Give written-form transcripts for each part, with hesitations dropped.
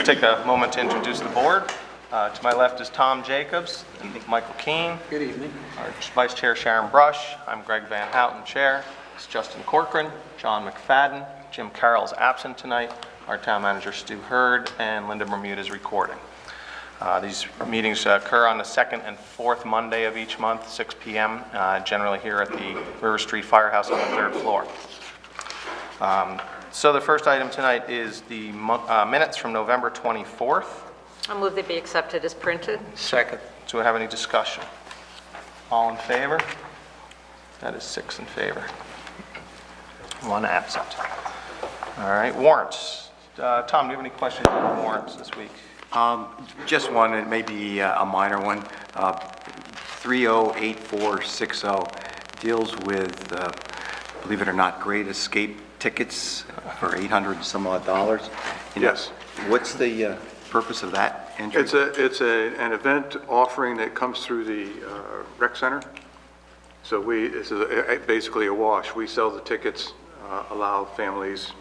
Take a moment to introduce the board. To my left is Tom Jacobs and Michael Keene. Good evening. Our Vice Chair Sharon Brush. I'm Greg Van Houten, Chair. It's Justin Corcoran, John McFadden. Jim Carroll's absent tonight. Our Town Manager Stu Hurd and Linda Bermuda is recording. These meetings occur on the second and fourth Monday of each month, 6 p.m., generally here at the River Street Firehouse on the third floor. So the first item tonight is the minutes from November 24th. I'll move they be accepted as printed. Second. Do we have any discussion? All in favor? That is 6 in favor. 1 absent. All right, warrants. Tom, do you have any questions on warrants this week? Just one, and maybe a minor one. 308460 deals with, believe it or not, Great Escape tickets for $800 some odd. Yes. What's the purpose of that entry? It's an event offering that comes through the rec center. So it's basically a wash. We sell the tickets, allow families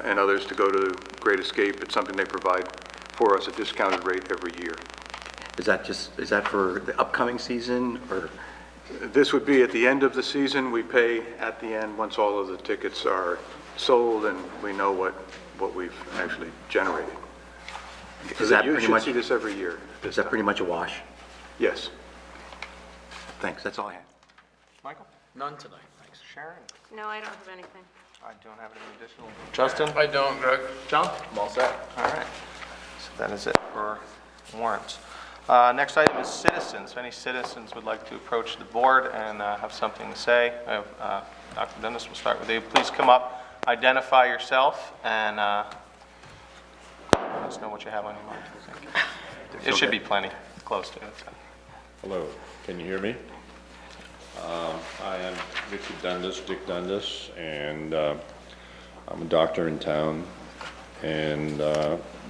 and others to go to Great Escape. It's something they provide for us at a discounted rate every year. Is that for the upcoming season, or? This would be at the end of the season. We pay at the end once all of the tickets are sold and we know what we've actually generated. Is that you pretty should much, see this every year. is that pretty much a wash? Yes. Thanks, that's all I had. Michael? None tonight, thanks. Sharon? No, I don't have anything. I don't have any additional. Justin? I don't, Greg. John? I'm all set. All right. So that is it for warrants. Next item is citizens. If any citizens would like to approach the board and have something to say, Dr. Dennis, we'll start with you. Please come up, identify yourself, and let us know what you have on your mind. It should be plenty close to it. Hello, can you hear me? I am Richard Dundas, Dick Dundas, and I'm a doctor in town, and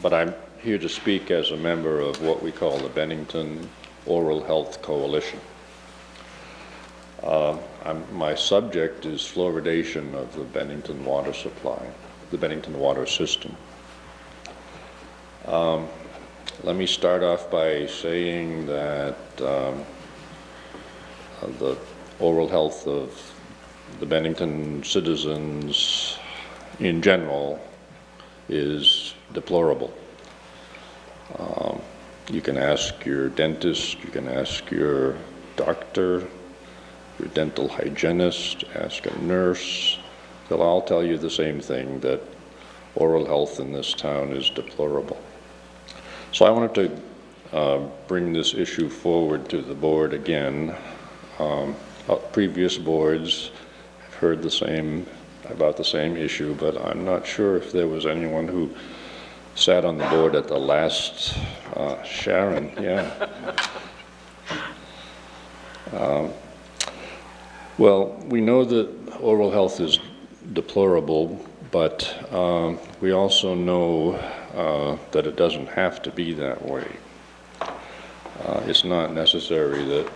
but I'm here to speak as a member of what we call the Bennington Oral Health Coalition. My subject is fluoridation of the Bennington water supply, the Bennington water system. Let me start off by saying that the oral health of the Bennington citizens in general is deplorable. You can ask your dentist, you can ask your doctor, your dental hygienist, ask a nurse. They'll all tell you the same thing, that oral health in this town is deplorable. So I wanted to bring this issue forward to the board again. Previous boards have heard about the same issue, but I'm not sure if there was anyone who sat on the board at the last, Sharon, yeah. Well, we know that oral health is deplorable, but we also know that it doesn't have to be that way. It's not necessary that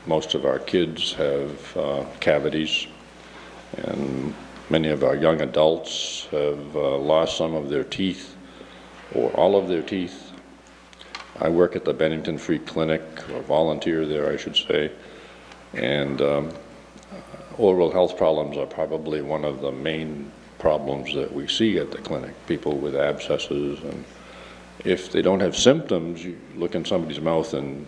most of our kids have cavities, and many of our young adults have lost some of their teeth or all of their teeth. I work at the Bennington Free Clinic, or volunteer there I should say, and oral health problems are probably one of the main problems that we see at the clinic. People with abscesses, and if they don't have symptoms, you look in somebody's mouth, and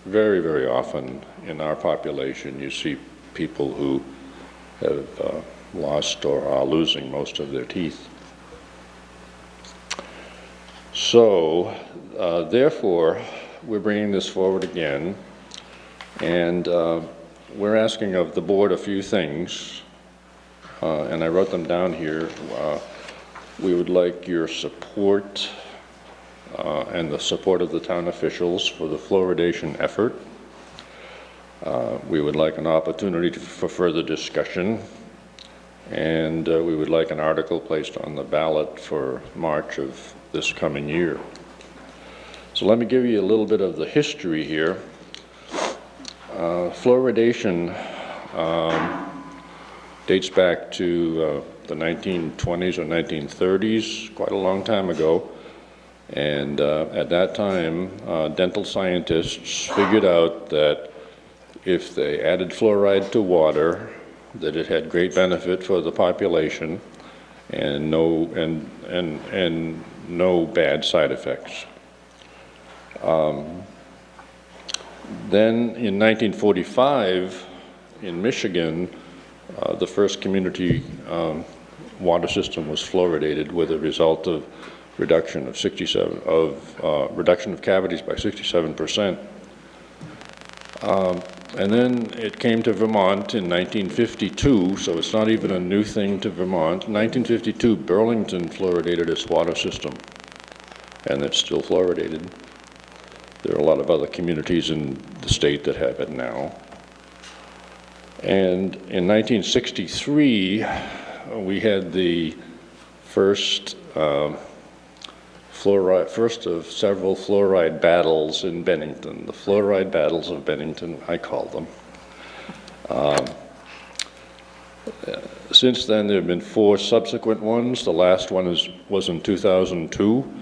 very, very often in our population you see people who have lost or are losing most of their teeth. So therefore we're bringing this forward again, and we're asking of the board a few things, and I wrote them down here. We would like your support and the support of the town officials for the fluoridation effort. We would like an opportunity for further discussion, and we would like an article placed on the ballot for March of this coming year. So let me give you a little bit of the history here. Fluoridation dates back to the 1920s or 1930s, quite a long time ago. And at that time, dental scientists figured out that if they added fluoride to water, that it had great benefit for the population and no bad side effects. Then in 1945, in Michigan, the first community water system was fluoridated with a result of reduction of reduction of cavities by 67%. And then it came to Vermont in 1952, so it's not even a new thing to Vermont. In 1952, Burlington fluoridated its water system, and it's still fluoridated. There are a lot of other communities in the state that have it now. And in 1963, we had the first first of several fluoride battles in Bennington, the fluoride battles of Bennington, I call them. Since then, there have been 4 subsequent ones. The last one was in 2002.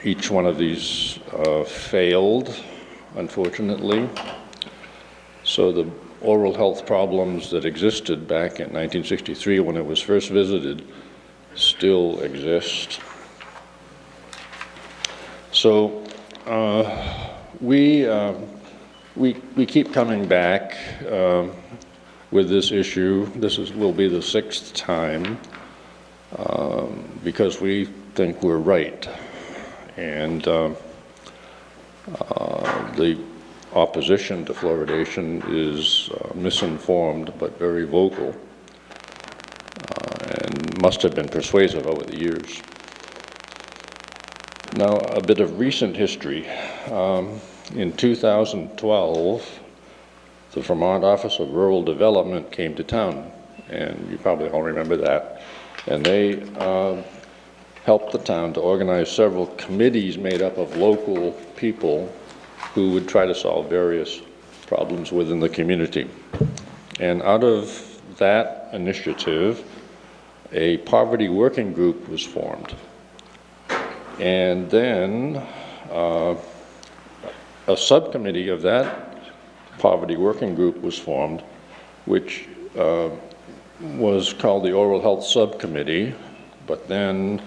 Each one of these failed, unfortunately. So the oral health problems that existed back in 1963 when it was first visited still exist. So we keep coming back with this issue. This will be the 6th time because we think we're right. And the opposition to fluoridation is misinformed but very vocal and must have been persuasive over the years. Now, a bit of recent history. In 2012, the Vermont Office of Rural Development came to town, and you probably all remember that. And they helped the town to organize several committees made up of local people who would try to solve various problems within the community. And out of that initiative, a poverty working group was formed. And then a subcommittee of that poverty working group was formed, which was called the Oral Health Subcommittee, but then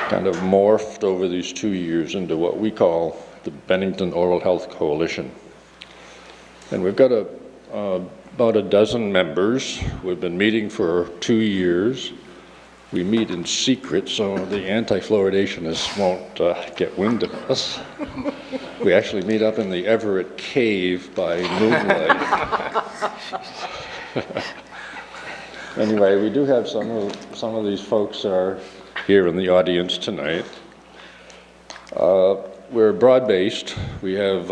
kind of morphed over these 2 years into what we call the Bennington Oral Health Coalition. And we've got about a dozen members. We've been meeting for 2 years. We meet in secret, so the anti-fluoridationists won't get wind of us. We actually meet up in the Everett Cave by moonlight. Anyway, we do have some of these folks are here in the audience tonight. We're broad-based. We have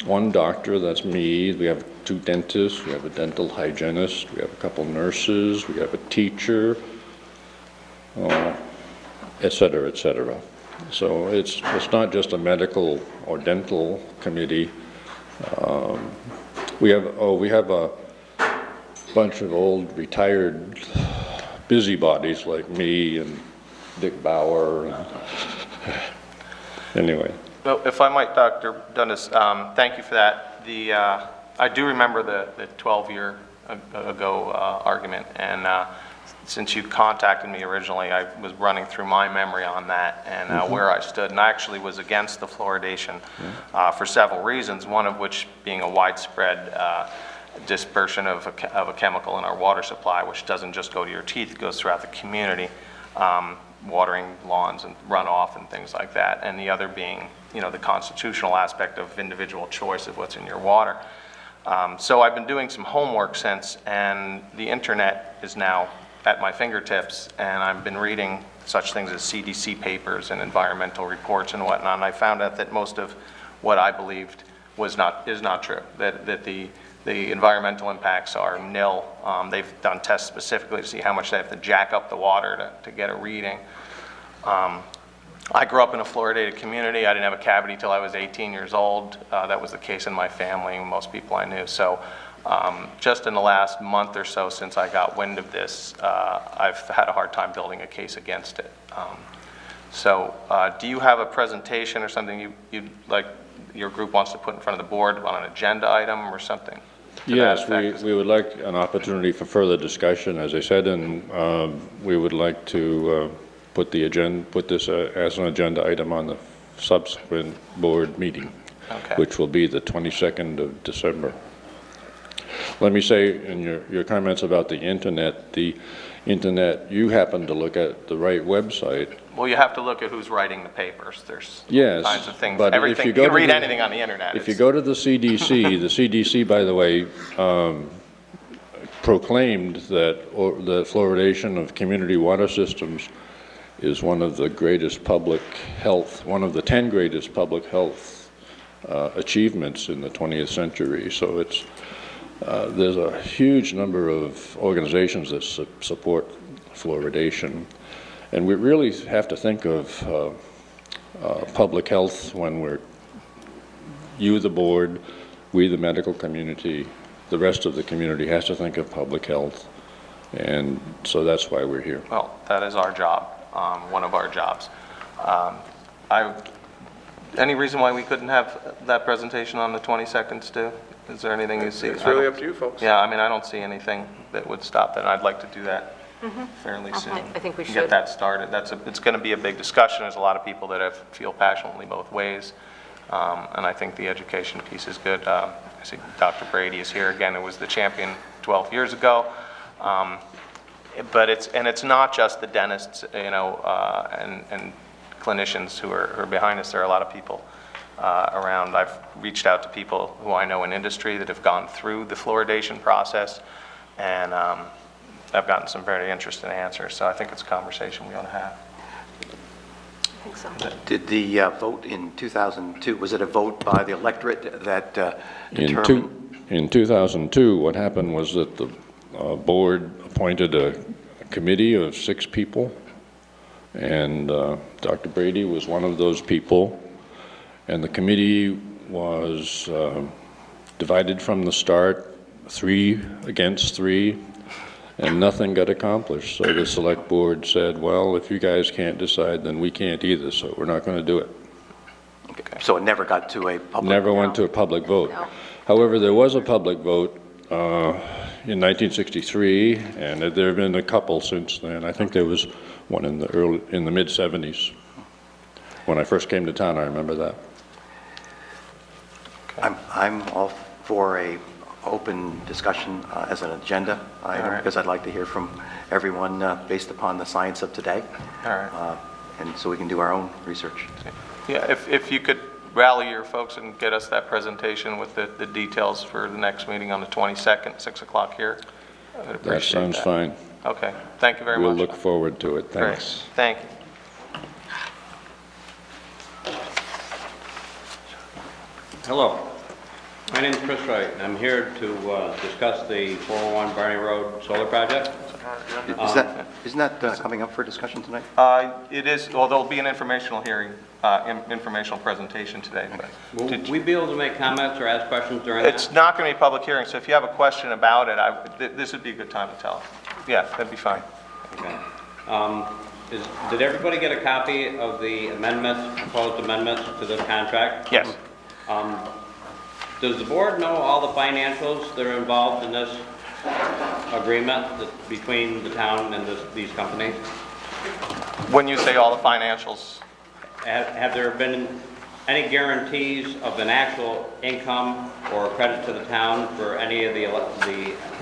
one doctor, that's me. We have 2 dentists. We have a dental hygienist. We have a couple nurses. We have a teacher. Et cetera, et cetera. So it's not just a medical or dental committee. We have a bunch of old retired busybodies like me and Dick Bauer. Anyway. Well, if I might, Dr. Dundas, thank you for that. I do remember the 12-year ago argument, and since you contacted me originally, I was running through my memory on that and where I stood. And I actually was against the fluoridation for several reasons, one of which being a widespread dispersion of a chemical in our water supply, which doesn't just go to your teeth, it goes throughout the community, watering lawns and runoff and things like that. And the other being, the constitutional aspect of individual choice of what's in your water. So I've been doing some homework since, and the internet is now at my fingertips, and I've been reading such things as CDC papers and environmental reports and whatnot, and I found out that most of what I believed is not true, that the environmental impacts are nil. They've done tests specifically to see how much they have to jack up the water to get a reading. I grew up in a fluoridated community. I didn't have a cavity till I was 18 years old. That was the case in my family and most people I knew. So just in the last month or so since I got wind of this, I've had a hard time building a case against it. So do you have a presentation or something you'd like, your group wants to put in front of the board on an agenda item or something? Yes, we would like an opportunity for further discussion, as I said, and we would like to put this as an agenda item on the subsequent board meeting, Okay. which will be the 22nd of December. Let me say, in your comments about the internet, you happen to look at the right website. Well, you have to look at who's writing the papers. There's Yes, all kinds of things. but if Everything, you you go can to read the- anything on the internet. If you go to the CDC, the CDC, by the way, proclaimed that the fluoridation of community water systems is one of the greatest public health, one of the 10 greatest public health achievements in the 20th century. So there's a huge number of organizations that support fluoridation. And we really have to think of public health when you, the board, we, the medical community, the rest of the community has to think of public health. And so that's why we're here. Well, that is our job, one of our jobs. Any reason why we couldn't have that presentation on the 22nd, Stu? Is there anything you see? It's really up to you folks. Yeah, I mean, I don't see anything that would stop that, and I'd like to do that fairly soon. I think we Get should. that started. It's going to be a big discussion. There's a lot of people that feel passionately both ways, and I think the education piece is good. I see Dr. Brady is here again, who was the champion 12 years ago. But it's not just the dentists, and clinicians who are behind us. There are a lot of people around. I've reached out to people who I know in industry that have gone through the fluoridation process, and I've gotten some very interesting answers. So I think it's a conversation we ought to have. I think so. Did the vote in 2002, was it a vote by the electorate that determined? In 2002, what happened was that the board appointed a committee of 6 people, and Dr. Brady was one of those people, and the committee was divided from the start, 3 against 3, and nothing got accomplished. So the select board said, well, if you guys can't decide, then we can't either, so we're not going to do it. Okay. So it never got to a public? Never went to a public vote. No. However, there was a public vote in 1963, and there have been a couple since then. I think there was one in the mid-70s. When I first came to town, I remember that. I'm all for a open discussion as an agenda item, right. because I'd like to hear from everyone based upon the science of today. All right. And so we can do our own research. Yeah, if you could rally your folks and get us that presentation with the details for the next meeting on the 22nd, 6 o'clock here, I would appreciate that. That sounds fine. Okay, thank you very We'll much. look forward to it. Thanks. Great, thank you. Hello, my name is Chris Wright, and I'm here to discuss the 401 Barney Road solar project. Isn't that coming up for discussion tonight? It is, well, there'll be an informational hearing, informational presentation today. but Will did- we be able to make comments or ask questions during that? It's not going to be a public hearing, so if you have a question about it, this would be a good time to tell. Yeah, that'd be fine. Okay. Did everybody get a copy of the amendments, proposed amendments to this contract? Yes. Does the board know all the financials that are involved in this agreement between the town and these companies? When you say all the financials, Have there been any guarantees of an actual income or credit to the town for any of the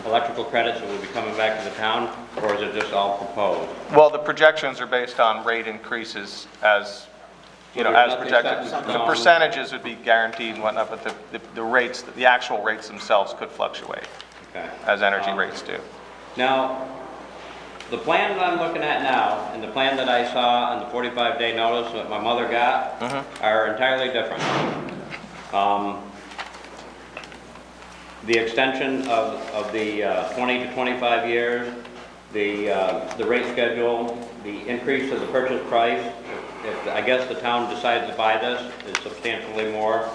electrical credits that will be coming back to the town, or is it just all proposed? well, the projections are based on rate increases as, There's as nothing projected. set in The stone. percentages would be guaranteed and whatnot, but the rates, the actual rates themselves could fluctuate, Okay. as energy rates do. Now, the plan that I'm looking at now and the plan that I saw on the 45-day notice that my mother got are entirely different. The extension of the 20 to 25 years, the rate schedule, the increase of the purchase price, if I guess the town decides to buy this, is substantially more.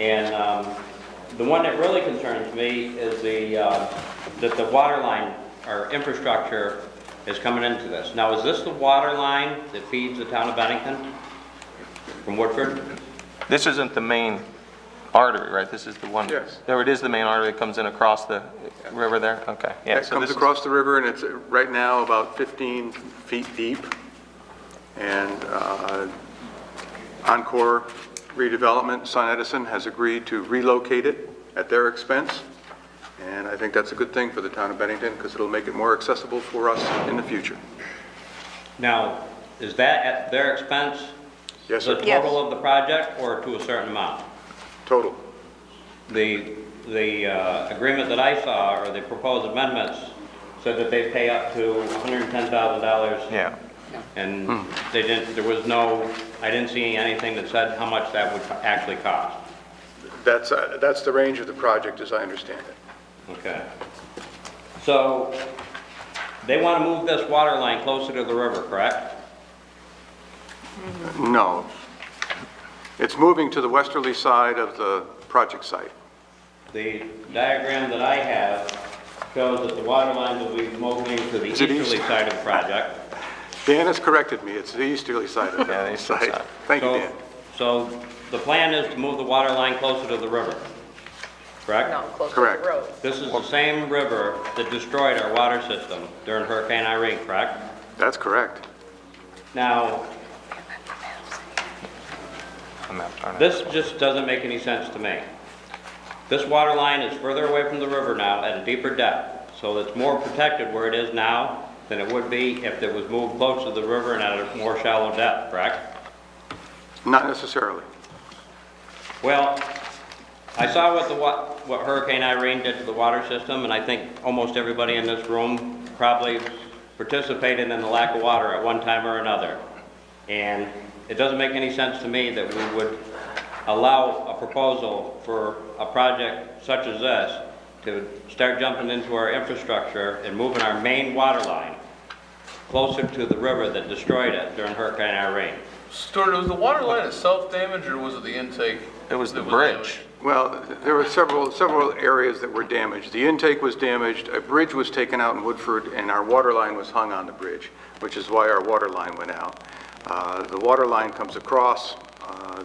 And the one that really concerns me is that the water line, or infrastructure, is coming into this. Now, is this the water line that feeds the town of Bennington from Woodford? This isn't the main artery, right? This is the one? Yes. There it is, the main artery that comes in across the river there? Okay, yeah. It so comes this is- across the river, and it's right now about 15 feet deep. And Encore Redevelopment, Sun Edison, has agreed to relocate it at their expense. And I think that's a good thing for the town of Bennington, because it'll make it more accessible for us in the future. Now, is that at their expense? Yes, The sir. Yes. total of the project, or to a certain amount? Total. The agreement that I saw, or the proposed amendments, said that they pay up to $110,000. Yeah. And they didn't, there was no, I didn't see anything that said how much that would actually cost. That's the range of the project, as I understand it. Okay. So, they want to move this water line closer to the river, correct? No. It's moving to the westerly side of the project site. The diagram that I have shows that the water line will be moving to the Is it easterly east? side of the project. Dan has corrected me, it's the easterly side of Yeah, the the easterly site. side. Thank you, So- Dan. So, the plan is to move the water line closer to the river, correct? No, close to the Correct. road. This is the same river that destroyed our water system during Hurricane Irene, correct? That's correct. Now, I'm not trying to- this just doesn't make any sense to me. This water line is further away from the river now at a deeper depth, so it's more protected where it is now than it would be if it was moved close to the river and at a more shallow depth, correct? Not necessarily. Well, I saw what Hurricane Irene did to the water system, and I think almost everybody in this room probably participated in the lack of water at one time or another. And it doesn't make any sense to me that we would allow a proposal for a project such as this to start jumping into our infrastructure and moving our main water line closer to the river that destroyed it during Hurricane Irene. Stuart, was the water line itself damaged, or was it the intake? It was the that bridge. damaged? Well, there were several areas that were damaged. The intake was damaged, a bridge was taken out in Woodford, and our water line was hung on the bridge, which is why our water line went out. The water line comes across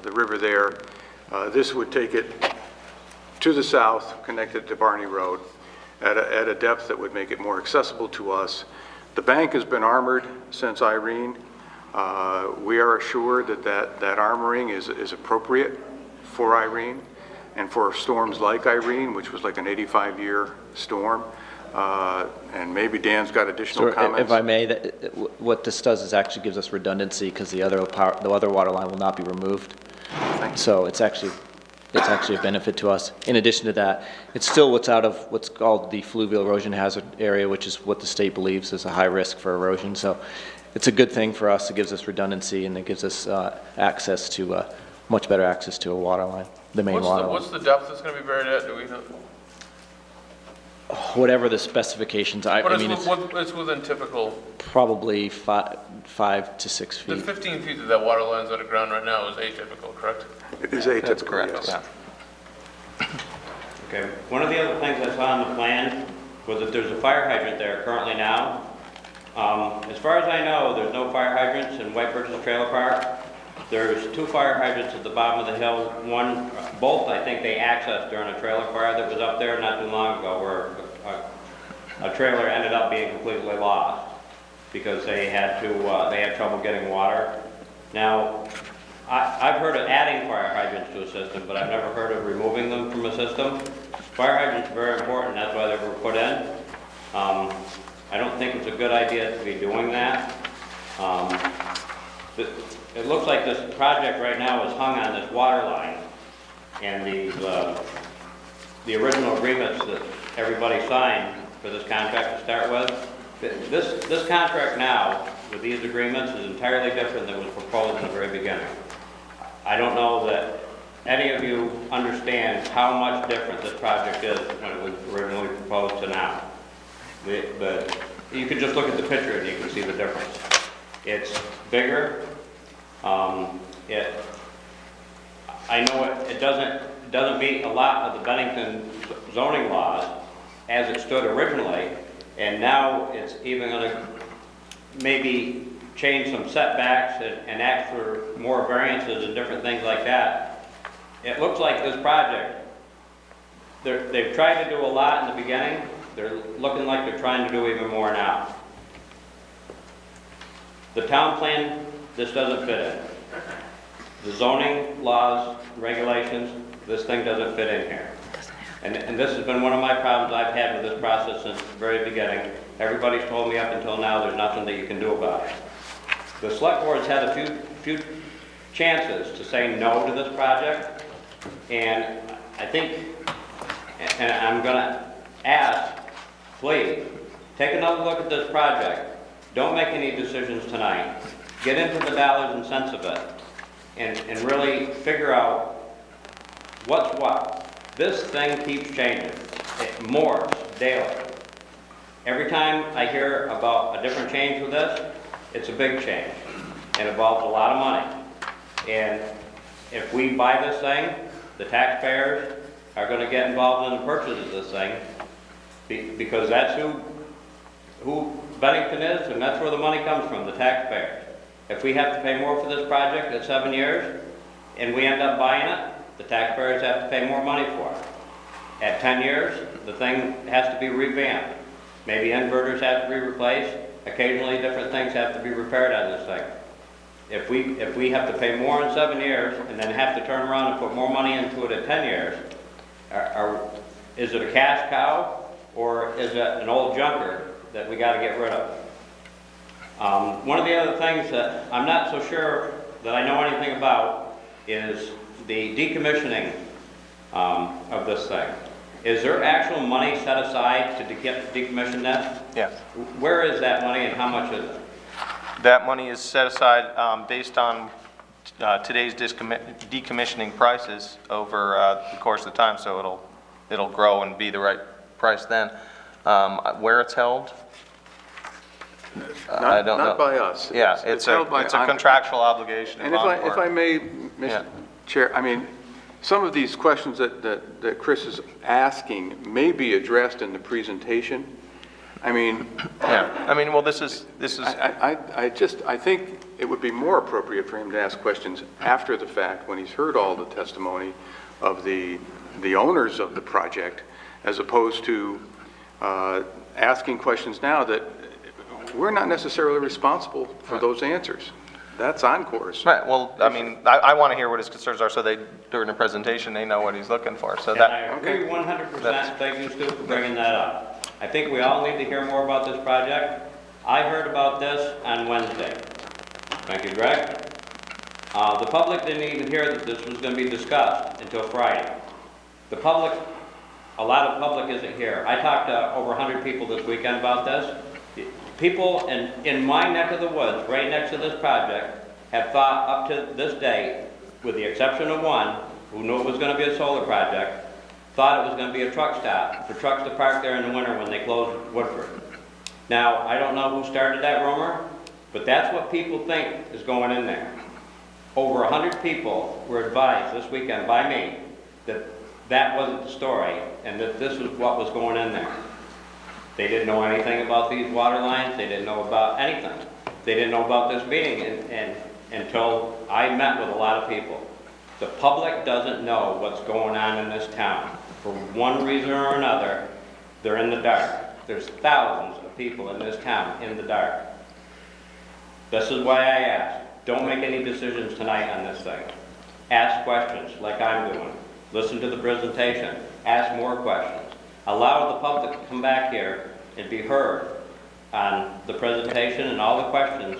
the river there. This would take it to the south, connected to Barney Road, at a depth that would make it more accessible to us. The bank has been armored since Irene. We are assured that armoring is appropriate for Irene and for storms like Irene, which was like an 85-year storm. And maybe Dan's got additional So comments. if I may, what this does is actually gives us redundancy because the other water line will not be removed. So it's actually a benefit to us. In addition to that, it's still what's out of what's called the fluvial erosion hazard area, which is what the state believes is a high risk for erosion. So it's a good thing for us. It gives us redundancy and it gives us access to much better access to a water line, the main water line. What's the depth that's gonna be buried at, do we know? Whatever the specifications, I But mean, it's within typical, probably 5 to 6 the feet. 15 feet that water line's underground right now is atypical, correct? It is atypical, That's correct, yes. yeah. Okay, one of the other things I saw on the plan was that there's a fire hydrant there currently now. As far as I know, there's no fire hydrants in White Birch's Trailer Park. There's 2 fire hydrants at the bottom of the hill. Both I think they accessed during a trailer fire that was up there not too long ago where a trailer ended up being completely lost because they had trouble getting water. Now, I've heard of adding fire hydrants to a system, but I've never heard of removing them from a system. Fire hydrants are very important, that's why they were put in. I don't think it's a good idea to be doing that. It looks like this project right now is hung on this water line, and the original agreements that everybody signed for this contract to start with, this contract now, with these agreements, is entirely different than was proposed in the very beginning. I don't know that any of you understand how much different this project is when it was originally proposed to now. You can just look at the picture and you can see the difference. It's bigger. I know it doesn't meet a lot of the Bennington zoning laws as it stood originally, and now it's even going to maybe change some setbacks and ask for more variances and different things like that. It looks like this project, they've tried to do a lot in the beginning. They're looking like they're trying to do even more now. The town plan, this doesn't fit in. The zoning laws, regulations, this thing doesn't fit in here. And this has been one of my problems I've had with this process since the very beginning. Everybody's told me up until now there's nothing that you can do about it. The select board's had a few chances to say no to this project, and I think, and I'm gonna ask, please, take another look at this project. Don't make any decisions tonight. Get into the dollars and cents of it, and really figure out what's what. This thing keeps changing. It morphs daily. Every time I hear about a different change with this, it's a big change. It involves a lot of money. And if we buy this thing, the taxpayers are going to get involved in the purchase of this thing because that's who Bennington is, and that's where the money comes from, the taxpayers. If we have to pay more for this project at 7 years and we end up buying it, the taxpayers have to pay more money for it. At 10 years, the thing has to be revamped. Maybe inverters have to be replaced. Occasionally, different things have to be repaired on this thing. If we have to pay more in 7 years and then have to turn around and put more money into it at 10 years, is it a cash cow or is it an old junker that we got to get rid of? One of the other things that I'm not so sure that I know anything about is the decommissioning of this thing. Is there actual money set aside to decommission that? Yes. Where is that money and how much is it? That money is set aside based on today's decommissioning prices over the course of time, so it'll grow and be the right price then. Where it's held, I don't know. Not by us. Yeah, it's a held by- contractual obligation. And if I may, Mr. Chair, I mean, some of these questions that Chris is asking may be addressed in the presentation. I mean, Yeah, I mean, well, this is. I think it would be more appropriate for him to ask questions after the fact, when he's heard all the testimony of the owners of the project, as opposed to asking questions now that we're not necessarily responsible for those answers. That's Encore's. Right, well, I mean, I want to hear what his concerns are, so during the presentation, they know what he's looking for, so And that. I agree 100%, thank you, Stu, for bringing that up. I think we all need to hear more about this project. I heard about this on Wednesday. Thank you, Greg. The public didn't even hear that this was going to be discussed until Friday. The public, a lot of public isn't here. I talked to over 100 people this weekend about this. People in my neck of the woods, right next to this project, have thought up to this day, with the exception of one, who knew it was going to be a solar project, thought it was going to be a truck stop for trucks to park there in the winter when they closed Woodford. Now, I don't know who started that rumor, but that's what people think is going in there. Over 100 people were advised this weekend by me that that wasn't the story and that this was what was going in there. They didn't know anything about these water lines. They didn't know about anything. They didn't know about this meeting until I met with a lot of people. The public doesn't know what's going on in this town. For one reason or another, they're in the dark. There's thousands of people in this town in the dark. This is why I ask, don't make any decisions tonight on this thing. Ask questions like I'm doing. Listen to the presentation. Ask more questions. Allow the public to come back here and be heard on the presentation and all the questions.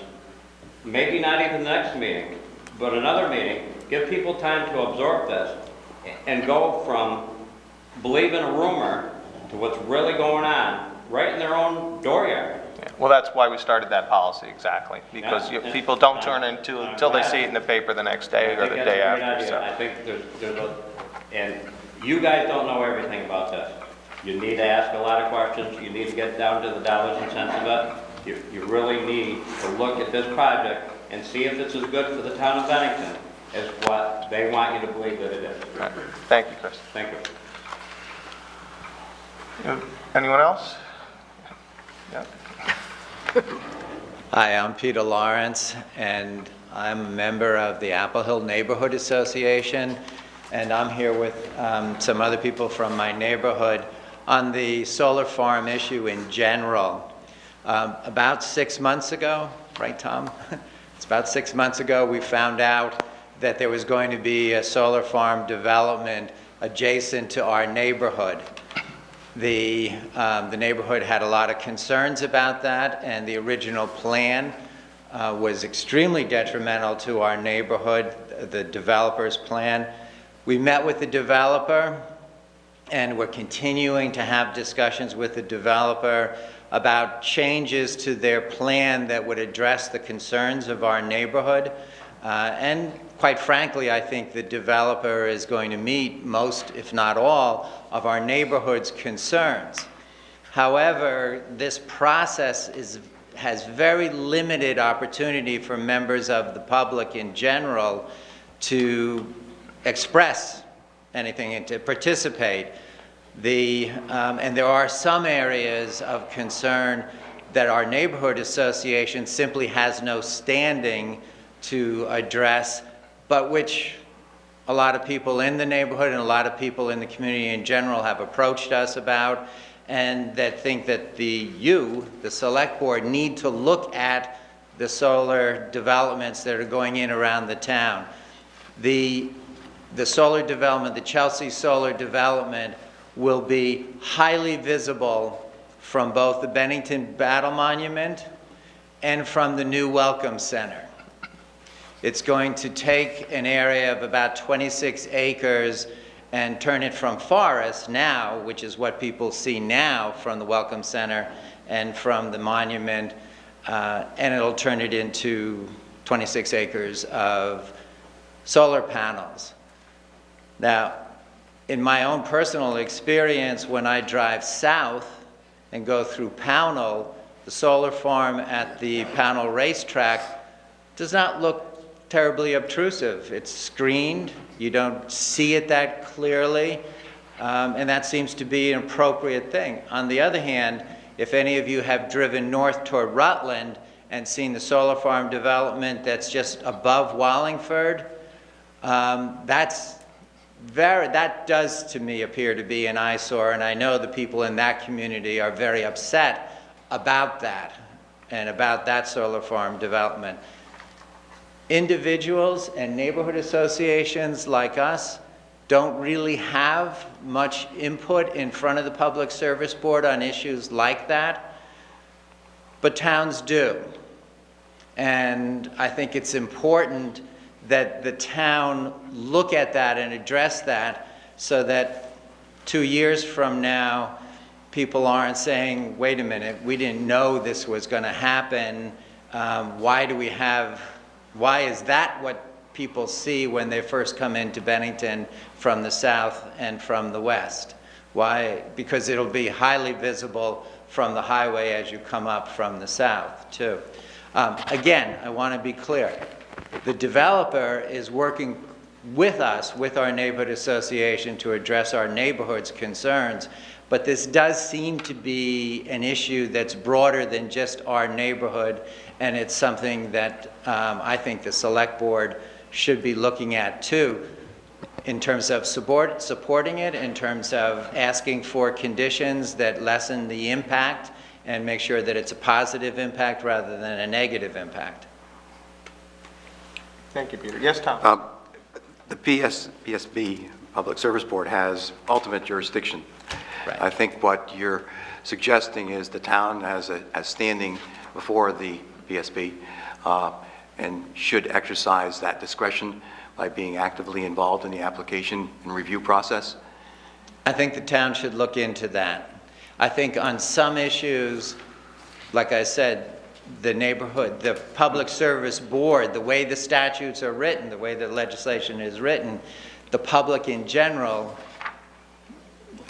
Maybe not even the next meeting, but another meeting. Give people time to absorb this and go from believing a rumor to what's really going on right in their own dooryard. Well, that's why we started that policy, exactly, because Yeah. people don't turn into it until they see it in the paper the next day or the day after, so. I think there's and you guys don't know everything about this. You need to ask a lot of questions. You need to get down to the dollars and cents of it. You really need to look at this project and see if it's as good for the town of Bennington as what they want you to believe that it is. Right. Thank you, Chris. Thank you. Anyone else? Yeah. Hi, I'm Peter Lawrence, and I'm a member of the Apple Hill Neighborhood Association, and I'm here with some other people from my neighborhood on the solar farm issue in general. About 6 months ago, right, Tom? It's about 6 months ago we found out that there was going to be a solar farm development adjacent to our neighborhood. The neighborhood had a lot of concerns about that, and the original plan was extremely detrimental to our neighborhood, the developer's plan. We met with the developer, and we're continuing to have discussions with the developer about changes to their plan that would address the concerns of our neighborhood. And quite frankly, I think the developer is going to meet most, if not all, of our neighborhood's concerns. However, this process has very limited opportunity for members of the public in general to express anything and to participate. And there are some areas of concern that our neighborhood association simply has no standing to address, but which a lot of people in the neighborhood and a lot of people in the community in general have approached us about, and that think that the select board, need to look at the solar developments that are going in around the town. The solar development, the Chelsea solar development, will be highly visible from both the Bennington Battle Monument and from the new Welcome Center. It's going to take an area of about 26 acres and turn it from forest now, which is what people see now from the Welcome Center and from the monument, and it'll turn it into 26 acres of solar panels. Now, in my own personal experience, when I drive south and go through Pownell, the solar farm at the Pownell racetrack does not look terribly obtrusive. It's screened. You don't see it that clearly, and that seems to be an appropriate thing. On the other hand, if any of you have driven north toward Rutland and seen the solar farm development that's just above Wallingford, that does to me appear to be an eyesore, and I know the people in that community are very upset about that and about that solar farm development. Individuals and neighborhood associations like us don't really have much input in front of the Public Service Board on issues like that, but towns do. And I think it's important that the town look at that and address that so that 2 years from now, people aren't saying, wait a minute, we didn't know this was going to happen. Why is that what people see when they first come into Bennington from the south and from the west? Why? Because it'll be highly visible from the highway as you come up from the south, too. Again, I want to be clear. The developer is working with us, with our neighborhood association, to address our neighborhood's concerns, but this does seem to be an issue that's broader than just our neighborhood, and it's something that I think the Select Board should be looking at too, in terms of supporting it, in terms of asking for conditions that lessen the impact and make sure that it's a positive impact rather than a negative impact. Thank you, Peter. Yes, Tom? The PSB, Public Service Board, has ultimate jurisdiction. Right. I think what you're suggesting is the town has standing before the PSB and should exercise that discretion by being actively involved in the application and review process. I think the town should look into that. I think on some issues, like I said, the neighborhood, the Public Service Board, the way the statutes are written, the way the legislation is written, the public in general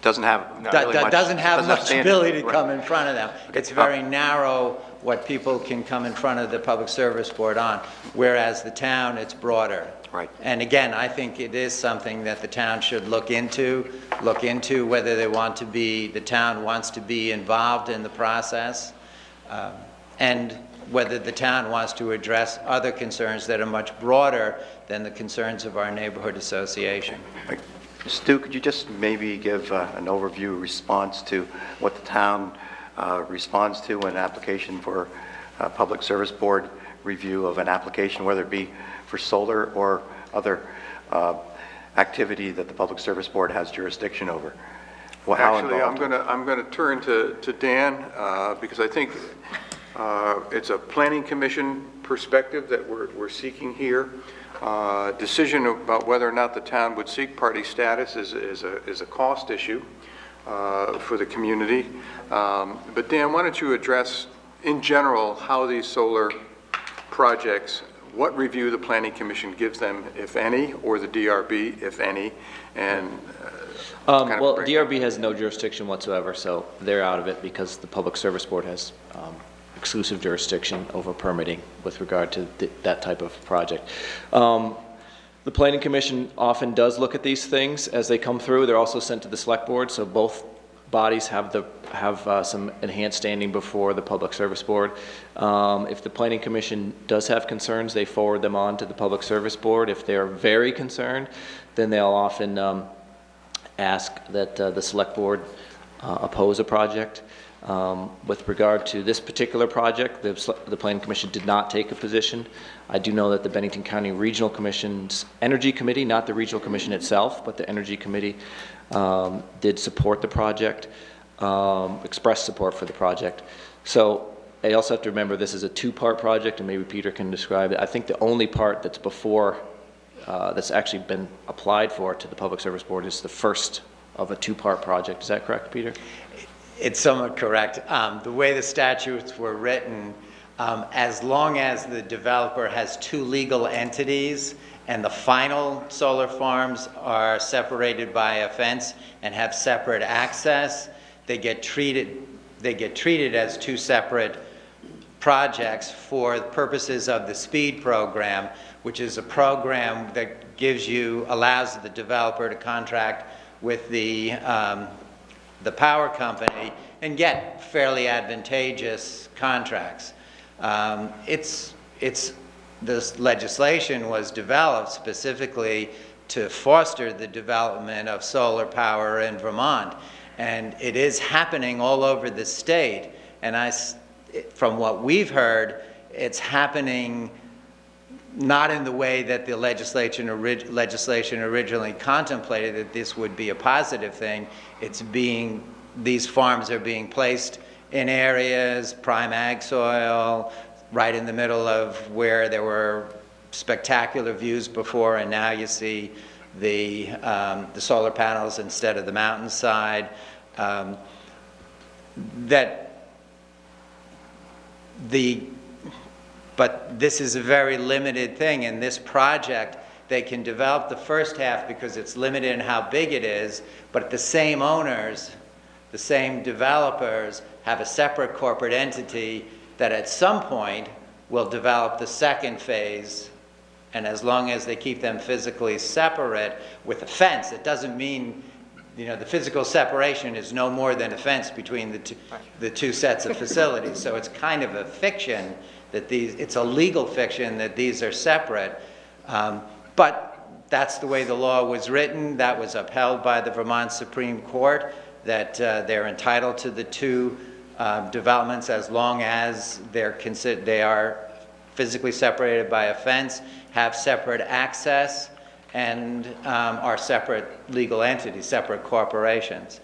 Doesn't have doesn't have much standing. ability to Right. come in front of them. It's very narrow what people can come in front of the Public Service Board on, whereas the town, it's broader. Right. And again, I think it is something that the town should look into whether they want to be, the town wants to be involved in the process. And whether the town wants to address other concerns that are much broader than the concerns of our neighborhood association. Stu, could you just maybe give an overview response to what the town responds to an application for Public Service Board review of an application, whether it be for solar or other activity that the Public Service Board has jurisdiction over? Well, how Actually, I'm involved? going to turn to Dan because I think it's a planning commission perspective that we're seeking here. Decision about whether or not the town would seek party status is a cost issue for the community. But Dan, why don't you address in general how these solar projects, what review the planning commission gives them, if any, or the DRB, if any, and Well, DRB has no jurisdiction whatsoever, so they're out of it because the Public Service Board has exclusive jurisdiction over permitting with regard to that type of project. The Planning Commission often does look at these things as they come through. They're also sent to the Select Board, so both bodies have some enhanced standing before the Public Service Board. If the Planning Commission does have concerns, they forward them on to the Public Service Board. If they're very concerned, then they'll often ask that the Select Board oppose a project. With regard to this particular project, the Planning Commission did not take a position. I do know that the Bennington County Regional Commission's Energy Committee, not the Regional Commission itself, but the Energy Committee did support the project, expressed support for the project. So I also have to remember this is a two-part project, and maybe Peter can describe it. I think the only part that's before, that's actually been applied for to the Public Service Board is the first of a two-part project. Is that correct, Peter? It's somewhat correct. The way the statutes were written, as long as the developer has two legal entities and the final solar farms are separated by a fence and have separate access, they get treated as two separate projects for the purposes of the SPEED program, which is a program that allows the developer to contract with the power company and get fairly advantageous contracts. This legislation was developed specifically to foster the development of solar power in Vermont, and it is happening all over the state. And from what we've heard, it's happening not in the way that the legislation originally contemplated, that this would be a positive thing. These farms are being placed in areas, prime ag soil, right in the middle of where there were spectacular views before, and now you see the solar panels instead of the mountainside. But this is a very limited thing. In this project, they can develop the first half because it's limited in how big it is, but the same owners, the same developers, have a separate corporate entity that at some point will develop the second phase. And as long as they keep them physically separate with a fence, it doesn't mean, the physical separation is no more than a fence between the two sets of facilities. So it's kind of a fiction that it's a legal fiction that these are separate. But that's the way the law was written. That was upheld by the Vermont Supreme Court, that they're entitled to the two developments as long as they are physically separated by a fence, have separate access, and are separate legal entities, separate corporations.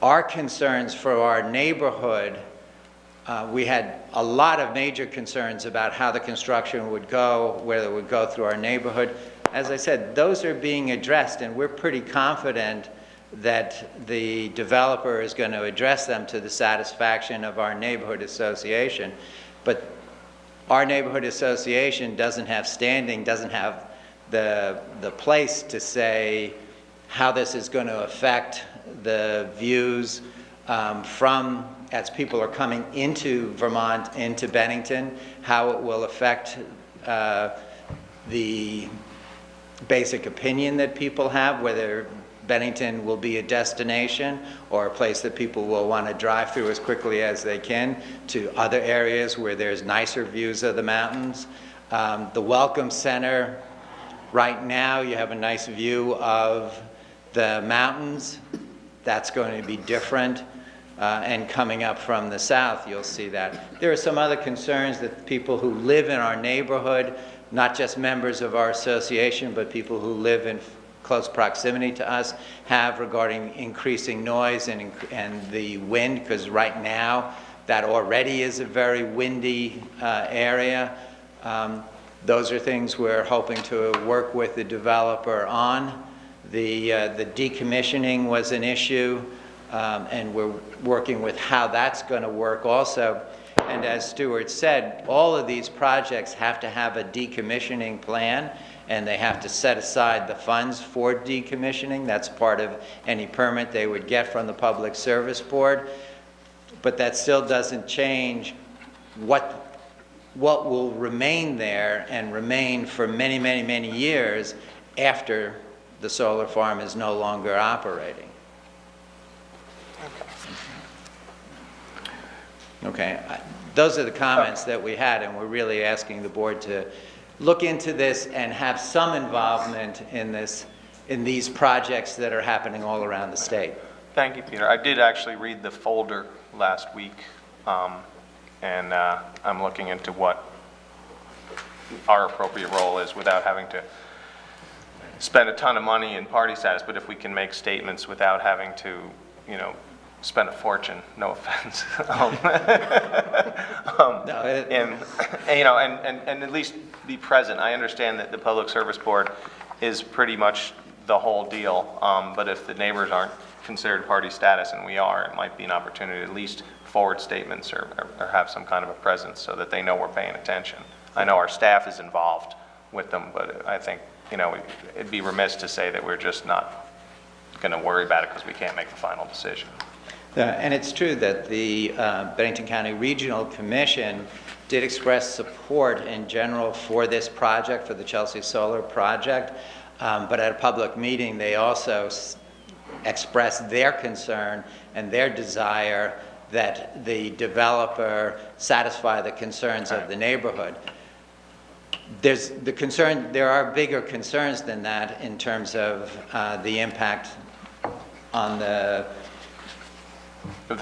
Our concerns for our neighborhood, we had a lot of major concerns about how the construction would go, whether it would go through our neighborhood. As I said, those are being addressed, and we're pretty confident that the developer is going to address them to the satisfaction of our neighborhood association. But our neighborhood association doesn't have standing, doesn't have the place to say how this is going to affect the views as people are coming into Vermont, into Bennington, how it will affect the basic opinion that people have, whether Bennington will be a destination or a place that people will want to drive through as quickly as they can to other areas where there's nicer views of the mountains. The Welcome Center, right now you have a nice view of the mountains. That's going to be different. And coming up from the south, you'll see that. There are some other concerns that people who live in our neighborhood, not just members of our association, but people who live in close proximity to us, have regarding increasing noise and the wind, because right now that already is a very windy area. Those are things we're hoping to work with the developer on. The decommissioning was an issue. And we're working with how that's going to work also. And as Stuart said, all of these projects have to have a decommissioning plan, and they have to set aside the funds for decommissioning. That's part of any permit they would get from the Public Service Board. But that still doesn't change what will remain there and remain for many, many, many years after the solar farm is no longer operating. Okay, those are the comments that we had, and we're really asking the board to look into this and have some involvement in these projects that are happening all around the state. Thank you, Peter. I did actually read the folder last week, and I'm looking into what our appropriate role is without having to spend a ton of money in party status, but if we can make statements without having to, spend a fortune, no offense. And at least be present. I understand that the Public Service Board is pretty much the whole deal, but if the neighbors aren't considered party status and we are, it might be an opportunity to at least forward statements or have some kind of a presence so that they know we're paying attention. I know our staff is involved with them, but I think, it'd be remiss to say that we're just not going to worry about it because we can't make the final decision. And it's true that the Bennington County Regional Commission did express support in general for this project, for the Chelsea Solar project, but at a public meeting they also expressed their concern and their desire that the developer satisfy the concerns of the neighborhood. There are bigger concerns than that in terms of the impact on the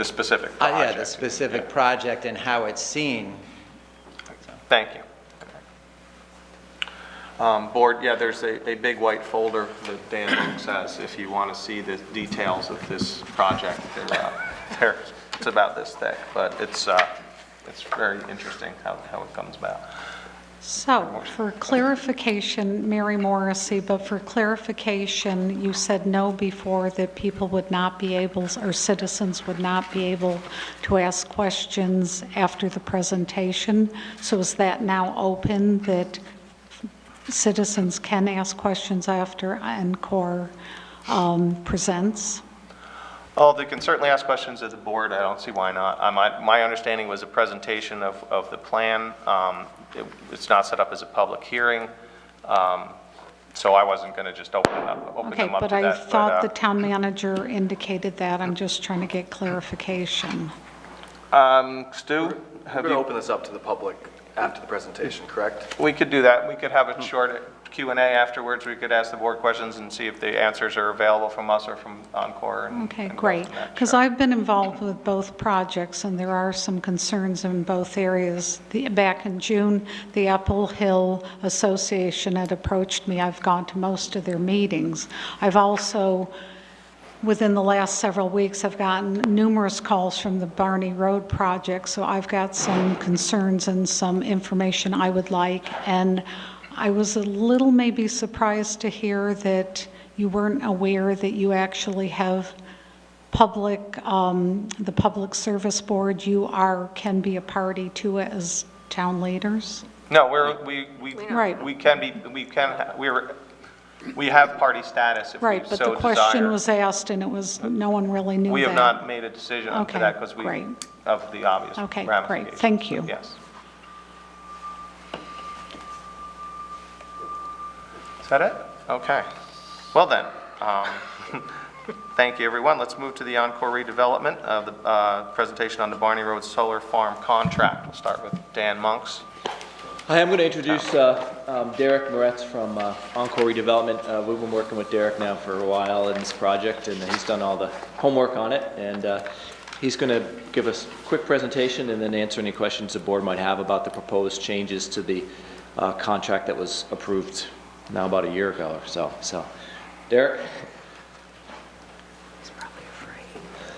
specific project. the specific project and how it's seen. Thank you. Board, there's a big white folder that Dan Lukes has if you want to see the details of this project. It's about this thick, but it's very interesting how it comes about. So, for clarification, Mary Morrissey, but for clarification, you said no before, that people would not be able, or citizens would not be able to ask questions after the presentation. So is that now open, that citizens can ask questions after ENCOR presents? Oh, they can certainly ask questions of the board. I don't see why not. My understanding was a presentation of the plan. It's not set up as a public hearing, so I wasn't going to just open them up to that. Okay, but I thought the town manager indicated that. I'm just trying to get clarification. Stu, We're have going to you? open this up to the public after the presentation, correct? We could do that. We could have a short Q&A afterwards. We could ask the board questions and see if the answers are available from us or from Encore. Okay, great. Because I've been involved with both projects, and there are some concerns in both areas. Back in June, the Apple Hill Association had approached me. I've gone to most of their meetings. I've also, within the last several weeks, I've gotten numerous calls from the Barney Road project, so I've got some concerns and some information I would like. And I was a little maybe surprised to hear that you weren't aware that you actually have the Public Service Board, can be a party to it as town leaders? No, Right. we have party status if we Right, so but the question desire. was asked, and it was, no one really knew that. We have not made a decision on Okay, that because great. of the obvious Okay, ramifications. great. Thank you. Yes. Is that it? Okay. Well then, Thank you, everyone. Let's move to the Encore redevelopment of the presentation on the Barney Road Solar Farm contract. We'll start with Dan Monks. Hi, I'm going to introduce Derek Moretz from Encore Redevelopment. We've been working with Derek now for a while in this project, and he's done all the homework on it. And he's going to give us a quick presentation and then answer any questions the board might have about the proposed changes to the contract that was approved now about a year ago or so. So, Derek?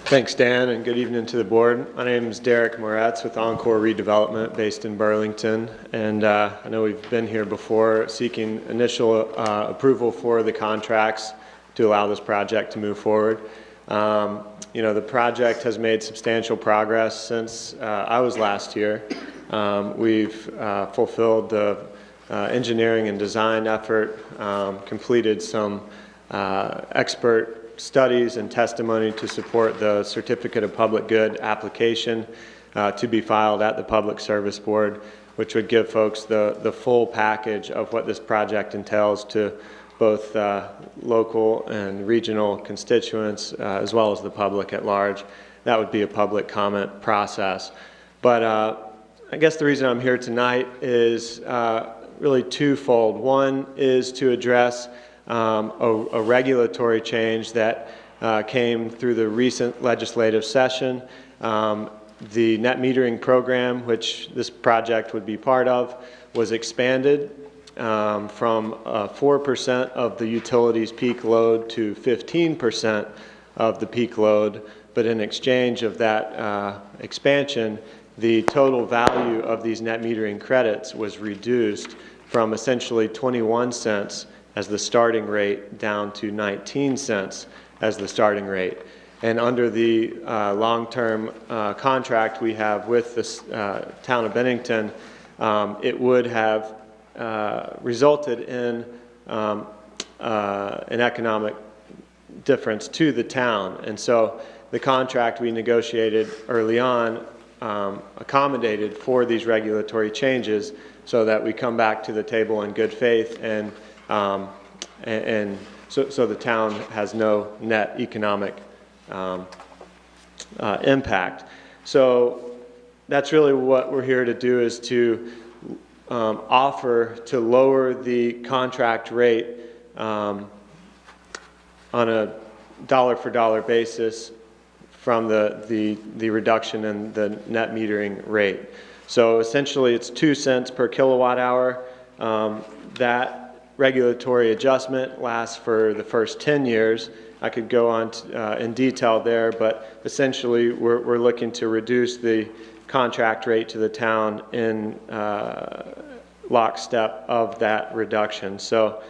Thanks, Dan, and good evening to the board. My name is Derek Moretz with Encore Redevelopment based in Burlington, and I know we've been here before seeking initial approval for the contracts to allow this project to move forward. You know, the project has made substantial progress since I was last here. We've fulfilled the engineering and design effort, completed some expert studies and testimony to support the Certificate of Public Good application to be filed at the Public Service Board, which would give folks the full package of what this project entails to both local and regional constituents as well as the public at large. That would be a public comment process. But I guess the reason I'm here tonight is really twofold. One is to address a regulatory change that came through the recent legislative session. The net metering program, which this project would be part of, was expanded from 4% of the utility's peak load to 15% of the peak load. But in exchange of that expansion, the total value of these net metering credits was reduced from essentially 21 cents as the starting rate down to 19 cents as the starting rate. And under the long-term contract we have with the town of Bennington, it would have resulted in an economic difference to the town. And so the contract we negotiated early on accommodated for these regulatory changes so that we come back to the table in good faith and so the town has no net economic impact. So that's really what we're here to do, is to offer to lower the contract rate on a dollar-for-dollar basis from the reduction in the net metering rate. So essentially it's 2 cents per kilowatt hour. That regulatory adjustment lasts for the first 10 years. I could go on in detail there, but essentially we're looking to reduce the contract rate to the town in lockstep of that reduction. So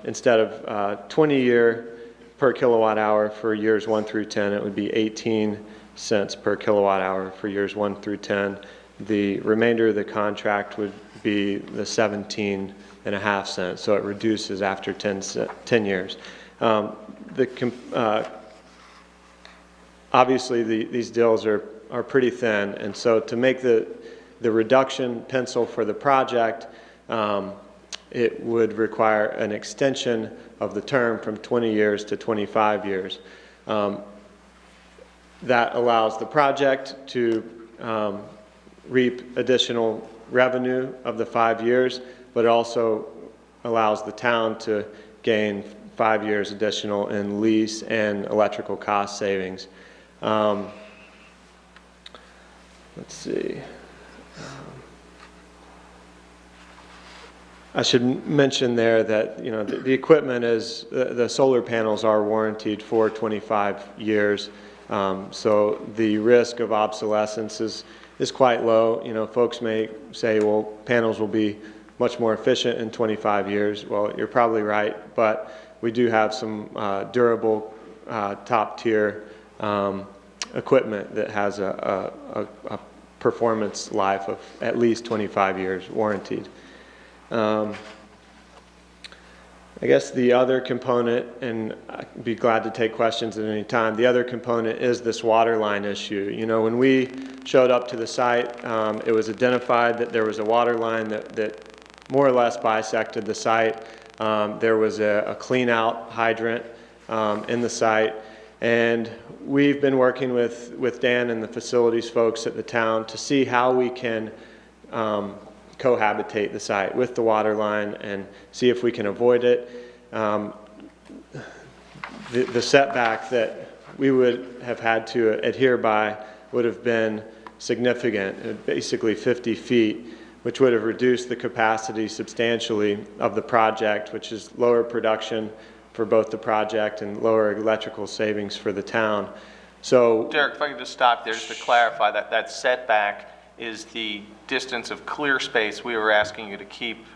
instead of 20-year per kilowatt hour for years 1 through 10, it would be 18 cents per kilowatt hour for years 1 through 10. The remainder of the contract would be the 17.5 cents, so it reduces after 10 years. Obviously, these deals are pretty thin, and so to make the reduction pencil for the project, it would require an extension of the term from 20 years to 25 years. That allows the project to reap additional revenue of the 5 years, but it also allows the town to gain 5 years additional in lease and electrical cost savings. Let's see. I should mention there that, you know, the equipment is, the solar panels are warranted for 25 years. So the risk of obsolescence is quite low. You know, folks may say, well, panels will be much more efficient in 25 years. Well, you're probably right, but we do have some durable, top-tier equipment that has a performance life of at least 25 years warranted. I guess the other component, and I'd be glad to take questions at any time, the other component is this water line issue. You know, when we showed up to the site, it was identified that there was a water line that more or less bisected the site. there was a clean-out hydrant in the site. And we've been working with Dan and the facilities folks at the town to see how we can cohabitate the site with the water line and see if we can avoid it. The setback that we would have had to adhere by would have been significant, basically 50 feet, which would have reduced the capacity substantially of the project, which is lower production for both the project and lower electrical savings for the town. So, Derek, if I could just stop there, just to clarify, that setback is the distance of clear space we were asking you to keep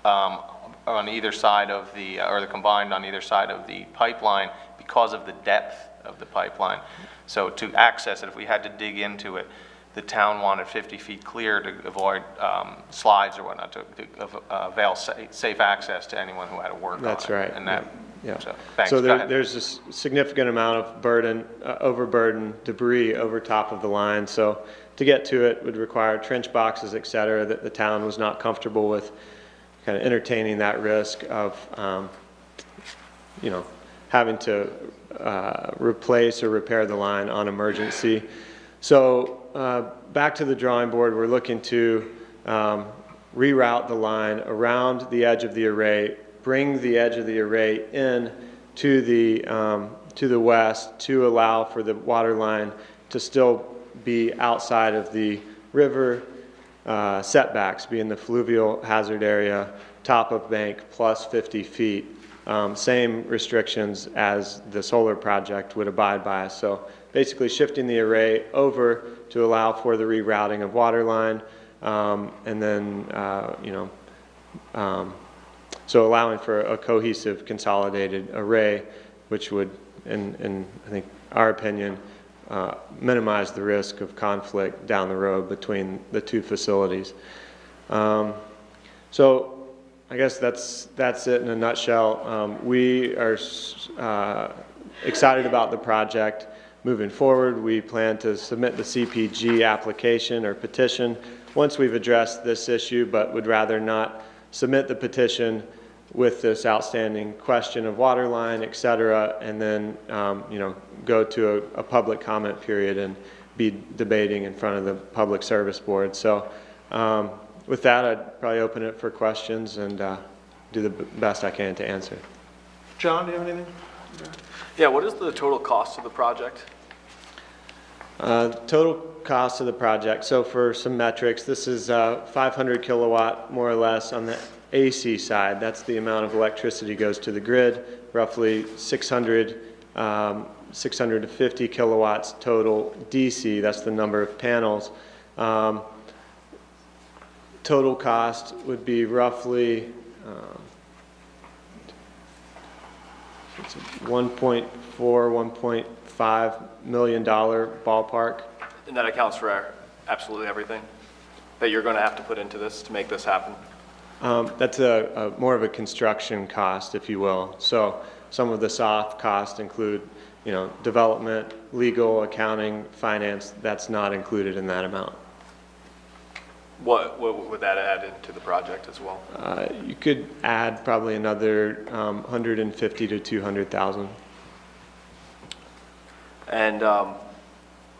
on either side of the, or the combined on either side of the pipeline because of the depth of the pipeline. So to access it, if we had to dig into it, the town wanted 50 feet clear to avoid slides or whatnot, to avail safe access to anyone who had to work on it. that's right. And that, Yeah. so, thanks. So Go ahead. there's a significant amount of burden, overburden debris over top of the line. So to get to it would require trench boxes, et cetera, that the town was not comfortable with kind of entertaining that risk of, having to replace or repair the line on emergency. So back to the drawing board, we're looking to reroute the line around the edge of the array, bring the edge of the array in to the west to allow for the water line to still be outside of the river setbacks, being the fluvial hazard area, top of bank plus 50 feet. Same restrictions as the solar project would abide by. So basically shifting the array over to allow for the rerouting of water line, and then, so allowing for a cohesive consolidated array, which would, in I think our opinion, minimize the risk of conflict down the road between the two facilities. So I guess that's it in a nutshell. We are excited about the project moving forward. We plan to submit the CPG application or petition once we've addressed this issue, but would rather not submit the petition with this outstanding question of water line, et cetera, and then go to a public comment period and be debating in front of the Public Service Board. So with that, I'd probably open it for questions and do the best I can to answer. John, do you have anything? Yeah, what is the total cost of the project? Total cost of the project, so for some metrics, this is 500 kilowatt, more or less, on the AC side. That's the amount of electricity goes to the grid, roughly 600 to 50 kilowatts total DC. That's the number of panels. Total cost would be roughly it's $1.4, $1.5 million ballpark. And that accounts for absolutely everything that you're going to have to put into this to make this happen? That's a more of a construction cost, if you will. So some of the soft costs include, development, legal, accounting, finance. That's not included in that amount. What would that add into the project as well? You could add probably another 150 to 200,000. And I'm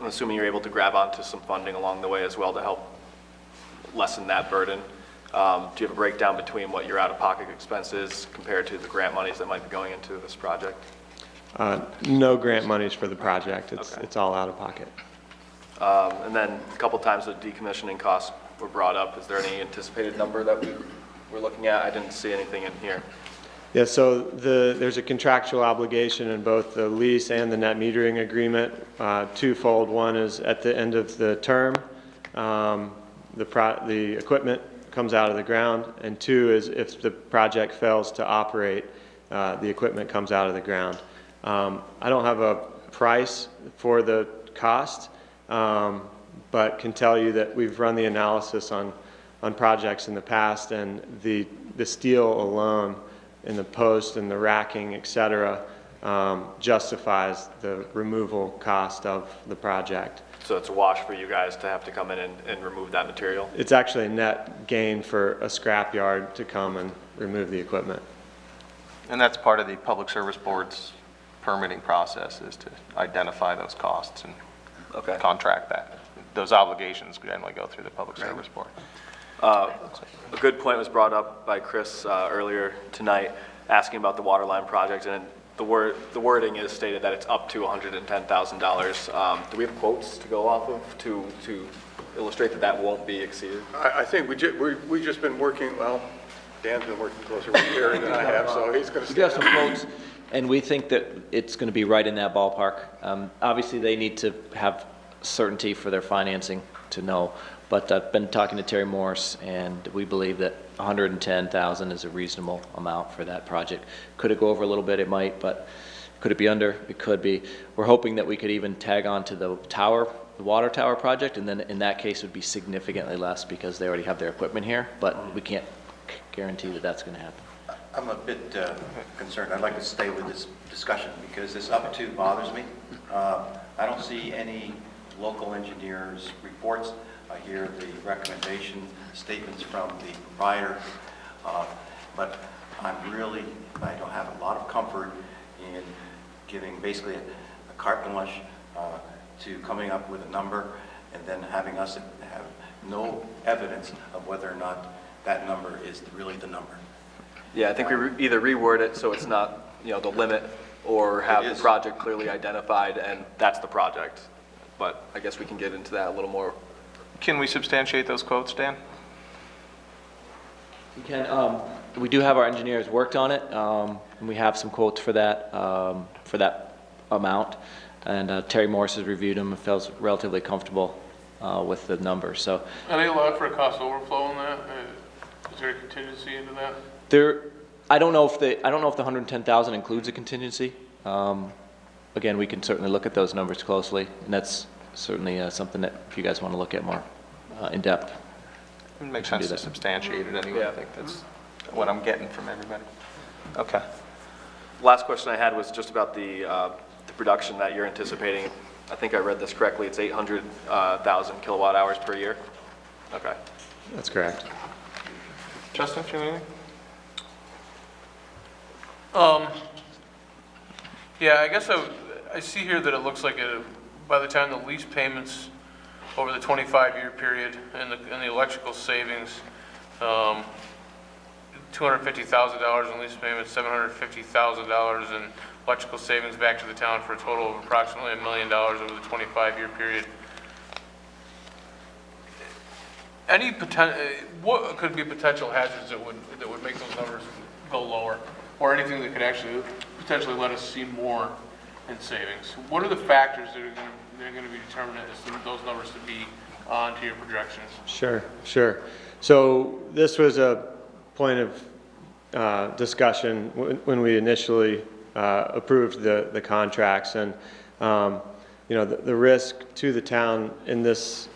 assuming you're able to grab onto some funding along the way as well to help lessen that burden. Do you have a breakdown between what your out-of-pocket expenses compared to the grant monies that might be going into this project? No grant monies for the project. Okay. It's all out of pocket. And then a couple times the decommissioning costs were brought up. Is there any anticipated number that we're looking at? I didn't see anything in here. Yeah, so there's a contractual obligation in both the lease and the net metering agreement, twofold. One is at the end of the term, the equipment comes out of the ground, and two is if the project fails to operate, the equipment comes out of the ground. I don't have a price for the cost, but can tell you that we've run the analysis on projects in the past, and the steel alone in the post and the racking, et cetera, justifies the removal cost of the project. So it's a wash for you guys to have to come in and remove that material? It's actually a net gain for a scrap yard to come and remove the equipment. And that's part of the Public Service Board's permitting process, is to identify those costs and Okay. contract that. Those obligations generally go through the Public Service Board. A good point was brought up by Chris earlier tonight, asking about the water line project, and the wording is stated that it's up to $110,000. Do we have quotes to go off of to illustrate that that won't be exceeded? I think we've just been working, well, Dan's been working closer with Gary than I have, so he's going to We do have stay. some quotes, and we think that it's going to be right in that ballpark. Obviously, they need to have certainty for their financing to know, but I've been talking to Terry Morse, and we believe that $110,000 is a reasonable amount for that project. Could it go over a little bit? It might, but could it be under? It could be. We're hoping that we could even tag on to the tower, the water tower project, and then in that case it would be significantly less because they already have their equipment here, but we can't guarantee that that's going to happen. I'm a bit concerned. I'd like to stay with this discussion because this up to bothers me. I don't see any local engineers' reports. I hear the recommendation statements from the proprietor, but I don't have a lot of comfort in giving basically a carte blanche to coming up with a number and then having us have no evidence of whether or not that number is really the number. Yeah, I think we either reword it so it's not, the limit, or have It the is. project clearly identified and that's the project. But I guess we can get into that a little more. Can we substantiate those quotes, Dan? We can. We do have our engineers worked on it, and we have some quotes for that amount. And Terry Morris has reviewed them and feels relatively comfortable with the numbers. So Are they allowed for a cost overflow on that? Is there a contingency into that? I don't know if the 110,000 includes a contingency. Again, we can certainly look at those numbers closely, and that's certainly something that if you guys want to look at more in depth. It makes sense to substantiate it anyway. I think that's what I'm getting from everybody. Okay. Last question I had was just about the production that you're anticipating. I think I read this correctly. It's 800,000 kilowatt hours per year. Okay. That's correct. Justin, do you have anything? Yeah, I guess I see here that it looks like by the time the lease payments over the 25-year period and the electrical savings, $250,000 in lease payments, $750,000 in electrical savings back to the town for a total of approximately $1 million over the 25-year period. What could be potential hazards that would make those numbers go lower, or anything that could actually potentially let us see more in savings? What are the factors that are going to be determinant as to those numbers to be onto your projections? Sure. So this was a point of discussion when we initially approved the contracts, and the risk to the town in this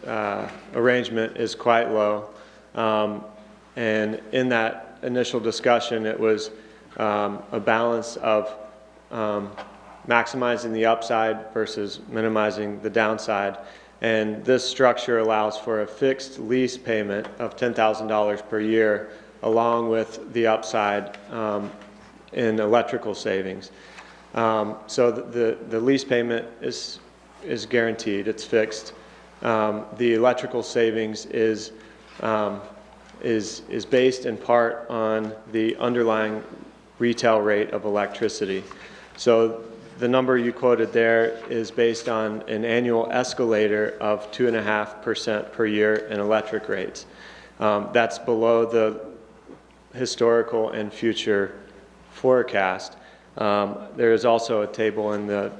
arrangement is quite low. And in that initial discussion, it was a balance of maximizing the upside versus minimizing the downside. And this structure allows for a fixed lease payment of $10,000 per year, along with the upside in electrical savings. So the lease payment is guaranteed, it's fixed. The electrical savings is based in part on the underlying retail rate of electricity. So the number you quoted there is based on an annual escalator of 2.5% per year in electric rates. That's below the historical and future forecast. There is also a table in the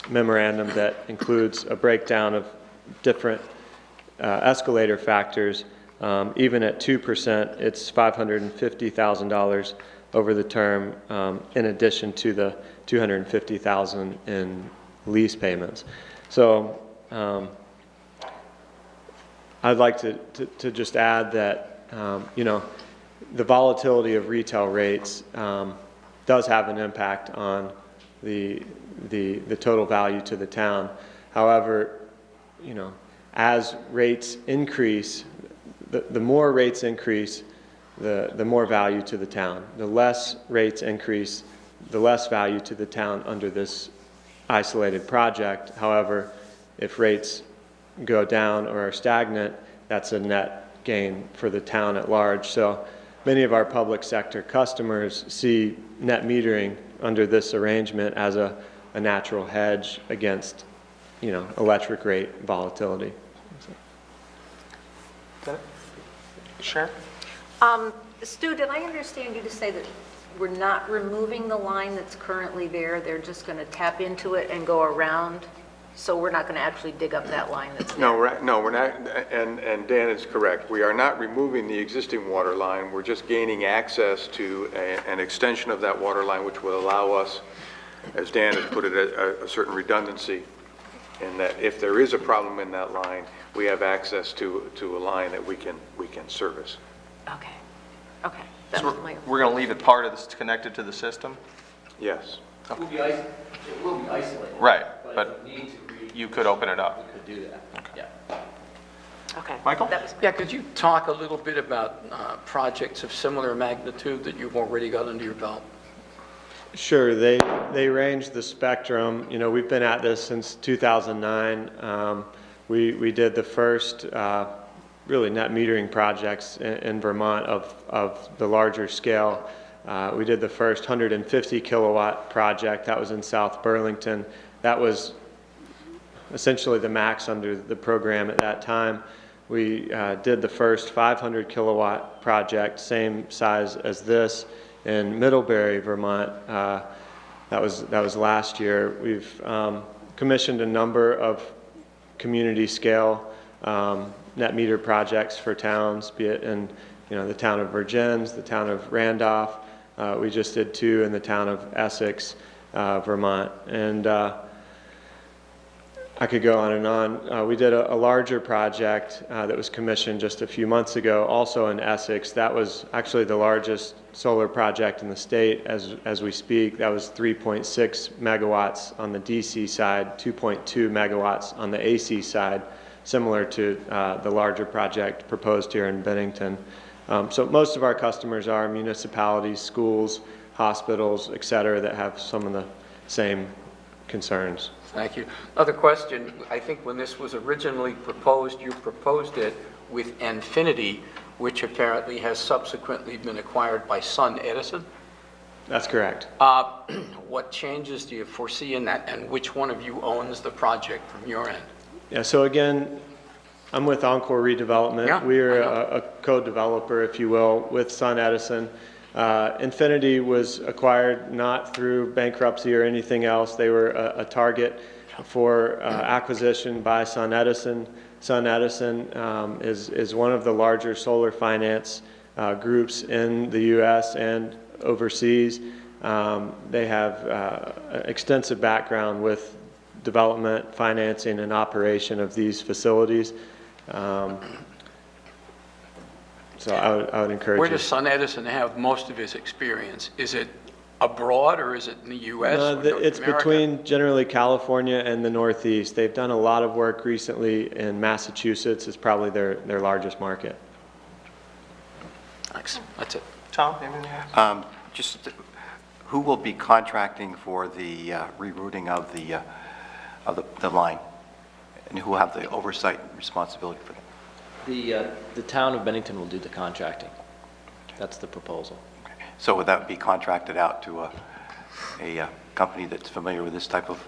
memorandum that includes a breakdown of different escalator factors. Even at 2%, it's $550,000 over the term, in addition to the $250,000 in lease payments. So I'd like to just add that the volatility of retail rates does have an impact on the total value to the town. However, as rates increase, the more rates increase, the more value to the town. The less rates increase, the less value to the town under this isolated project. However, if rates go down or are stagnant, that's a net gain for the town at large. So many of our public sector customers see net metering under this arrangement as a natural hedge against, electric rate volatility. Sure. Stu, did I understand you to say that we're not removing the line that's currently there? They're just going to tap into it and go around? So we're not going to actually dig up that line that's there? No, we're not, and Dan is correct. We are not removing the existing water line. We're just gaining access to an extension of that water line, which will allow us, as Dan has put it, a certain redundancy, in that if there is a problem in that line, we have access to a line that we can service. Okay. That So was my... we're going to leave it part of this connected to the system? Yes. It will be isolated. Right, But but if it needs to be, you could open it up. we could do that, yeah. Okay. Michael? That was... Yeah, could you talk a little bit about projects of similar magnitude that you've already got under your belt? Sure, they range the spectrum. We've been at this since 2009. We did the first really net metering projects in Vermont of the larger scale. We did the first 150 kilowatt project. That was in South Burlington. That was essentially the max under the program at that time. We did the first 500 kilowatt project, same size as this, in Middlebury, Vermont. That was last year. We've commissioned a number of community scale net meter projects for towns, be it in the town of Virgins, the town of Randolph. We just did 2 in the town of Essex, Vermont, and I could go on and on. We did a larger project that was commissioned just a few months ago, also in Essex. That was actually the largest solar project in the state as we speak. That was 3.6 megawatts on the DC side, 2.2 megawatts on the AC side, similar to the larger project proposed here in Bennington. So most of our customers are municipalities, schools, hospitals, et cetera, that have some of the same concerns. Thank you. Another question, I think when this was originally proposed, you proposed it with Infinity, which apparently has subsequently been acquired by SunEdison. That's correct. What changes do you foresee in that, and which one of you owns the project from your end? Yeah, so again, I'm with Encore Redevelopment. Yeah, We are I know. a co-developer, if you will, with SunEdison. Infinity was acquired not through bankruptcy or anything else. They were a target for acquisition by SunEdison. SunEdison is one of the larger solar finance groups in the U.S. and overseas. They have extensive background with development, financing, and operation of these facilities. So I would encourage you. Where does SunEdison have most of his experience? Is it abroad, or is it in the U.S. or North It's America? between generally California and the Northeast. They've done a lot of work recently in Massachusetts. It's probably their largest market. Thanks. That's it. Tom, anything else? Just who will be contracting for the rerouting of the line? And who will have the oversight and responsibility for that? The town of Bennington will do the contracting. That's the proposal. So would that be contracted out to a company that's familiar with this type of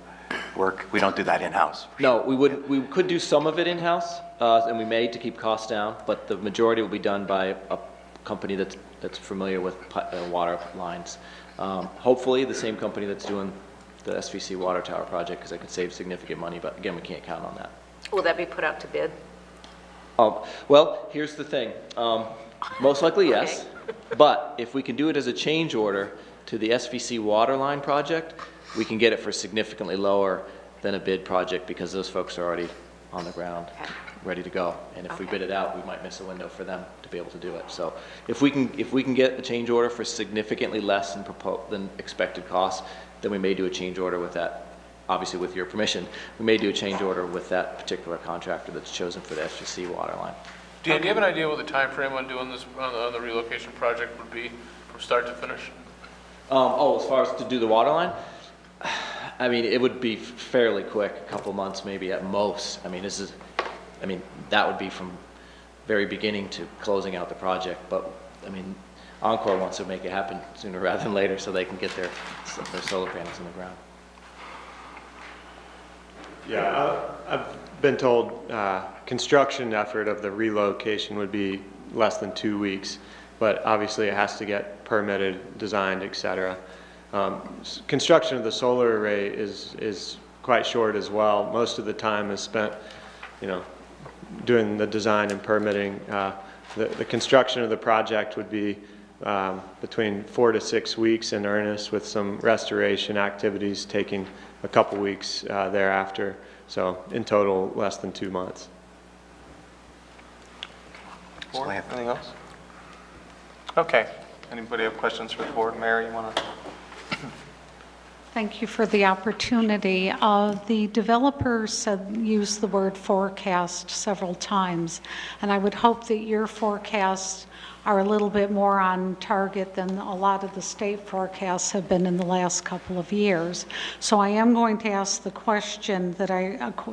work? We don't do that in-house. No, we could do some of it in-house, and we may to keep costs down, but the majority will be done by a company that's familiar with water lines. Hopefully the same company that's doing the SVC water tower project, because I could save significant money, but again, we can't count on that. Will that be put out to bid? Well, here's the thing. Most likely, yes. But if we can do it as a change order to the SVC water line project, we can get it for significantly lower than a bid project, because those folks are already on the ground, ready to go. And if we bid it out, we might miss a window for them to be able to do it. So if we can get a change order for significantly less than expected costs, then we may do a change order with that. Obviously, with your permission, we may do a change order with that particular contractor that's chosen for the SVC water line. Dan, do you have an idea what the time frame on doing this, on the relocation project would be from start to finish? As far as to do the water line, I mean, it would be fairly quick, a couple months maybe at most. I mean, that would be from very beginning to closing out the project, but, I mean, Encore wants to make it happen sooner rather than later so they can get their solar panels in the ground. Yeah, I've been told construction effort of the relocation would be less than 2 weeks, but obviously it has to get permitted, designed, et cetera. Construction of the solar array is quite short as well. Most of the time is spent, doing the design and permitting. The construction of the project would be between 4 to 6 weeks in earnest, with some restoration activities taking a couple weeks thereafter. So in total, less than 2 months. Board, anything else? Okay. Anybody have questions for the board? Mary, you want to? Thank you for the opportunity. The developer used the word forecast several times, and I would hope that your forecasts are a little bit more on target than a lot of the state forecasts have been in the last couple of years. So I am going to ask the question that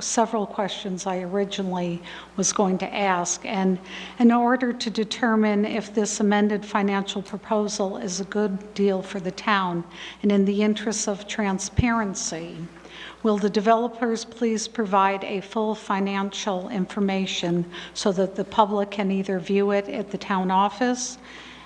several questions I originally was going to ask. And in order to determine if this amended financial proposal is a good deal for the town and in the interests of transparency, will the developers please provide a full financial information so that the public can either view it at the town office,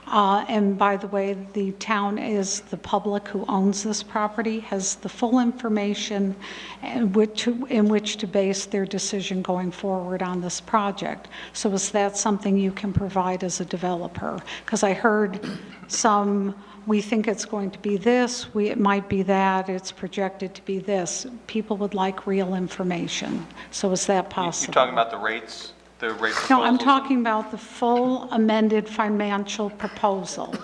and by the way, the town is the public who owns this property, has the full information in which to base their decision going forward on this project. So is that something you can provide as a developer? Because I heard we think it's going to be this, it might be that, it's projected to be this. People would like real information. So is that possible? You're talking about the rates? The rate No, I'm proposals? talking about the full amended financial proposal.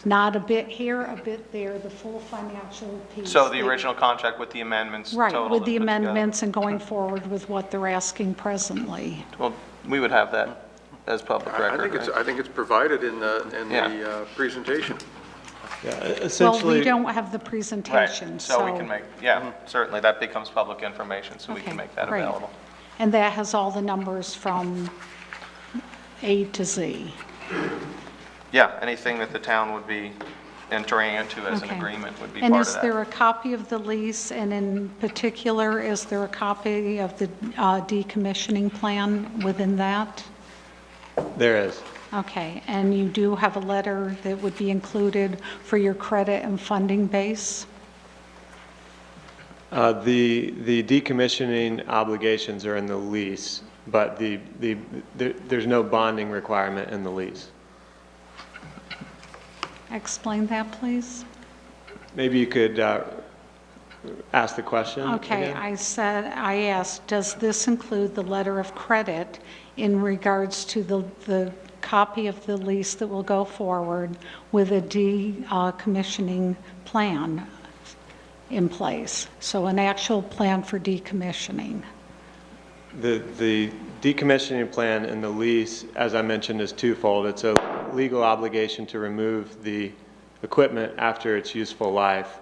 Not a bit here, a bit there, the full financial piece. So the original contract with the amendments Right, total with the and put together. amendments and going forward with what they're asking presently. Well, we would have that as public record, right? I think it's provided in the presentation. Yeah, Well, essentially. we don't have the Right, presentation, so we can make, certainly, that becomes public information, so we Okay, can make that great. available. And that has all the numbers from A to Z. Yeah, anything that the town would be entering into as an Okay. agreement would be And part of is that. there a copy of the lease, and in particular, is there a copy of the decommissioning plan within that? There is. Okay, and you do have a letter that would be included for your credit and funding base? The decommissioning obligations are in the lease, but there's no bonding requirement in the lease. Explain that, please. Maybe you could ask the question Okay, again? I asked, does this include the letter of credit in regards to the copy of the lease that will go forward with a decommissioning plan in place? So an actual plan for decommissioning. The decommissioning plan in the lease, as I mentioned, is twofold. It's a legal obligation to remove the equipment after its useful life.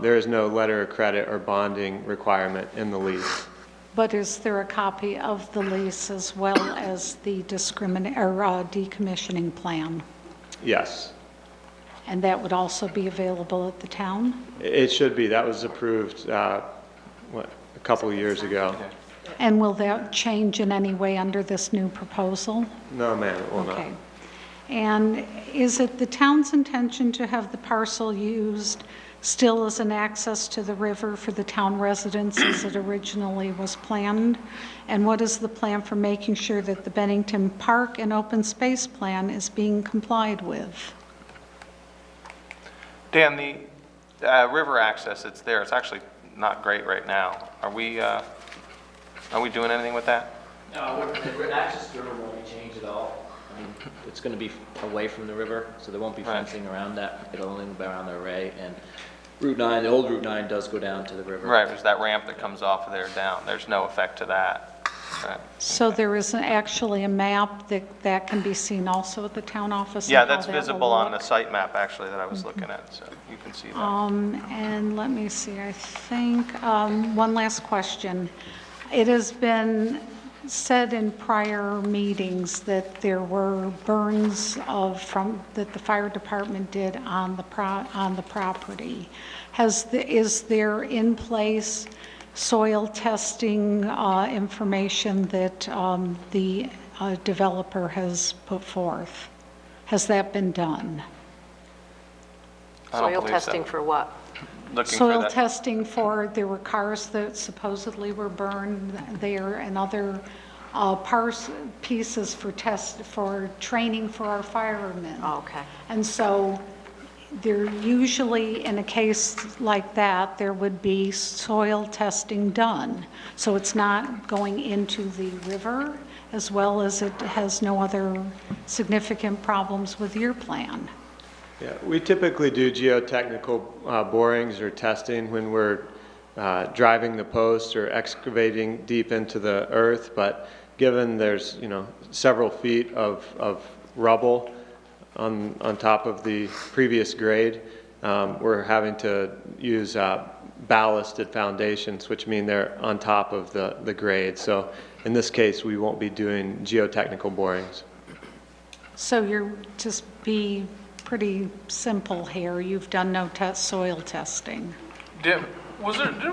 There is no letter of credit or bonding requirement in the lease. But is there a copy of the lease as well as the decommissioning plan? Yes. And that would also be available at the town? It should be. That was approved, a couple of years ago. And will that change in any way under this new proposal? No, ma'am, it will not. Okay. And is it the town's intention to have the parcel used still as an access to the river for the town residents as it originally was planned? And what is the plan for making sure that the Bennington Park and Open Space Plan is being complied with? Dan, the river access, it's there, it's actually not great right now. Are we doing anything with that? No, the access to the river won't be changed at all. I mean, it's going to be away from the river, so there won't be fencing around that. It'll only be around the array. And Route 9, the old Route 9 does go down to the river. Right, there's that ramp that comes off of there down. There's no effect to that. So there is actually a map that can be seen also at the town office? Yeah, and how that's that will visible on the look? site map, actually, that I was looking at, so you can see that. And let me see, I think, one last question. It has been said in prior meetings that there were burns that the fire department did on the property. Is there in place soil testing information that the developer has put forth? Has that been done? I don't Soil believe so. testing for what? Looking for Soil that. testing there were cars that supposedly were burned there and other pieces for training for our firemen. Oh, okay. And so there usually, in a case like that, there would be soil testing done. So it's not going into the river, as well as it has no other significant problems with your plan. Yeah, we typically do geotechnical borings or testing when we're driving the post or excavating deep into the earth, but given there's, several feet of rubble on top of the previous grade, we're having to use ballasted foundations, which mean they're on top of the grade. So in this case, we won't be doing geotechnical borings. So you're just be pretty simple here. You've done no soil testing. Didn't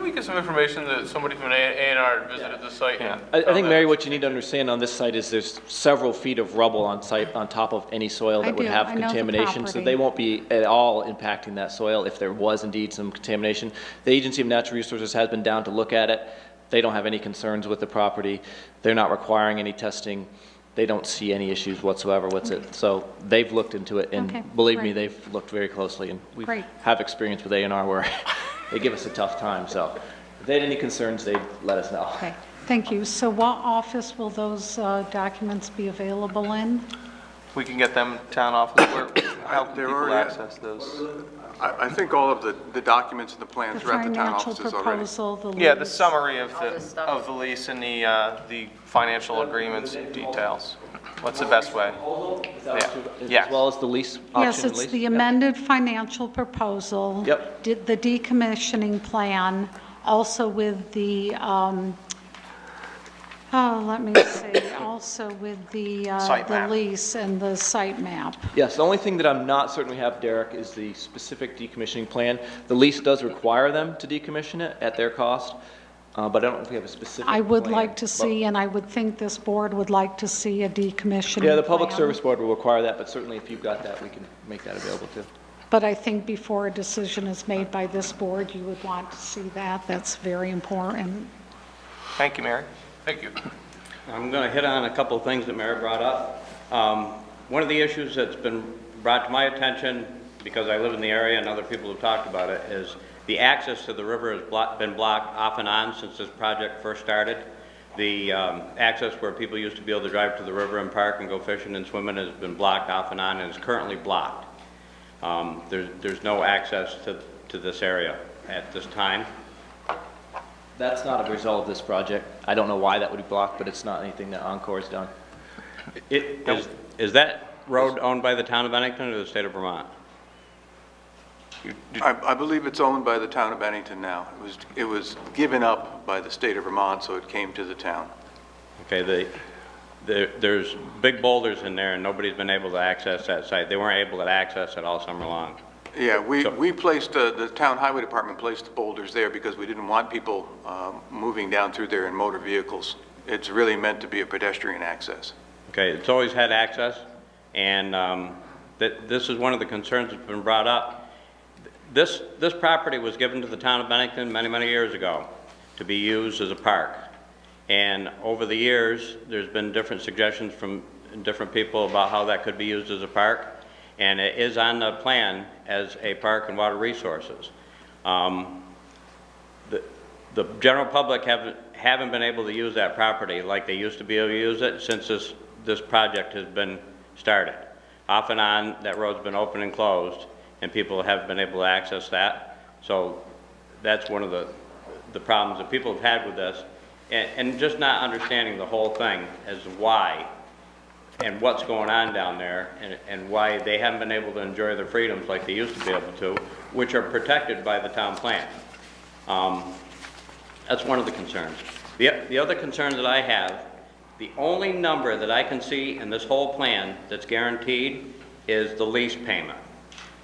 we get some information that somebody from A&R visited the site? Yeah. I think, Mary, what you need to understand on this site is there's several feet of rubble on site on top of any soil I that would do. have I know the contamination, so property. they won't be at all impacting that soil if there was indeed some contamination. The Agency of Natural Resources has been down to look at it. They don't have any concerns with the property. They're not requiring any testing. They don't see any issues whatsoever with it. So they've looked into it, and Okay, believe me, great. they've looked very closely, and we Great. have experience with A&R where they give us a tough time. So if they had any concerns, they'd let us know. Okay, thank you. So what office will those documents be available in? We can get them town office. How can They're people already- access those? I think all of the documents and the The plans are at the town financial offices already. proposal, the lease? Yeah, the summary of All this stuff. of the lease and the financial agreements and details. What's the best way? Yeah. As well as the lease option Yes, and it's lease? the Yep. amended financial proposal. Yep. The decommissioning plan, also with the, let me see, also with the Site map. lease and the site map. Yes, the only thing that I'm not certain we have, Derek, is the specific decommissioning plan. The lease does require them to decommission it at their cost, but I don't know if we have a specific I would plan. like to see, and I would think this board would like to see a decommissioning plan. Yeah, the Public Service Board will require that, but certainly if you've got that, we can make that available too. But I think before a decision is made by this board, you would want to see that. That's very important. Thank you, Mary. Thank you. I'm going to hit on a couple of things that Mary brought up. One of the issues that's been brought to my attention, because I live in the area and other people have talked about it, is the access to the river has been blocked off and on since this project first started. The access where people used to be able to drive to the river and park and go fishing and swimming has been blocked off and on and is currently blocked. There's no access to this area at this time. That's not a result of this project. I don't know why that would be blocked, but it's not anything that Encore has done. Is that road owned by the town of Bennington or the state of Vermont? I believe it's owned by the town of Bennington now. It was given up by the state of Vermont, so it came to the town. Okay, there's big boulders in there and nobody's been able to access that site. They weren't able to access it all summer long. Yeah, we placed, the town highway department placed the boulders there because we didn't want people moving down through there in motor vehicles. It's really meant to be a pedestrian access. Okay, it's always had access, and this is one of the concerns that's been brought up. This property was given to the town of Bennington many, many years ago to be used as a park. And over the years, there's been different suggestions from different people about how that could be used as a park. And it is on the plan as a park and water resources. The general public haven't been able to use that property like they used to be able to use it since this project has been started. Off and on, that road's been open and closed, and people haven't been able to access that. So that's one of the problems that people have had with this, and just not understanding the whole thing as to why and what's going on down there, and why they haven't been able to enjoy their freedoms like they used to be able to, which are protected by the town plan. That's one of the concerns. The other concern that I have, the only number that I can see in this whole plan that's guaranteed is the lease payment,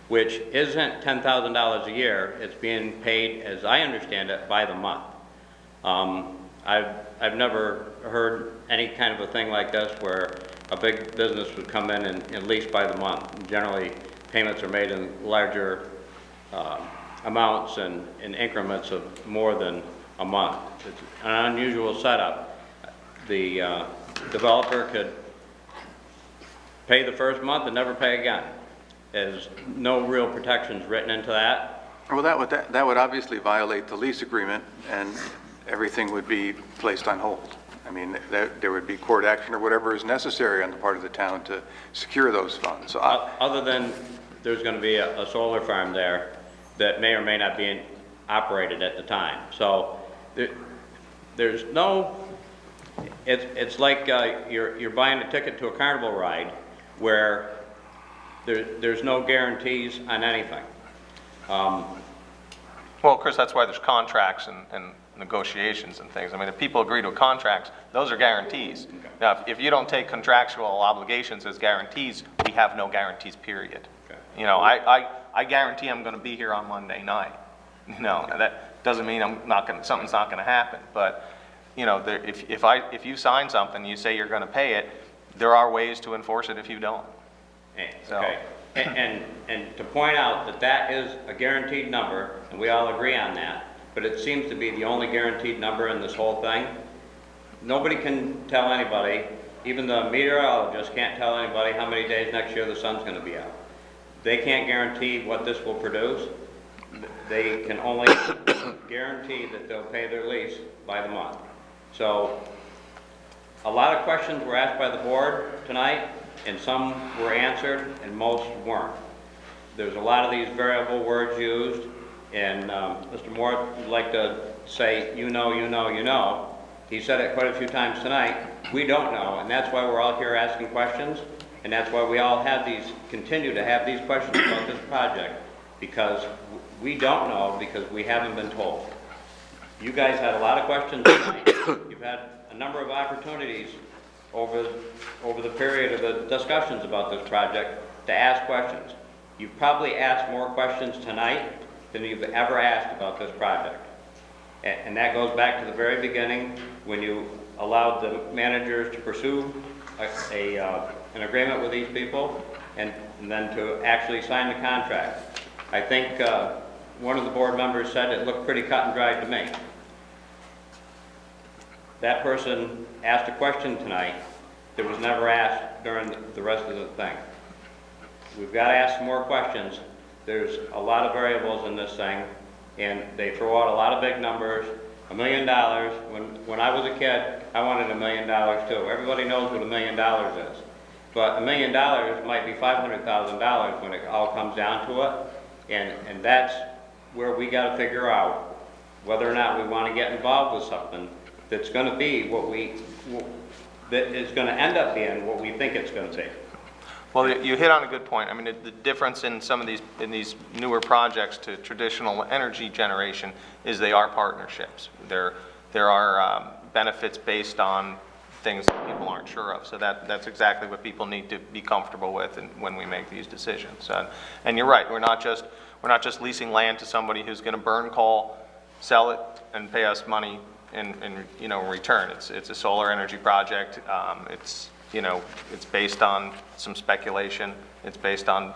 which isn't $10,000 a year. It's being paid, as I understand it, by the month. I've never heard any kind of a thing like this where a big business would come in and lease by the month. Generally, payments are made in larger amounts and in increments of more than a month. It's an unusual setup. The developer could pay the first month and never pay again. There's no real protections written into that. Well, that would obviously violate the lease agreement, and everything would be placed on hold. I mean, there would be court action or whatever is necessary on the part of the town to secure those funds. So Other than there's going to be a solar farm there that may or may not be operated at the time. So there's no, it's like you're buying a ticket to a carnival ride where there's no guarantees on anything. Well, Chris, that's why there's contracts and negotiations and things. I mean, if people agree to a contract, those are guarantees. Okay. Now, if you don't take contractual obligations as guarantees, we have no guarantees, period. Okay. You know, I guarantee I'm going to be here on Monday night. You know, that doesn't mean something's not going to happen. But, you know, if you sign something, you say you're going to pay it, there are ways to enforce it if you don't. Okay. And to point out that is a guaranteed number, and we all agree on that, but it seems to be the only guaranteed number in this whole thing. Nobody can tell anybody, even the meteorologist can't tell anybody how many days next year the sun's going to be out. They can't guarantee what this will produce. They can only guarantee that they'll pay their lease by the month. So a lot of questions were asked by the board tonight, and some were answered, and most weren't. There's a lot of these variable words used, and Mr. Moore would like to say, you know, you know, you know. He said it quite a few times tonight. We don't know, and that's why we're all here asking questions, and that's why we all continue to have these questions about this project, because we don't know, because we haven't been told. You guys had a lot of questions tonight. You've had a number of opportunities over the period of the discussions about this project to ask questions. You've probably asked more questions tonight than you've ever asked about this project. And that goes back to the very beginning when you allowed the managers to pursue an agreement with these people and then to actually sign the contract. I think one of the board members said it looked pretty cut and dried to me. That person asked a question tonight that was never asked during the rest of the thing. We've got to ask some more questions. There's a lot of variables in this thing, and they throw out a lot of big numbers. $1 million. When I was a kid, I wanted $1 million too. Everybody knows what $1 million is. But $1 million might be $500,000 when it all comes down to it. And that's where we got to figure out whether or not we want to get involved with something that's going to be that is going to end up being what we think it's going to be. Well, you hit on a good point. I mean, the difference in some of these newer projects to traditional energy generation is they are partnerships. There are benefits based on things that people aren't sure of. So that's exactly what people need to be comfortable with when we make these decisions. And you're right. We're not just leasing land to somebody who's going to burn coal, sell it, and pay us money in return. It's a solar energy project. It's based on some speculation. It's based on,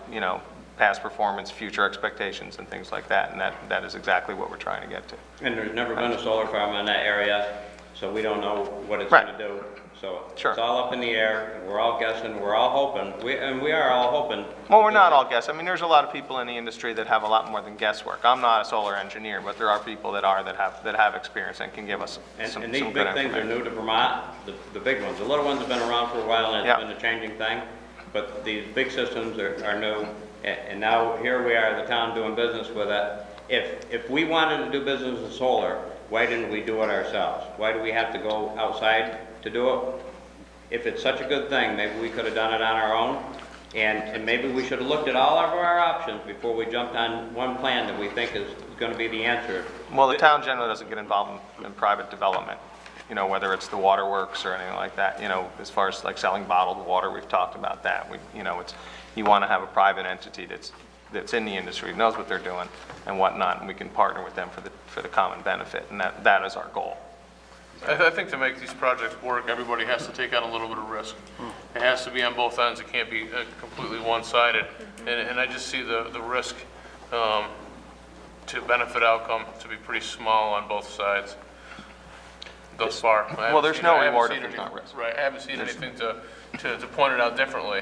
past performance, future expectations, and things like that. And that is exactly what we're trying to get to. And there's never been a solar farm in that area, so we don't know what it's going to do. So Sure. It's all up in the air, and we're all guessing, we're all hoping. We are all hoping. Well, we're not all guessing. I mean, there's a lot of people in the industry that have a lot more than guesswork. I'm not a solar engineer, but there are people that have experience and can give us some And these good big things are information. new to Vermont, the big ones. The little ones have been around for a while, and it's Yeah. been a changing thing. But these big systems are new, and now here we are, the town doing business with it, if we wanted to do business with solar, why didn't we do it ourselves? Why do we have to go outside to do it? If it's such a good thing, maybe we could have done it on our own, and maybe we should have looked at all of our options before we jumped on one plan that we think is going to be the answer. Well, the town generally doesn't get involved in private development, you know, whether it's the waterworks or anything like that, you know, as far as like selling bottled water, we've talked about that. You know, you want to have a private entity that's in the industry, knows what they're doing and whatnot, and we can partner with them for the common benefit, and that is our goal. I think to make these projects work, everybody has to take on a little bit of risk. It has to be on both ends. It can't be completely one-sided. And I just see the risk to benefit outcome to be pretty small on both sides thus far. Well, there's no reward if there's not risk. Right, I haven't seen anything to point it out differently.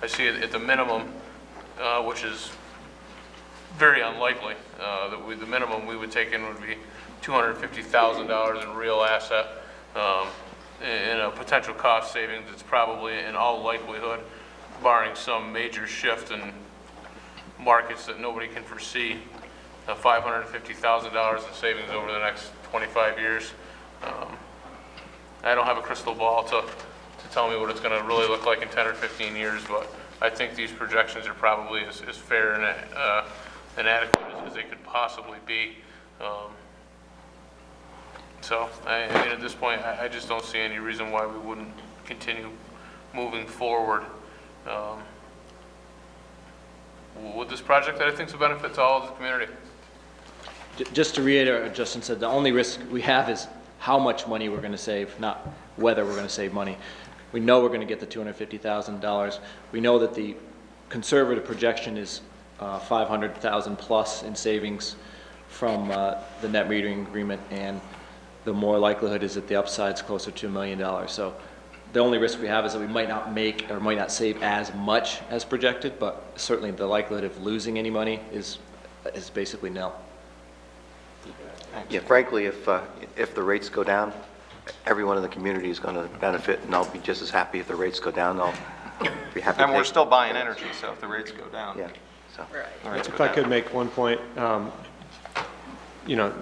I see it at the minimum, which is very unlikely, that the minimum we would take in would be $250,000 in real asset, in a potential cost savings. It's probably, in all likelihood, barring some major shift in markets that nobody can foresee, $550,000 in savings over the next 25 years. I don't have a crystal ball to tell me what it's going to really look like in 10 or 15 years, but I think these projections are probably as fair and adequate as they could possibly be. So, I mean, at this point, I just don't see any reason why we wouldn't continue moving forward with this project that I think is a benefit to all of the community. Just to reiterate what Justin said, the only risk we have is how much money we're going to save, not whether we're going to save money. We know we're going to get the $250,000. We know that the conservative projection is $500,000 plus in savings from the net metering agreement, and the more likelihood is that the upside's closer to $1 million. So the only risk we have is that we might not make or might not save as much as projected, but certainly the likelihood of losing any money is basically nil. Yeah, frankly, if the rates go down, everyone in the community is going to benefit, and I'll be just as happy if the rates go down. I'll be happy. And we're still buying energy, so if the rates go down. Yeah, so. the rates go If I down. could make one point, you know,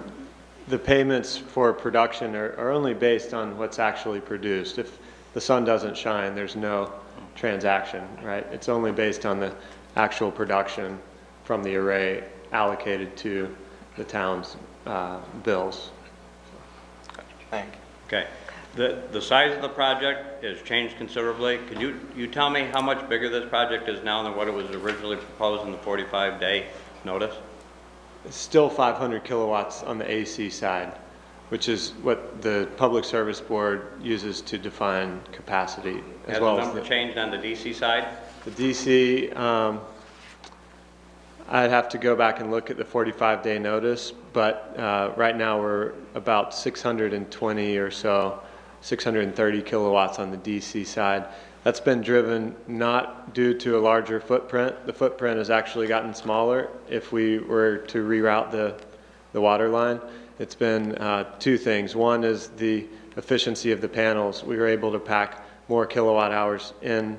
the payments for production are only based on what's actually produced. If the sun doesn't shine, there's no transaction, right? It's only based on the actual production from the array allocated to the town's bills. Thank you. Okay. The size of the project has changed considerably. Could you tell me how much bigger this project is now than what it was originally proposed in the 45-day notice? It's still 500 kilowatts on the AC side, which is what the Public Service Board uses to define capacity. Has the number changed on the DC side? The DC, I'd have to go back and look at the 45-day notice, but right now we're about 620 or so, 630 kilowatts on the DC side. That's been driven not due to a larger footprint. The footprint has actually gotten smaller if we were to reroute the water line. It's been two things. One is the efficiency of the panels. We were able to pack more kilowatt hours in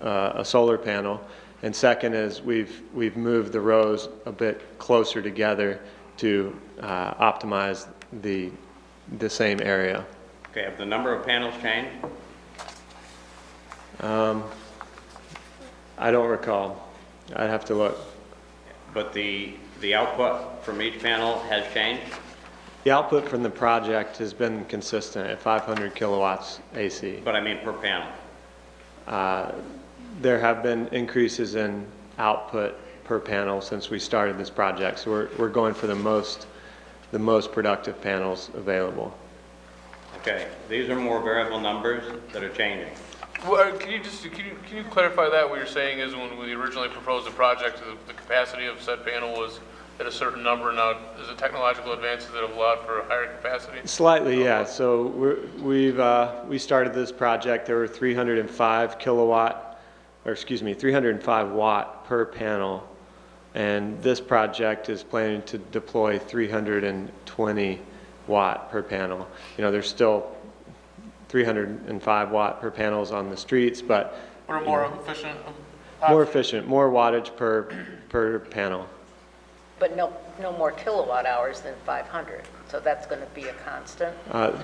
a solar panel. And second is we've moved the rows a bit closer together to optimize the same area. Okay, have the number of panels changed? I don't recall. I'd have to look. But the output from each panel has changed? The output from the project has been consistent at 500 kilowatts AC. But I mean per panel. There have been increases in output per panel since we started this project, so we're going for the most productive panels available. Okay, these are more variable numbers that are changing. Well, can you clarify that? What you're saying is when we originally proposed the project, the capacity of said panel was at a certain number. Now, is it technological advances that have allowed for a higher capacity? Slightly, yeah. So we started this project. There were 305 watt per panel, and this project is planning to deploy 320 watt per panel. You know, there's still 305 watt per panels on the streets, but Or more efficient? more efficient, more wattage per panel. But no more kilowatt hours than 500, so that's going to be a constant?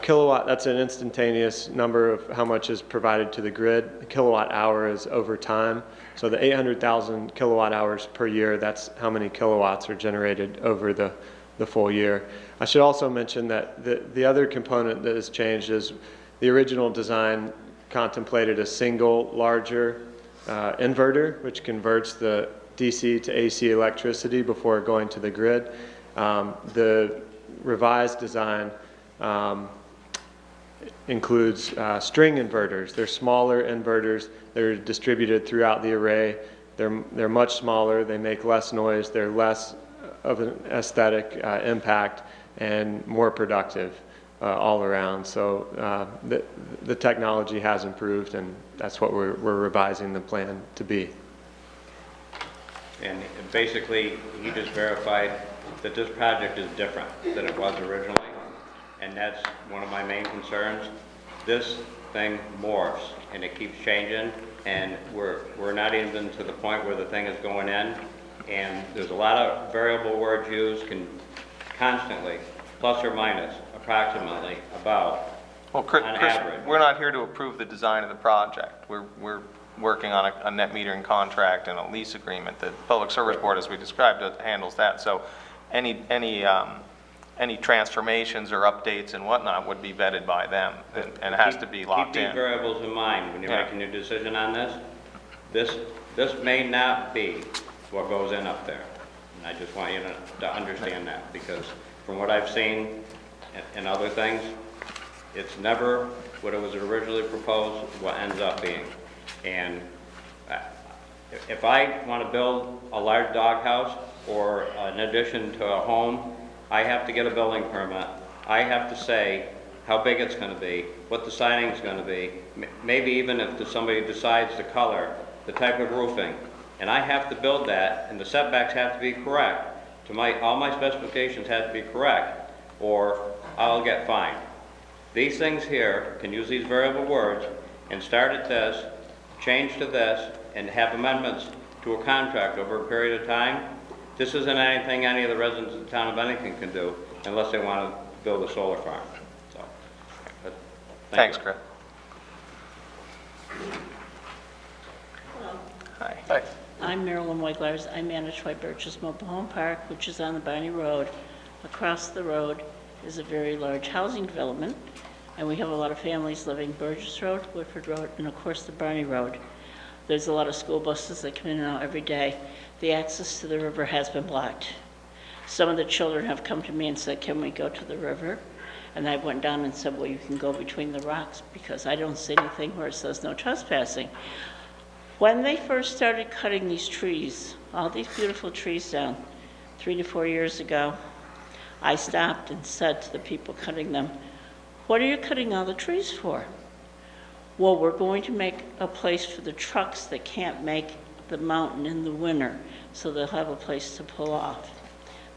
Kilowatt, that's an instantaneous number of how much is provided to the grid. The kilowatt hour is over time. So the 800,000 kilowatt hours per year, that's how many kilowatts are generated over the full year. I should also mention that the other component that has changed is the original design contemplated a single larger inverter, which converts the DC to AC electricity before going to the grid. The revised design includes string inverters. They're smaller inverters. They're distributed throughout the array. They're much smaller. They make less noise. They're less of an aesthetic impact and more productive all around. So the technology has improved, and that's what we're revising the plan to be. And basically, he just verified that this project is different than it was originally, and that's one of my main concerns. This thing morphs, and it keeps changing, and we're not even to the point where the thing is going in, and there's a lot of variable words used constantly, plus or minus, approximately, about, Well, Chris, on average. we're not here to approve the design of the project. We're working on a net metering contract and a lease agreement. The Public Service Board, as we described, handles that. So any transformations or updates and whatnot would be vetted by them and has to be locked Keep in. these variables in mind when you're Yeah. making your decision on this. This may not be what goes in up there. And I just want you to understand that, because from what I've seen and other things, it's never what it was originally proposed, what ends up being. And if I want to build a large doghouse or an addition to a home, I have to get a building permit. I have to say how big it's going to be, what the siding's going to be, maybe even if somebody decides the color, the type of roofing. And I have to build that, and the setbacks have to be correct. All my specifications have to be correct, or I'll get fined. These things here can use these variable words and start at this, change to this, and have amendments to a contract over a period of time. This isn't anything any of the residents of the town of Bennington can do unless they want to build a solar farm. So, but Thanks, you. Chris. Hello. Hi. I'm Marilyn Weiglars. I manage White Birches Mobile Home Park, which is on the Barney Road. Across the road is a very large housing development, and we have a lot of families living Burgess Road, Woodford Road, and of course the Barney Road. There's a lot of school buses that come in and out every day. The access to the river has been blocked. Some of the children have come to me and said, can we go to the river? And I went down and said, well, you can go between the rocks, because I don't see anything where it says no trespassing. When they first started cutting these trees, all these beautiful trees down, 3 to 4 years ago, I stopped and said to the people cutting them, what are you cutting all the trees for? Well, we're going to make a place for the trucks that can't make the mountain in the winter, so they'll have a place to pull off.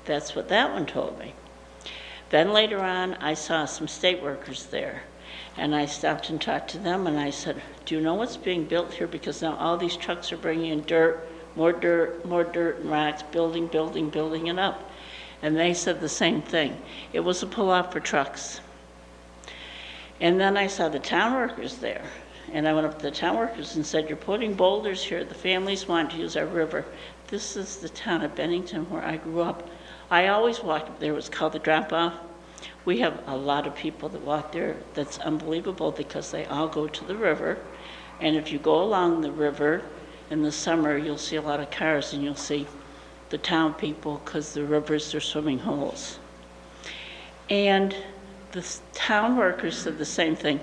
That's what that one told me. Then later on, I saw some state workers there, and I stopped and talked to them, and I said, do you know what's being built here? Because now all these trucks are bringing in dirt, more dirt and rocks, building it up. And they said the same thing. It was a pull-off for trucks. And then I saw the town workers there, and I went up to the town workers and said, you're putting boulders here. The families want to use our river. This is the town of Bennington where I grew up. I always walked up there. It was called the drop-off. We have a lot of people that walk there. That's unbelievable, because they all go to the river. And if you go along the river in the summer, you'll see a lot of cars, and you'll see the town people, because the rivers are swimming holes. And the town workers said the same thing.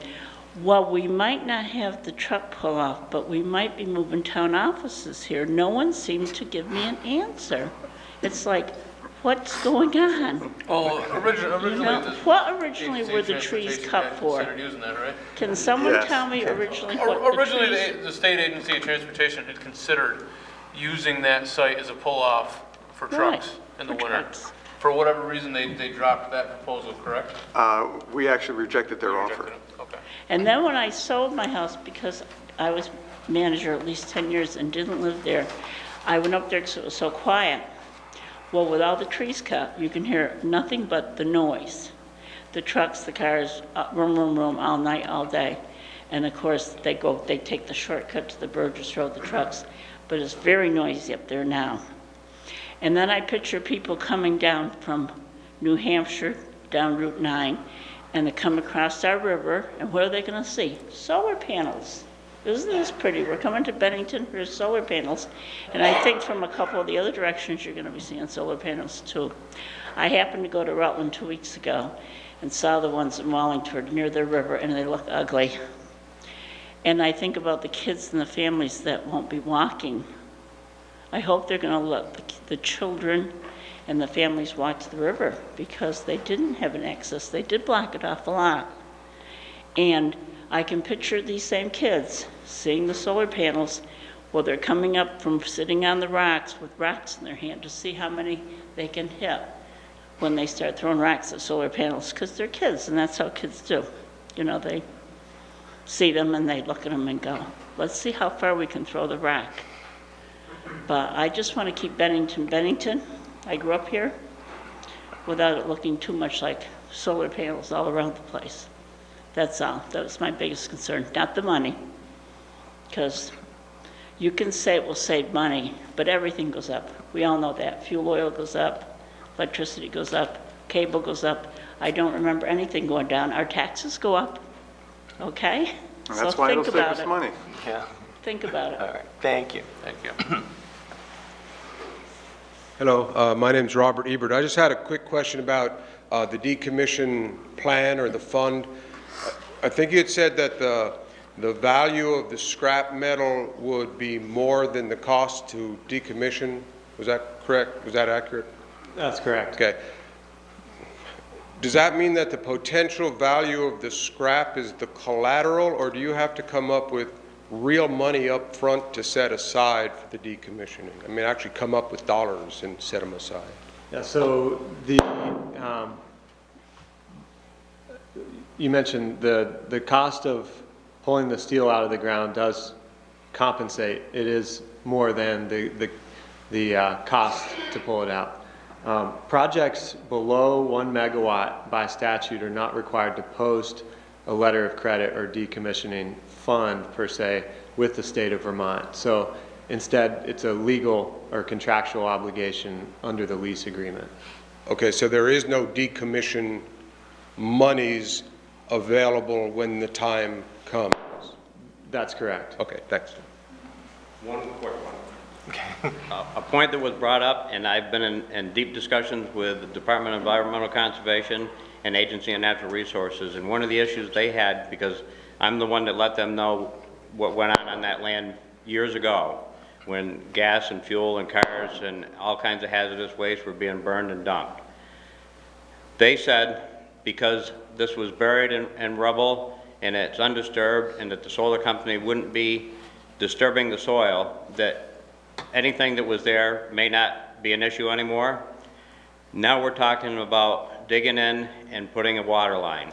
Well, we might not have the truck pull off, but we might be moving town offices here. No one seemed to give me an answer. It's like, what's going on? Well, originally, You know, this- what originally Agency were of the trees Transportation cut had for? considered using that, right? Can someone Yes. tell me originally what the Originally, trees? the State Agency of Transportation had considered using that site as a pull-off for Right, trucks in the for winter. trucks. For whatever reason, they dropped that proposal, correct? We actually rejected their offer. Rejected it. Okay. And then when I sold my house, because I was manager at least 10 years and didn't live there, I went up there because it was so quiet. Well, with all the trees cut, you can hear nothing but the noise. The trucks, the cars, room, room, room, all night, all day. And of course, they take the shortcut to the Burgess Road, the trucks, but it's very noisy up there now. And then I picture people coming down from New Hampshire, down Route 9, and they come across our river, and what are they gonna see? Solar panels. Isn't this pretty? We're coming to Bennington, there's solar panels. And I think from a couple of the other directions, you're gonna be seeing solar panels too. I happened to go to Rutland 2 weeks ago and saw the ones in Wallingford near the river, and they look ugly. And I think about the kids and the families that won't be walking. I hope they're gonna let the children and the families walk to the river, because they didn't have an access. They did block it off a lot. And I can picture these same kids seeing the solar panels while they're coming up from sitting on the rocks with rocks in their hand to see how many they can hit when they start throwing rocks at solar panels, because they're kids, and that's how kids do. You know, they see them and they look at them and go, let's see how far we can throw the rock. But I just want to keep Bennington, Bennington. I grew up here without it looking too much like solar panels all around the place. That's all. That was my biggest concern, not the money. Because you can say it will save money, but everything goes up. We all know that. Fuel oil goes up, electricity goes up, cable goes up. I don't remember anything going down. Our taxes go up, okay? And that's why it'll save us money. Yeah. Think about it. All right. Thank you. Thank you. Hello, my name's Robert Ebert. I just had a quick question about the decommission plan or the fund. I think you had said that the value of the scrap metal would be more than the cost to decommission. Was that correct? Was that accurate? That's correct. Okay. Does that mean that the potential value of the scrap is the collateral, or do you have to come up with real money up front to set aside for the decommissioning? I mean, actually come up with dollars and set them aside. Yeah, so you mentioned the cost of pulling the steel out of the ground does compensate. It is more than the cost to pull it out. Projects below 1 megawatt by statute are not required to post a letter of credit or decommissioning fund per se with the state of Vermont. So instead, it's a legal or contractual obligation under the lease agreement. Okay, so there is no decommission monies available when the time comes? That's correct. Okay, thanks. One quick one. A point that was brought up, and I've been in deep discussions with the Department of Environmental Conservation and Agency on Natural Resources, and one of the issues they had, because I'm the one that let them know what went on that land years ago, when gas and fuel and cars and all kinds of hazardous waste were being burned and dumped. They said, because this was buried in rubble and it's undisturbed, and that the solar company wouldn't be disturbing the soil, that anything that was there may not be an issue anymore. Now we're talking about digging in and putting a water line.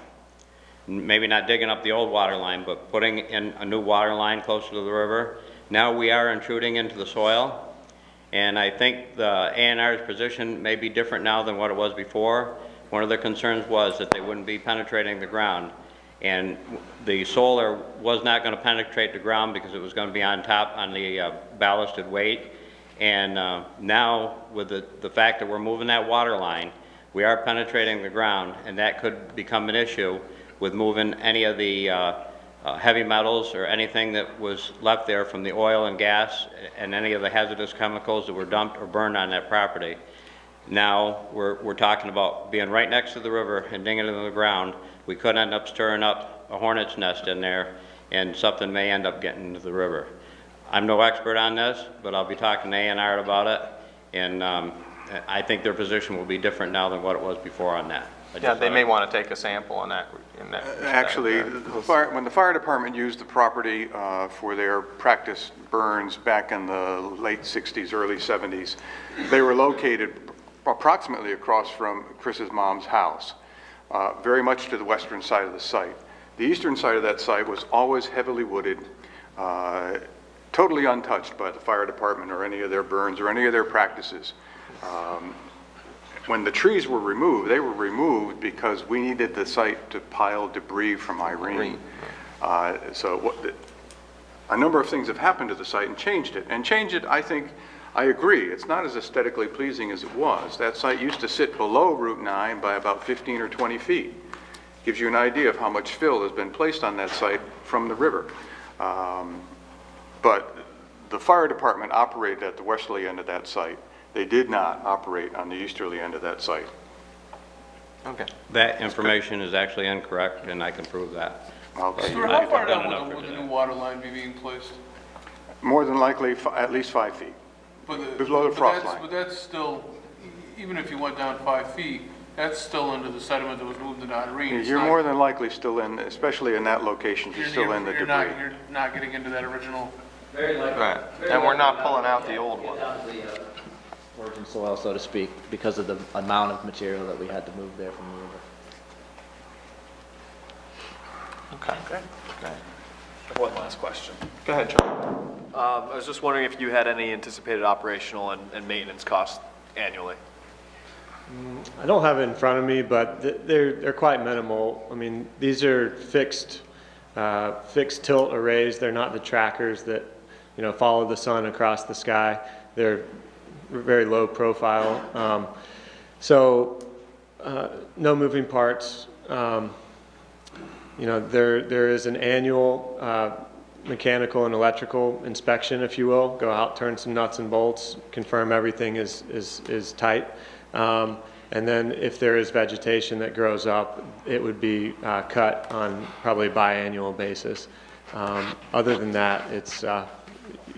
Maybe not digging up the old water line, but putting in a new water line closer to the river. Now we are intruding into the soil, and I think the A&R's position may be different now than what it was before. One of the concerns was that they wouldn't be penetrating the ground, and the solar was not going to penetrate the ground because it was going to be on top on the ballasted weight. And now with the fact that we're moving that water line, we are penetrating the ground, and that could become an issue with moving any of the heavy metals or anything that was left there from the oil and gas and any of the hazardous chemicals that were dumped or burned on that property. Now we're talking about being right next to the river and digging into the ground. We could end up stirring up a hornet's nest in there, and something may end up getting into the river. I'm no expert on this, but I'll be talking to A&R about it, and I think their position will be different now than what it was before on that. Yeah, they may want to take a sample on that. Actually, when the fire department used the property for their practice burns back in the late 60s, early 70s, they were located approximately across from Chris's mom's house, very much to the western side of the site. The eastern side of that site was always heavily wooded, totally untouched by the fire department or any of their burns or any of their practices. when the trees were removed, they were removed because we needed the site to pile debris from Irene. A number of things have happened to the site and changed it. And changed it, I think, I agree, it's not as aesthetically pleasing as it was. That site used to sit below Route 9 by about 15 or 20 feet. Gives you an idea of how much fill has been placed on that site from the river. But the fire department operated at the westerly end of that site. They did not operate on the easterly end of that site. Okay. That information is actually incorrect, and I can prove that. Okay. Stuart, how far I've done down enough would for the that. new water line be being placed? More than likely, at least 5 feet. Below the frost line. But that's still, even if you went down 5 feet, that's still under the sediment that was moved into Irene. It's You're not- more than likely still in, especially in that location, you're still in the You're debris. not getting into that original. Very likely. Right. And we're not pulling out the old one. Virgin soil, so to speak, because of the amount of material that we had to move there from the river. Okay. One last question. Go ahead, Charlie. I was just wondering if you had any anticipated operational and maintenance costs annually? I don't have it in front of me, but they're quite minimal. I mean, these are fixed tilt arrays. They're not the trackers that, follow the sun across the sky. They're very low profile. No moving parts. There is an annual mechanical and electrical inspection, if you will. Go out, turn some nuts and bolts, confirm everything is tight. And then if there is vegetation that grows up, it would be cut on probably biannual basis. Other than that,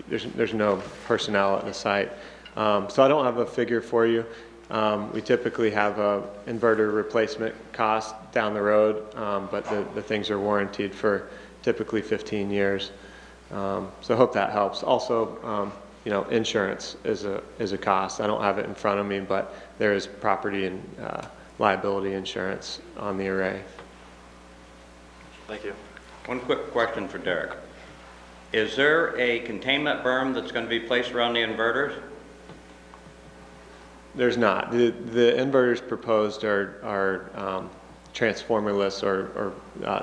there's no personnel at the site. So I don't have a figure for you. We typically have a inverter replacement cost down the road, but the things are warranted for typically 15 years. So I hope that helps. Also, insurance is a cost. I don't have it in front of me, but there is property and liability insurance on the array. Thank you. One quick question for Derek. Is there a containment berm that's going to be placed around the inverters? There's not. The inverters proposed are transformerless or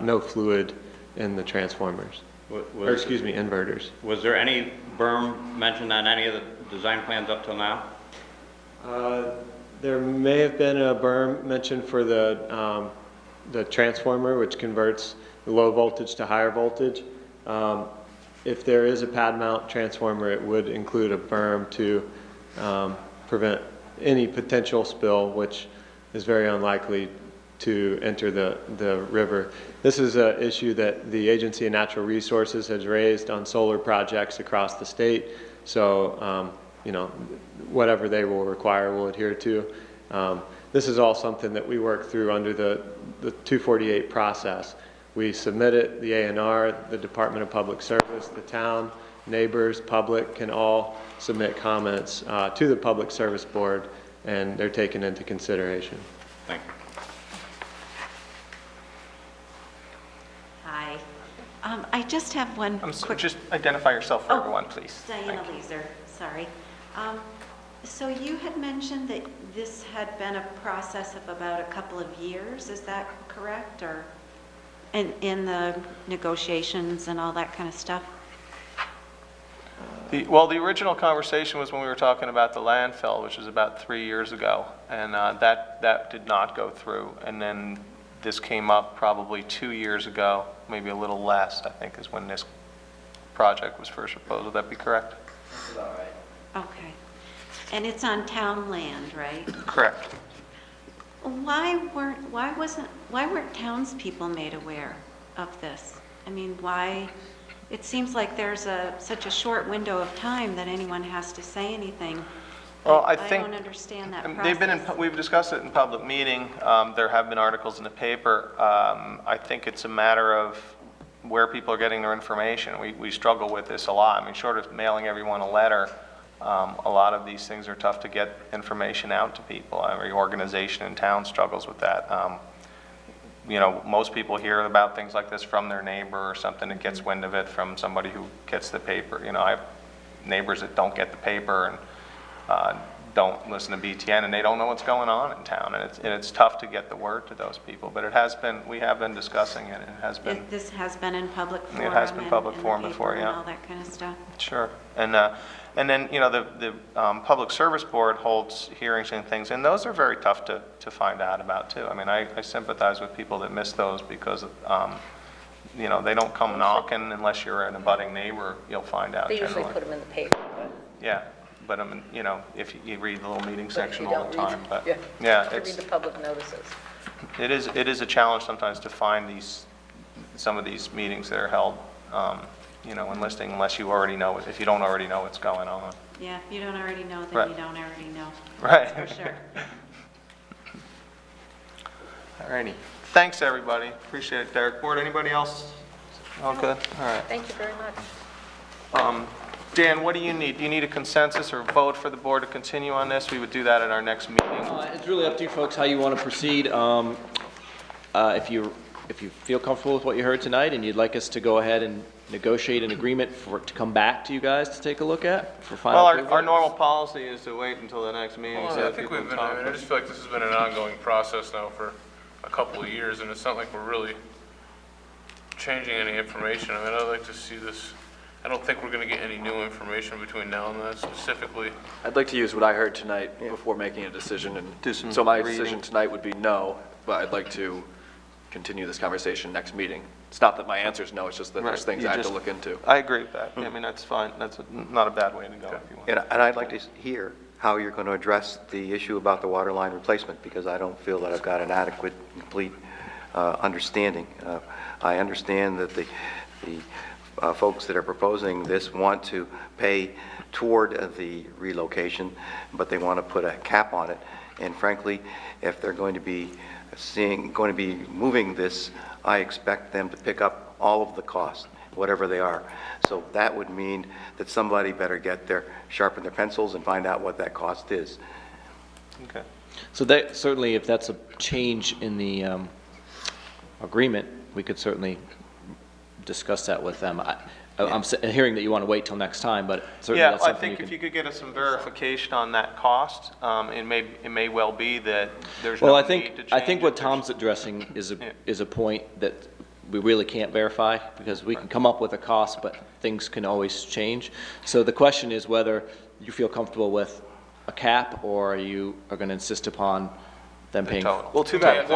no fluid in the transformers. Inverters. Was there any berm mentioned on any of the design plans up till now? There may have been a berm mentioned for the transformer, which converts the low voltage to higher voltage. If there is a pad mount transformer, it would include a berm to prevent any potential spill, which is very unlikely to enter the river. This is an issue that the Agency of Natural Resources has raised on solar projects across the state. So, whatever they will require, we'll adhere to. This is all something that we work through under the 248 process. We submit it, the A&R, the Department of Public Service, the town, neighbors, public can all submit comments to the Public Service Board, and they're taken into consideration. Thank you. Hi. I just have one quick... Just identify yourself for everyone, please. Diana Leeser, sorry. So you had mentioned that this had been a process of about a couple of years, is that correct? Or in the negotiations and all that kind of stuff? The original conversation was when we were talking about the landfill, which was about 3 years ago, and that did not go through. And then this came up probably 2 years ago, maybe a little less, I think, is when this project was first proposed. Would that be correct? That's about right. Okay. And it's on town land, right? Correct. Why weren't townspeople made aware of this? I mean, why? It seems like there's such a short window of time that anyone has to say anything. Well, I don't understand that process. We've discussed it in public meeting. There have been articles in the paper. I think it's a matter of where people are getting their information. We struggle with this a lot. I mean, short of mailing everyone a letter, a lot of these things are tough to get information out to people. Every organization in town struggles with that. Most people hear about things like this from their neighbor or something that gets wind of it from somebody who gets the paper. I have neighbors that don't get the paper and don't listen to BTN, and they don't know what's going on in town, and it's tough to get the word to those people, but we have been discussing it, and it has been. This has been in public forum. It has been public and forum the before, paper yeah. and all that kind of stuff. Sure. And then, the Public Service Board holds hearings and things, and those are very tough to find out about, too. I mean, I sympathize with people that miss those because, they don't come knocking unless you're an abutting neighbor, you'll find out They usually generally. put them in the paper, but. Yeah, but, if you read the little meeting But if section you all don't the read- time, but, yeah, yeah, to read it's, the public notices. it is a challenge sometimes to find some of these meetings that are held, enlisting, unless you already know, if you don't already know what's going on. Yeah, if you don't already know, then Right. you don't already know. Right. That's for sure. All righty. Thanks, everybody. Appreciate it, Derek. Board, anybody else? All good? All right. Thank you very much. Dan, what do you need? Do you need a consensus or vote for the board to continue on this? We would do that at our next meeting. It's really up to you folks how you want to proceed. If you feel comfortable with what you heard tonight and you'd like us to go ahead and negotiate an agreement for it to come back to you guys to take a look at for final Well, approval. our normal policy is to wait until the next meeting. Well, so I that think people we've been, can I mean, I talk. just feel like this has been an ongoing process now for a couple of years, and it's not like we're really changing any information. I mean, I'd like to see this, I don't think we're gonna get any new information between now and then specifically. I'd like to use what I heard tonight before making a decision, Do some and so my reading. decision tonight would be no, but I'd like to continue this conversation next meeting. It's not that my answer is no, it's just that there's Right. things You I have to just- look into. I agree with that. I mean, that's fine. That's not a bad way to go if you want. And I'd like to hear how you're going to address the issue about the water line replacement, because I don't feel that I've got an adequate, complete understanding. I understand that the folks that are proposing this want to pay toward the relocation, but they want to put a cap on it. And frankly, if they're going to be moving this, I expect them to pick up all of the costs, whatever they are. So that would mean that somebody better sharpen their pencils and find out what that cost is. Okay. So that, certainly if that's a change in the agreement, we could certainly discuss that with them. I'm hearing that you want to wait till next time, but certainly Yeah, that's I something think you if can... you could get us some verification on that cost, it may well be that there's Well, no I need to change think, I think what it. Tom's addressing Yeah. is a point that we really can't verify, because we can come up with a cost, but things can always change. So the question is whether you feel comfortable with a cap, or you are going to insist upon them paying... total. Well, to that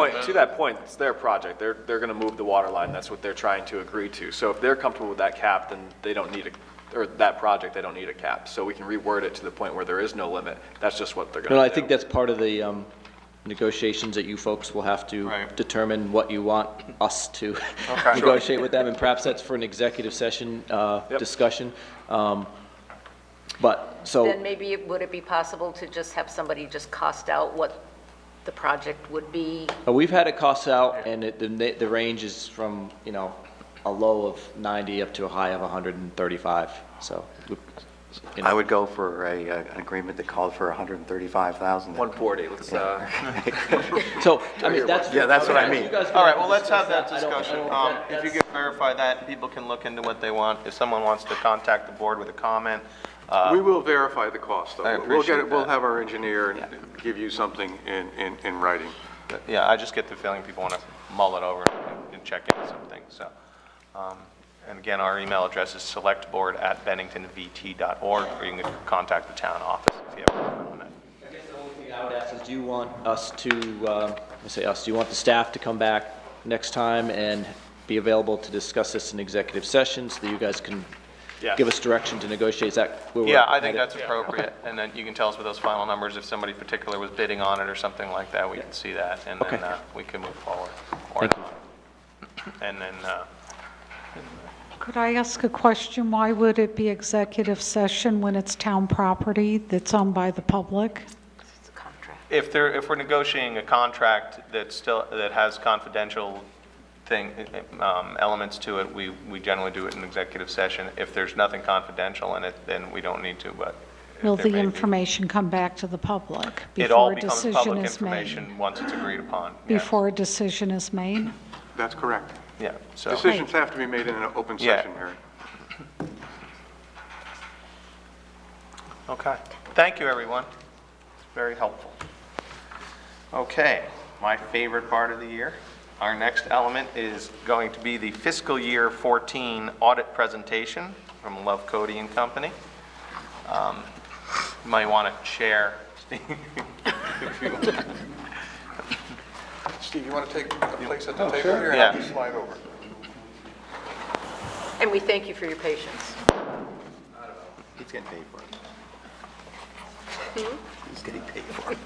point, it's their project. They're going to move the water line. That's what they're trying to agree to. So if they're comfortable with that cap, then they don't need or that project, they don't need a cap. So we can reword it to the point where there is no limit. That's just what they're going to do. No, I think that's part of the negotiations that you folks will have to Right. determine what you want us to Okay. negotiate with them, and perhaps that's for an executive session discussion. But, so... Then maybe, would it be possible to just have somebody just cost out what the project would be? We've had it cost out, and the range is from, a low of 90 up to a high of 135, so. I would go for an agreement that called for $135,000. 140, let's, So, I mean, that's... Yeah, that's what I mean. You guys can All right, well, let's have that discuss discussion. I don't- If you could verify that, people can look into what they want. If someone wants to contact the board with a comment, We will verify the cost, though. I We'll appreciate get it, we'll that. have our engineer give you something in writing. yeah, I just get the feeling people want to mull it over and check into some things, so. And again, our email address is selectboard@benningtonvt.org, or you can contact the town office if you have a comment on that. I guess the only thing I would ask is, do you want us to, do you want the staff to come back next time and be available to discuss this in executive session so that you guys can Yes. give us direction to negotiate? Is that where we're Yeah, I think headed? that's appropriate, and then you can tell us with those final numbers, if somebody particular was bidding on it or something like that, we can see that, and then Okay. we can move forward, or Thank you. not. And then, Could I ask a question? Why would it be executive session when it's town property that's owned by the public? It's a contract. if we're negotiating a contract that has confidential elements to it, we generally do it in executive session. If there's nothing confidential in it, then we don't need to, but. if Will there the may be- information come back to the public It all before a becomes decision public is made? information once it's agreed upon. yes. Before a decision is made? That's correct. Yeah, so. Decisions have to be made in an open Yeah. session, Mary. Okay. Thank you, everyone. Very helpful. Okay, my favorite part of the year. Our next element is going to be the fiscal year 14 audit presentation from Love Cody and Company. You might want to share, Steve. Steve, you want to take a place at the table sure. here? Yeah. Have you slide over. And we thank you for your patience. He's getting paid for it. He's getting paid for it.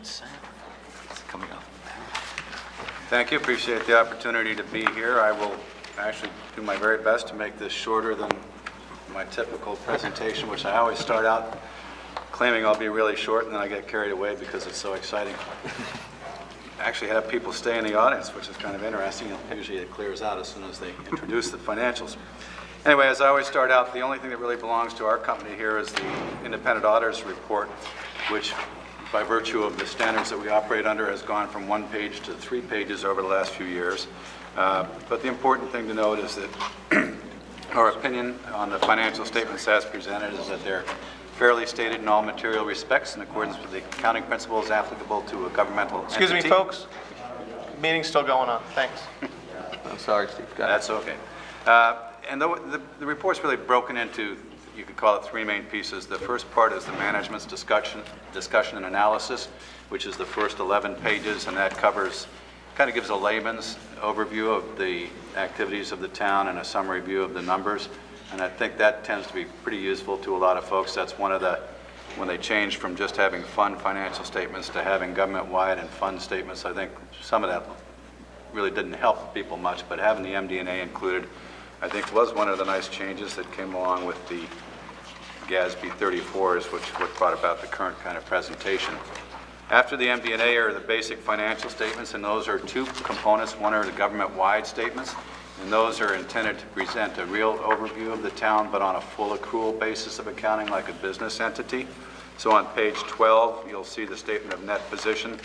It's coming up. Thank you, appreciate the opportunity to be here. I will actually do my very best to make this shorter than my typical presentation, which I always start out claiming I'll be really short, and then I get carried away because it's so exciting. I actually have people stay in the audience, which is kind of interesting. Usually it clears out as soon as they introduce the financials. Anyway, as I always start out, the only thing that really belongs to our company here is the independent auditor's report, which by virtue of the standards that we operate under has gone from 1 page to 3 pages over the last few years. But the important thing to note is that our opinion on the financial statements as presented is that they're fairly stated in all material respects in accordance with the accounting principles applicable to a governmental entity. Excuse me, folks. Meeting's still going on. Thanks. I'm sorry, Steve. Go ahead. That's okay. And the report's really broken into, you could call it 3 main pieces. The first part is the management's discussion and analysis, which is the first 11 pages, and that covers, kind of gives a layman's overview of the activities of the town and a summary view of the numbers. And I think that tends to be pretty useful to a lot of folks. That's one of the, when they changed from just having fund financial statements to having government-wide and fund statements, I think some of that really didn't help people much, but having the MD&A included, I think, was one of the nice changes that came along with the GASB 34s, which what brought about the current kind of presentation. After the MD&A are the basic financial statements, and those are 2 components. One are the government-wide statements, and those are intended to present a real overview of the town, but on a full accrual basis of accounting like a business entity. So on page 12, you'll see the statement of net position,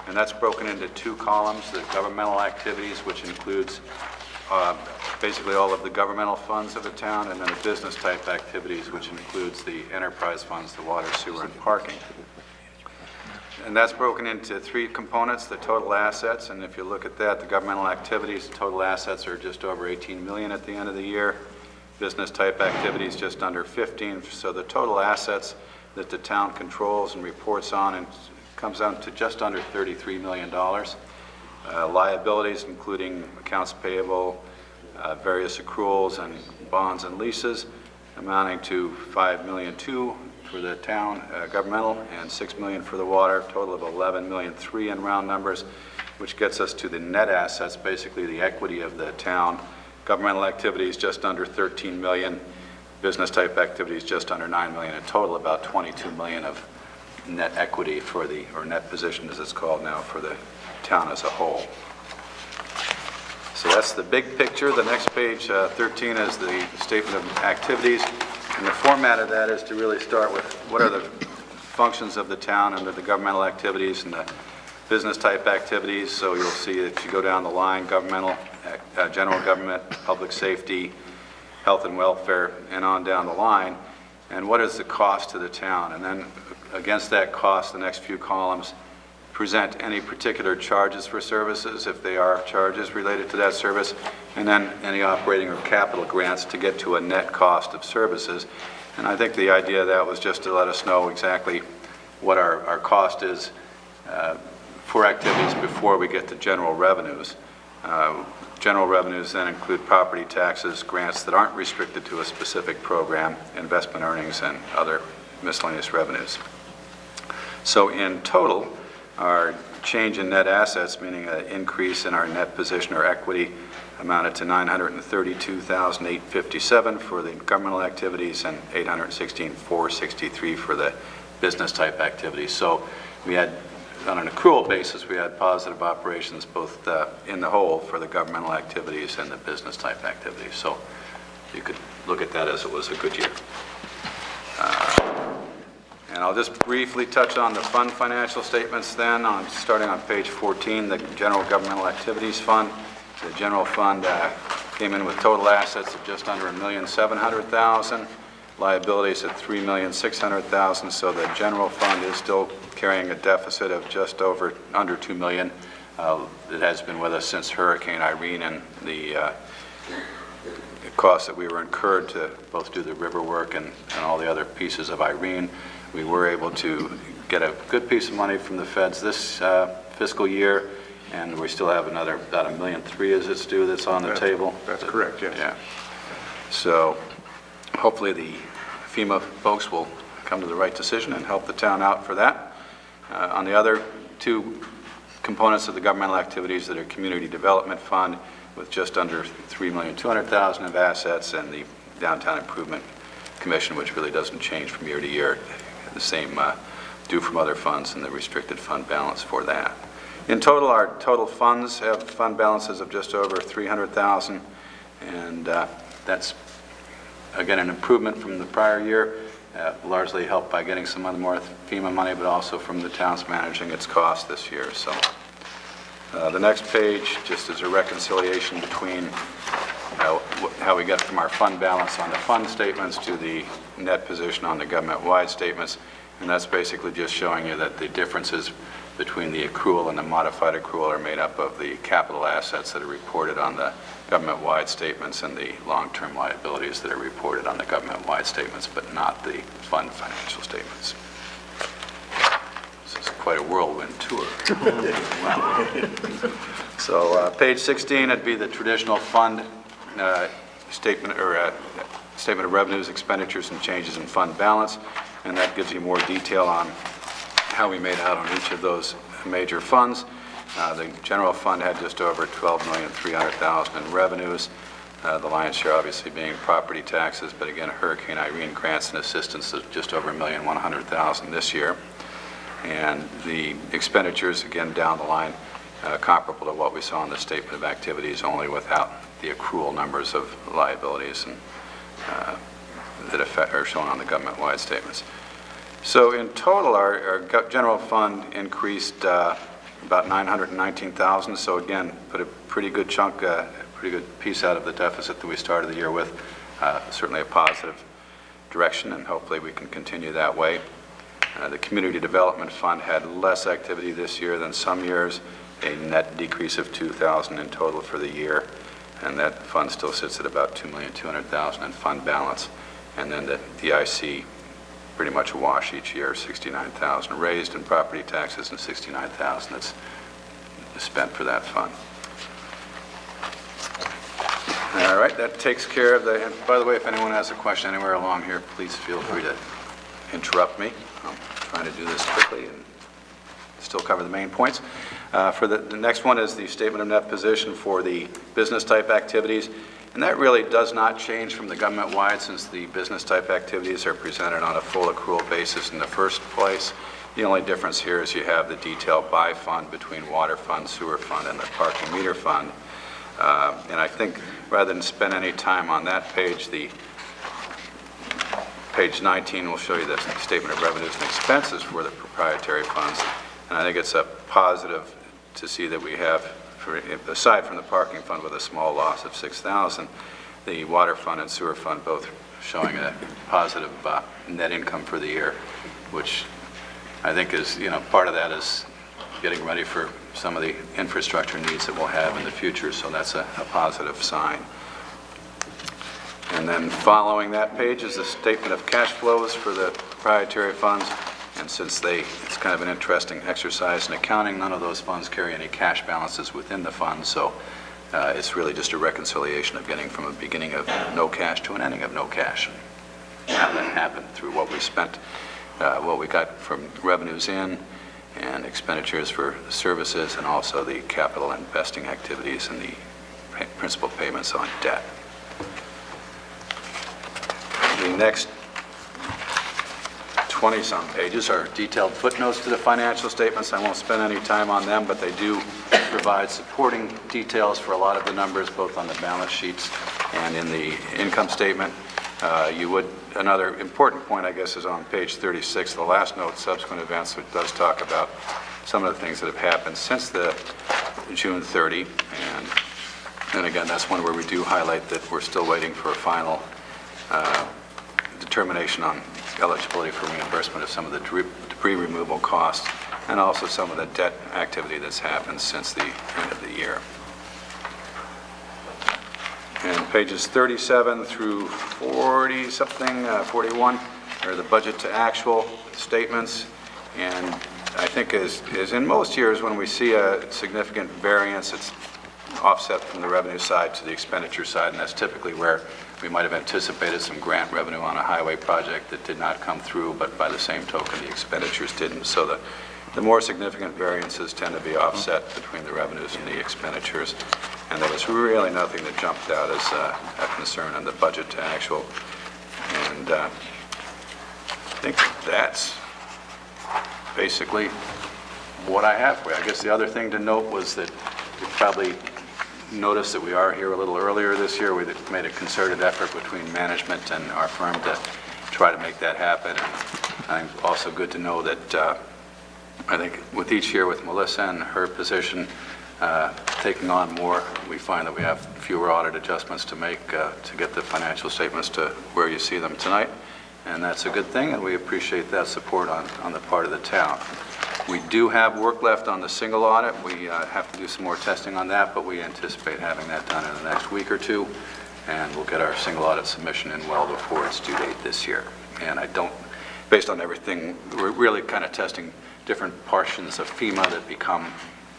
and that's broken into 2 columns, the governmental activities, which includes basically all of the governmental funds of the town, and then the business type activities, which includes the enterprise funds, the water, sewer, and parking. And that's broken into 3 components, the total assets, and if you look at that, the governmental activities, total assets are just over 18 million at the end of the year. Business type activities just under 15, so the total assets that the town controls and reports on and comes out to just under $33 million. Liabilities, including accounts payable, various accruals and bonds and leases, amounting to $5.2 million for the town governmental and $6 million for the water, total of $11.3 million in round numbers, which gets us to the net assets, basically the equity of the town. Governmental activities just under $13 million, business type activities just under $9 million, in total about $22 million of net equity for the, or net position as it's called now, for the town as a whole. So that's the big picture. The next page, 13, is the statement of activities. And the format of that is to really start with what are the functions of the town under the governmental activities and the business type activities. So you'll see if you go down the line, governmental, general government, public safety, health and welfare, and on down the line. And what is the cost to the town? And then against that cost, the next few columns present any particular charges for services, if they are charges related to that service, and then any operating or capital grants to get to a net cost of services. And I think the idea of that was just to let us know exactly what our cost is for activities before we get to general revenues. General revenues then include property taxes, grants that aren't restricted to a specific program, investment earnings, and other miscellaneous revenues. So in total, our change in net assets, meaning an increase in our net position or equity, amounted to $932,857 for the governmental activities and $816,463 for the business type activities. So we had, on an accrual basis, we had positive operations both in the whole for the governmental activities and the business type activities. So you could look at that as it was a good year. And I'll just briefly touch on the fund financial statements then, starting on page 14, the General Governmental Activities Fund. The general fund came in with total assets of just under $1,700,000. liabilities at $3,600,000, so the general fund is still carrying a deficit of just under $2 million. It has been with us since Hurricane Irene, and the costs that we were incurred to both do the river work and all the other pieces of Irene. We were able to get a good piece of money from the feds this fiscal year, and we still have another about $1.3 million as it's due that's on the table. That's correct, yes. Yeah. So hopefully the FEMA folks will come to the right decision and help the town out for that. On the other two components of the governmental activities that are Community Development Fund with just under $3,200,000 of assets, and the Downtown Improvement Commission, which really doesn't change from year to year, the same due from other funds and the restricted fund balance for that. In total, our total funds have fund balances of just over $300,000, and that's again an improvement from the prior year, largely helped by getting some of the more FEMA money, but also from the town's managing its costs this year. So the next page just is a reconciliation between how we get from our fund balance on the fund statements to the net position on the government-wide statements, and that's basically just showing you that the differences between the accrual and the modified accrual are made up of the capital assets that are reported on the government-wide statements and the long-term liabilities that are reported on the government-wide statements, but not the fund financial statements. This is quite a whirlwind tour. So page 16 would be the traditional fund statement, or statement of revenues, expenditures, and changes in fund balance, and that gives you more detail on how we made out on each of those major funds. The general fund had just over $12,300,000 in revenues. The lion's share obviously being property taxes, but again, Hurricane Irene grants and assistance of just over $1,100,000 this year. And the expenditures, again, down the line, comparable to what we saw in the statement of activities, only without the accrual numbers of liabilities and that are shown on the government-wide statements. So in total, our general fund increased about $919,000. So again, put a pretty good chunk, pretty good piece out of the deficit that we started the year with. Certainly a positive direction, and hopefully we can continue that way. The Community Development Fund had less activity this year than some years, a net decrease of $2,000 in total for the year, and that fund still sits at about $2,200,000 in fund balance. And then the DIC pretty much a wash each year, $69,000 raised in property taxes and $69,000 that's spent for that fund. All right, that takes care of the, and by the way, if anyone has a question anywhere along here, please feel free to interrupt me. I'm trying to do this quickly and still cover the main points. For the next one is the statement of net position for the business type activities. And that really does not change from the government-wide, since the business-type activities are presented on a full accrual basis in the first place. The only difference here is you have the detail by fund between water fund, sewer fund, and the parking meter fund. And I think rather than spend any time on that page, the page 19 will show you the statement of revenues and expenses for the proprietary funds. And I think it's a positive to see that we have, aside from the parking fund with a small loss of $6,000, the water fund and sewer fund both showing a positive net income for the year, which I think is, part of that is getting ready for some of the infrastructure needs that we'll have in the future, so that's a positive sign. And then following that page is the statement of cash flows for the proprietary funds. And since it's kind of an interesting exercise in accounting, none of those funds carry any cash balances within the fund, so it's really just a reconciliation of getting from a beginning of no cash to an ending of no cash. How that happened through what we spent, what we got from revenues in, and expenditures for services, and also the capital investing activities and the principal payments on debt. The next 20-some pages are detailed footnotes to the financial statements. I won't spend any time on them, but they do provide supporting details for a lot of the numbers, both on the balance sheets and in the income statement. Another important point, I guess, is on page 36, the last note, subsequent events, which does talk about some of the things that have happened since the June 30. And again, that's one where we do highlight that we're still waiting for a final determination on eligibility for reimbursement of some of the debris removal costs, and also some of the debt activity that's happened since the end of the year. And pages 37 through 40-something, 41, are the budget to actual statements. And I think as in most years, when we see a significant variance, it's offset from the revenue side to the expenditure side, and that's typically where we might have anticipated some grant revenue on a highway project that did not come through, but by the same token, the expenditures didn't. So the more significant variances tend to be offset between the revenues and the expenditures. And there was really nothing that jumped out as a concern on the budget to actual. And I think that's basically what I have for you. I guess the other thing to note was that you probably noticed that we are here a little earlier this year. We made a concerted effort between management and our firm to try to make that happen. And I think also good to know that I think with each year with Melissa and her position taking on more, we find that we have fewer audit adjustments to make to get the financial statements to where you see them tonight. And that's a good thing, and we appreciate that support on the part of the town. We do have work left on the single audit. We have to do some more testing on that, but we anticipate having that done in the next week or two, and we'll get our single audit submission in well before its due date this year. And based on everything, we're really kind of testing different portions of FEMA that become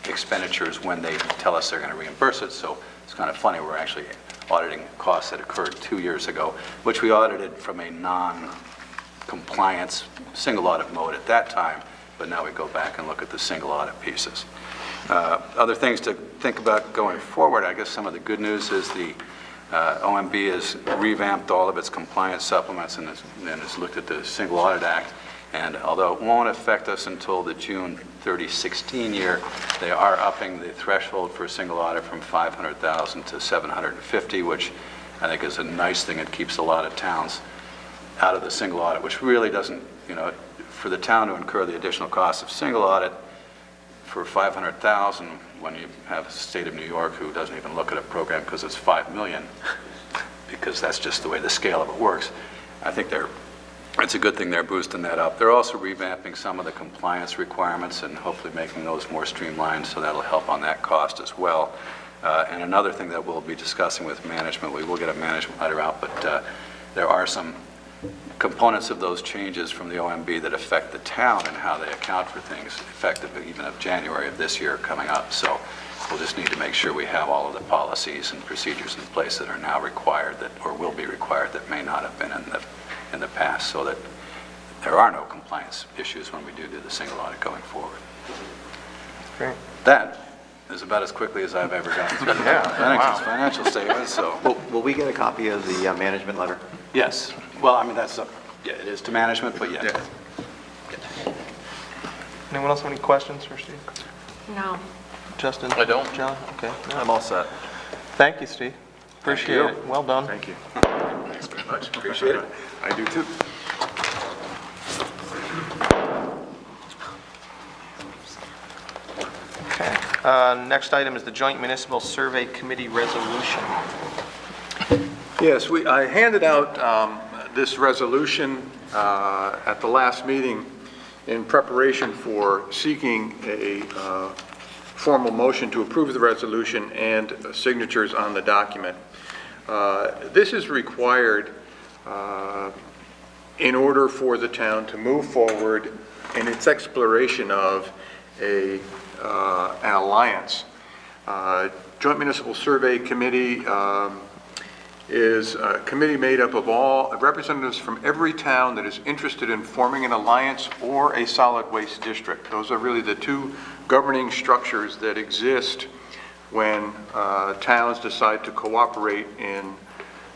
expenditures when they tell us they're going to reimburse it. So it's kind of funny, we're actually auditing costs that occurred 2 years ago, which we audited from a non-compliance single audit mode at that time, but now we go back and look at the single audit pieces. Other things to think about going forward, I guess some of the good news is the OMB has revamped all of its compliance supplements and has looked at the Single Audit Act. And although it won't affect us until the June 30, 16 year, they are upping the threshold for a single audit from 500,000 to 750, which I think is a nice thing. It keeps a lot of towns out of the single audit, which really doesn't, for the town to incur the additional cost of single audit for 500,000 when you have the state of New York who doesn't even look at a program because it's 5 million, because that's just the way the scale of it works. I think it's a good thing they're boosting that up. They're also revamping some of the compliance requirements and hopefully making those more streamlined, so that'll help on that cost as well. And another thing that we'll be discussing with management, we will get a management letter out, but there are some components of those changes from the OMB that affect the town and how they account for things, effective even of January of this year coming up. So we'll just need to make sure we have all of the policies and procedures in place that are now required, or will be required, that may not have been in the past, so that there are no compliance issues when we do the single audit going forward. Great. That is about as quickly as I've ever gotten through Bennington's financial statements. So, Will we get a copy of the management letter? yes. Well, I mean, yeah, it is to management, but yeah. Anyone else have any questions for Steve? No. Justin? I don't. John? Okay. No. I'm all set. Thank you, Steve. Appreciate you. it. Well done. Thank you. Thanks very much. Appreciate it. I do too. Okay. Next item is the Joint Municipal Survey Committee resolution. Yes, I handed out this resolution at the last meeting in preparation for seeking a formal motion to approve the resolution and signatures on the document. This is required in order for the town to move forward in its exploration of an alliance. Joint Municipal Survey Committee is a committee made up of all representatives from every town that is interested in forming an alliance or a solid waste district. Those are really the two governing structures that exist when towns decide to cooperate in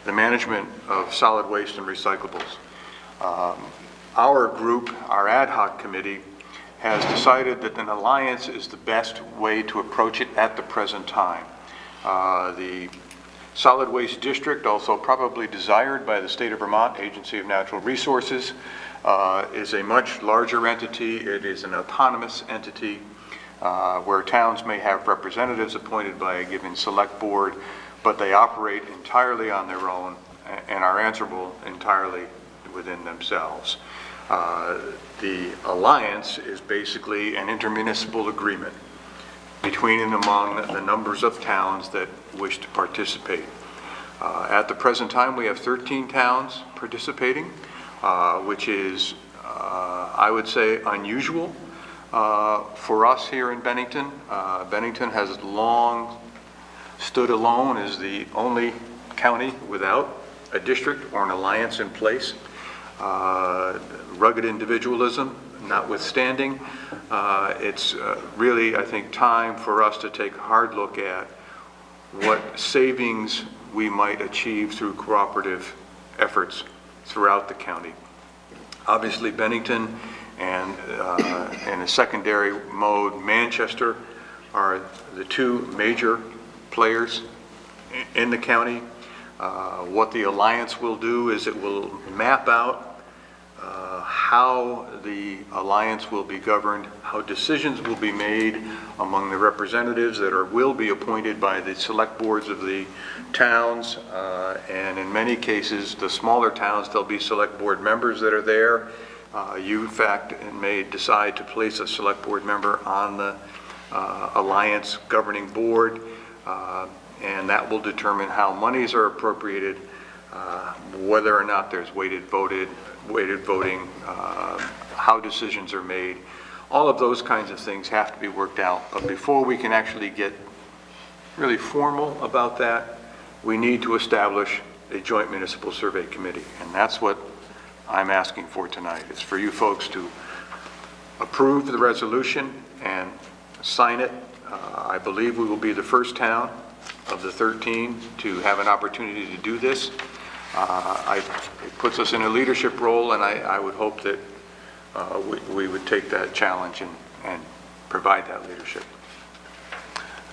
the management of solid waste and recyclables. Our group, our ad hoc committee, has decided that an alliance is the best way to approach it at the present time. The Solid Waste District, also probably desired by the State of Vermont Agency of Natural Resources, is a much larger entity. It is an autonomous entity where towns may have representatives appointed by a given select board, but they operate entirely on their own and are answerable entirely within themselves. The alliance is basically an intermunicipal agreement between and among the numbers of towns that wish to participate. At the present time, we have 13 towns participating, which is, I would say, unusual for us here in Bennington. Bennington has long stood alone as the only county without a district or an alliance in place. Rugged individualism notwithstanding, it's really, I think, time for us to take a hard look at what savings we might achieve through cooperative efforts throughout the county. Obviously, Bennington and in a secondary mode, Manchester are the two major players in the county. What the alliance will do is it will map out how the alliance will be governed, how decisions will be made among the representatives that will be appointed by the select boards of the towns, and in many cases, the smaller towns, there'll be select board members that are there. You, in fact, may decide to place a select board member on the alliance governing board, and that will determine how monies are appropriated, whether or not there's weighted voting, how decisions are made. All of those kinds of things have to be worked out. But before we can actually get really formal about that, we need to establish a joint municipal survey committee. And that's what I'm asking for tonight. It's for you folks to approve the resolution and sign it. I believe we will be the first town of the 13 to have an opportunity to do this. It puts us in a leadership role, and I would hope that we would take that challenge and provide that leadership.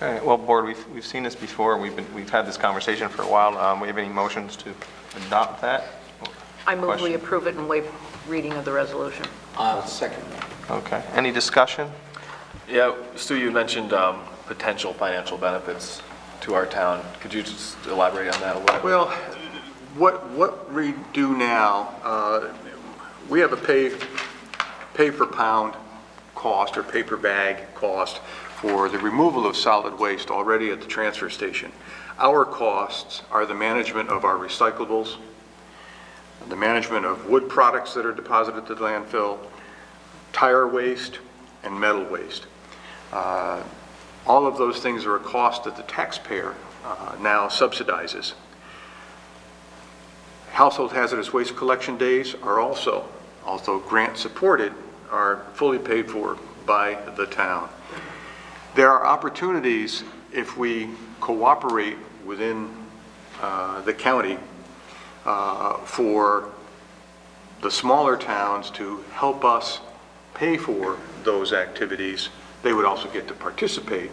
All right, well, board, we've seen this before. We've had this conversation for a while. We have any motions to adopt that? I move Question? we approve it and waive reading of the resolution. Second. Okay, any discussion? Yeah, Stu, you mentioned potential financial benefits to our town. Could you just elaborate on that a little bit? Well, what we do now, we have a pay per pound cost or pay per bag cost for the removal of solid waste already at the transfer station. Our costs are the management of our recyclables, the management of wood products that are deposited at the landfill, tire waste, and metal waste. All of those things are a cost that the taxpayer now subsidizes. Household hazardous waste collection days are also grant supported, are fully paid for by the town. There are opportunities if we cooperate within the county for the smaller towns to help us pay for those activities. They would also get to participate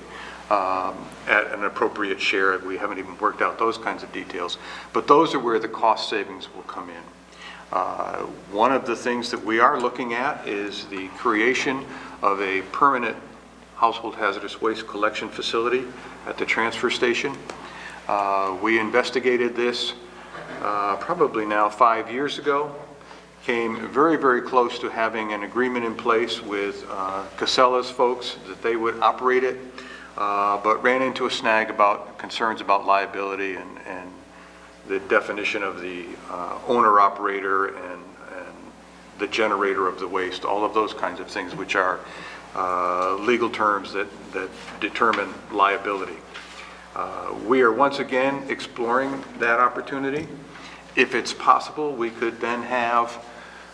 at an appropriate share. We haven't even worked out those kinds of details, but those are where the cost savings will come in. One of the things that we are looking at is the creation of a permanent household hazardous waste collection facility at the transfer station. We investigated this probably now 5 years ago, came very, very close to having an agreement in place with Casella's folks that they would operate it, but ran into a snag about concerns about liability and the definition of the owner-operator and the generator of the waste, all of those kinds of things, which are legal terms that determine liability. We are once again exploring that opportunity. If it's possible, we could then have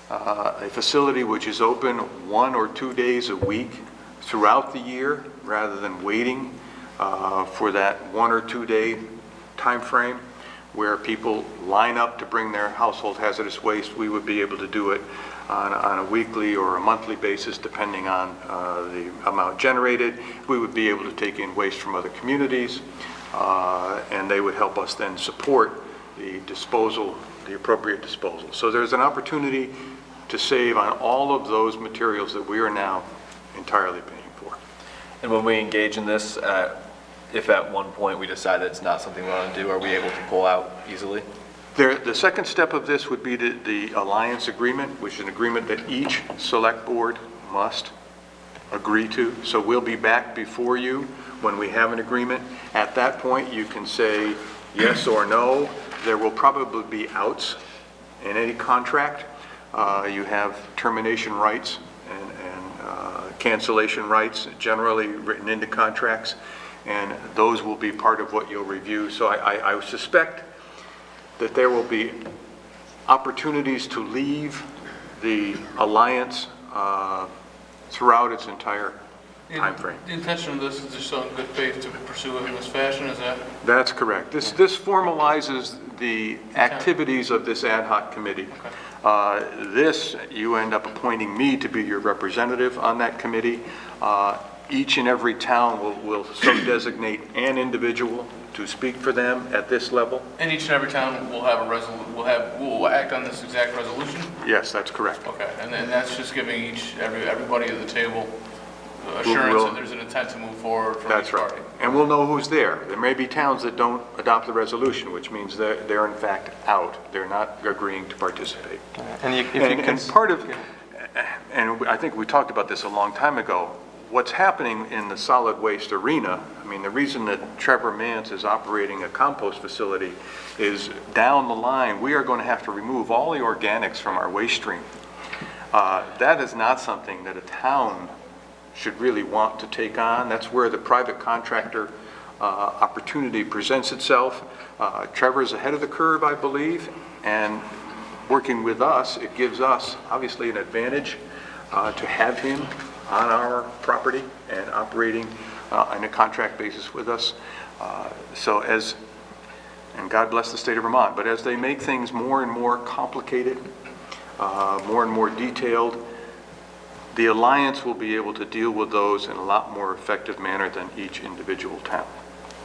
a facility which is open 1 or 2 days a week throughout the year, rather than waiting for that 1 or 2 day time frame where people line up to bring their household hazardous waste. We would be able to do it on a weekly or a monthly basis, depending on the amount generated. We would be able to take in waste from other communities, and they would help us then support the disposal, the appropriate disposal. So there's an opportunity to save on all of those materials that we are now entirely paying for. And when we engage in this, if at one point we decide that it's not something we want to do, are we able to pull out easily? The second step of this would be the alliance agreement, which is an agreement that each select board must agree to. So we'll be back before you when we have an agreement. At that point, you can say yes or no. There will probably be outs in any contract. You have termination rights and cancellation rights generally written into contracts, and those will be part of what you'll review. So I suspect that there will be opportunities to leave the alliance throughout its entire timeframe. The intention of this is just so in good faith to pursue it in this fashion, is that? That's correct. This formalizes the activities of this ad hoc committee. You end up appointing me to be your representative on that committee. Each and every town will so designate an individual to speak for them at this level. And each and every town will have will act on this exact resolution? Yes, that's correct. Okay, and then that's just giving everybody at the table assurance that there's an intent to move forward from each party. That's right. And we'll know who's there. There may be towns that don't adopt the resolution, which means they're in fact out. They're not agreeing to participate. And part of, and I think we talked about this a long time ago, what's happening in the solid waste arena, I mean, the reason that Trevor Mance is operating a compost facility is down the line, we are going to have to remove all the organics from our waste stream. That is not something that a town should really want to take on. That's where the private contractor opportunity presents itself. Trevor's ahead of the curve, I believe, and working with us, it gives us obviously an advantage to have him on our property and operating on a contract basis with us. And God bless the state of Vermont, but as they make things more and more complicated, more and more detailed, the alliance will be able to deal with those in a lot more effective manner than each individual town.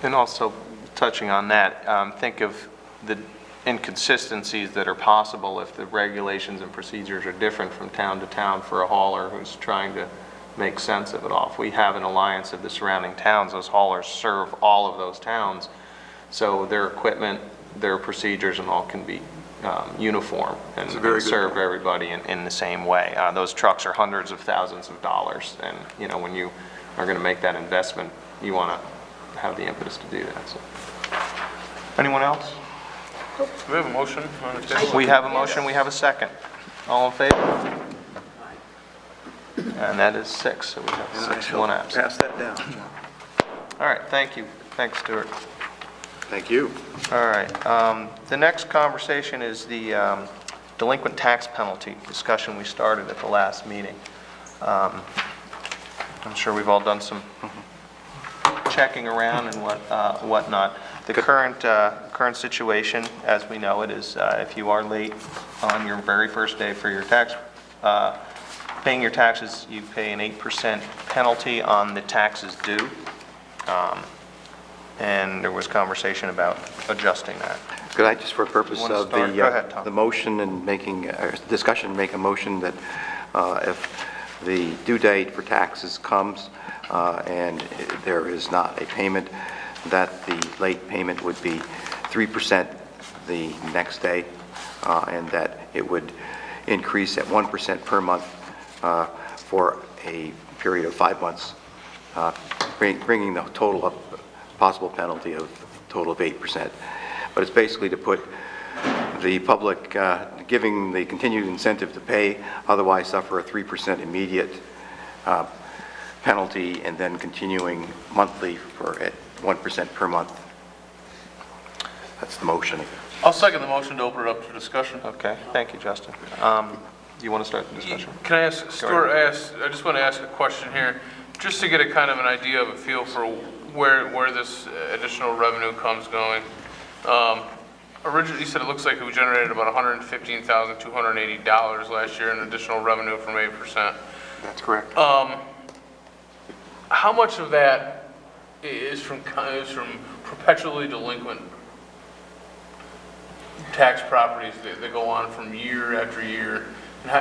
And also, touching on that, think of the inconsistencies that are possible if the regulations and procedures are different from town to town for a hauler who's trying to make sense of it all. If we have an alliance of the surrounding towns, those haulers serve all of those towns, so their equipment, their procedures and all can be uniform and serve everybody in the same way. Those trucks are hundreds of thousands of dollars, and you know, when you are going to make that investment, you want to have the impetus to do that. So. Anyone else? Do we have a motion on the table? We have a motion, we have a second. All in favor? And that is 6, so we have 6, 1 absent. Pass that down, John. All right, thank you. Thanks, Stuart. Thank you. All right, the next conversation is the delinquent tax penalty discussion we started at the last meeting. I'm sure we've all done some checking around and whatnot. The current situation, as we know it, is if you are late on your very first day for your tax, paying your taxes, you pay an 8% penalty on the taxes due. And there was conversation about adjusting that. Could I, just for purpose of the motion and making, discussion, make a motion that if the due date for taxes comes and there is not a payment, that the late payment would be 3% the next day, and that it would increase at 1% per month for a period of 5 months, bringing the total up, possible penalty of a total of 8%. But it's basically to put the public, giving the continued incentive to pay, otherwise suffer a 3% immediate penalty, and then continuing monthly for at 1% per month. That's the motion. I'll second the motion to open it up to discussion. Okay, thank you, Justin. Do you want to start the discussion? Can I ask, Stuart, I just want to ask a question here, just to get a kind of an idea of a feel for where this additional revenue comes going. Originally, you said it looks like we generated about $115,280 last year in additional revenue from 8%. That's correct. How much of that is from perpetually delinquent tax properties that go on from year after year? And how,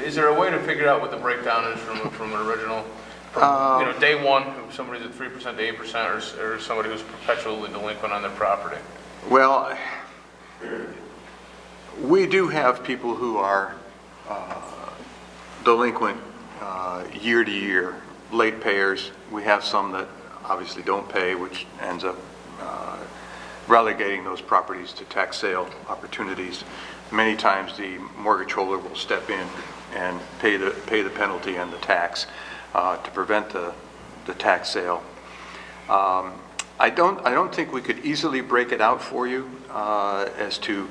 is there a way to figure out what the breakdown is from an original, day one, somebody's at 3% to 8%, or somebody who's perpetually delinquent on their property? Well, We do have people who are delinquent year to year, late payers. We have some that obviously don't pay, which ends up relegating those properties to tax sale opportunities. Many times the mortgage holder will step in and pay the penalty and the tax to prevent the tax sale. I don't think we could easily break it out for you as to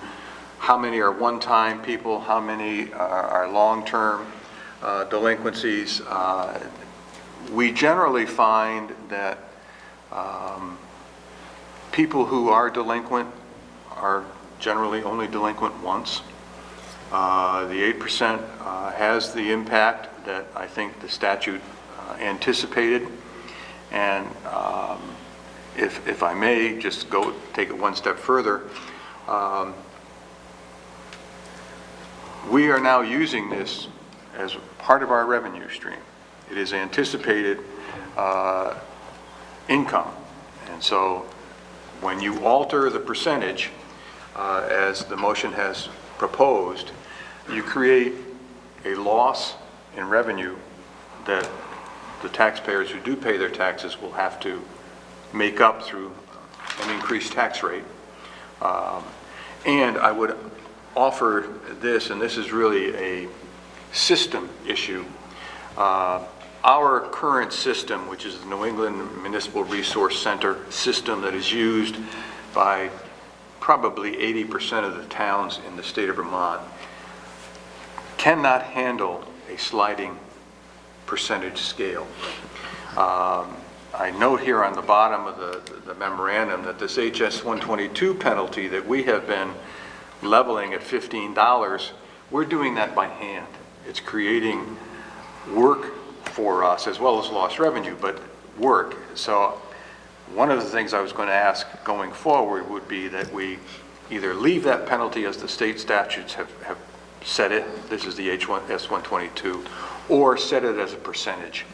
how many are one-time people, how many are long-term delinquencies. We generally find that people who are delinquent are generally only delinquent once. The 8% has the impact that I think the statute anticipated. And if I may just take it one step further, we are now using this as part of our revenue stream. It is anticipated income. And so when you alter the percentage, as the motion has proposed, you create a loss in revenue that the taxpayers who do pay their taxes will have to make up through an increased tax rate. And I would offer this, and this is really a system issue. Our current system, which is the New England Municipal Resource Center system that is used by probably 80% of the towns in the state of Vermont, cannot handle a sliding percentage scale. I note here on the bottom of the memorandum that this HS 122 penalty that we have been leveling at $15, we're doing that by hand. It's creating work for us as well as lost revenue, but work. So one of the things I was going to ask going forward would be that we either leave that penalty as the state statutes have set it, this is the HS 122, or set it as a percentage.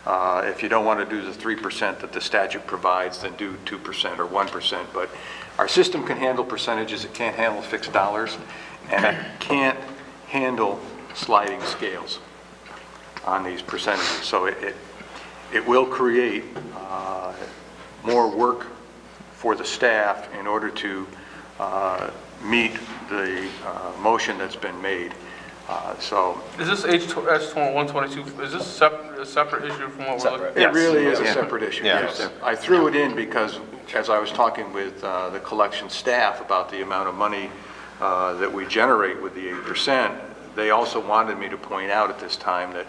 If you don't want to do the 3% that the statute provides, then do 2% or 1%. But our system can handle percentages, it can't handle fixed dollars, and it can't handle sliding scales on these percentages. So it will create more work for the staff in order to meet the motion that's been made. So is this HS 122, is this a separate issue from what we're looking at? It really is a separate issue, yes. I threw it in because as I was talking with the collection staff about the amount of money that we generate with the 8%, they also wanted me to point out at this time that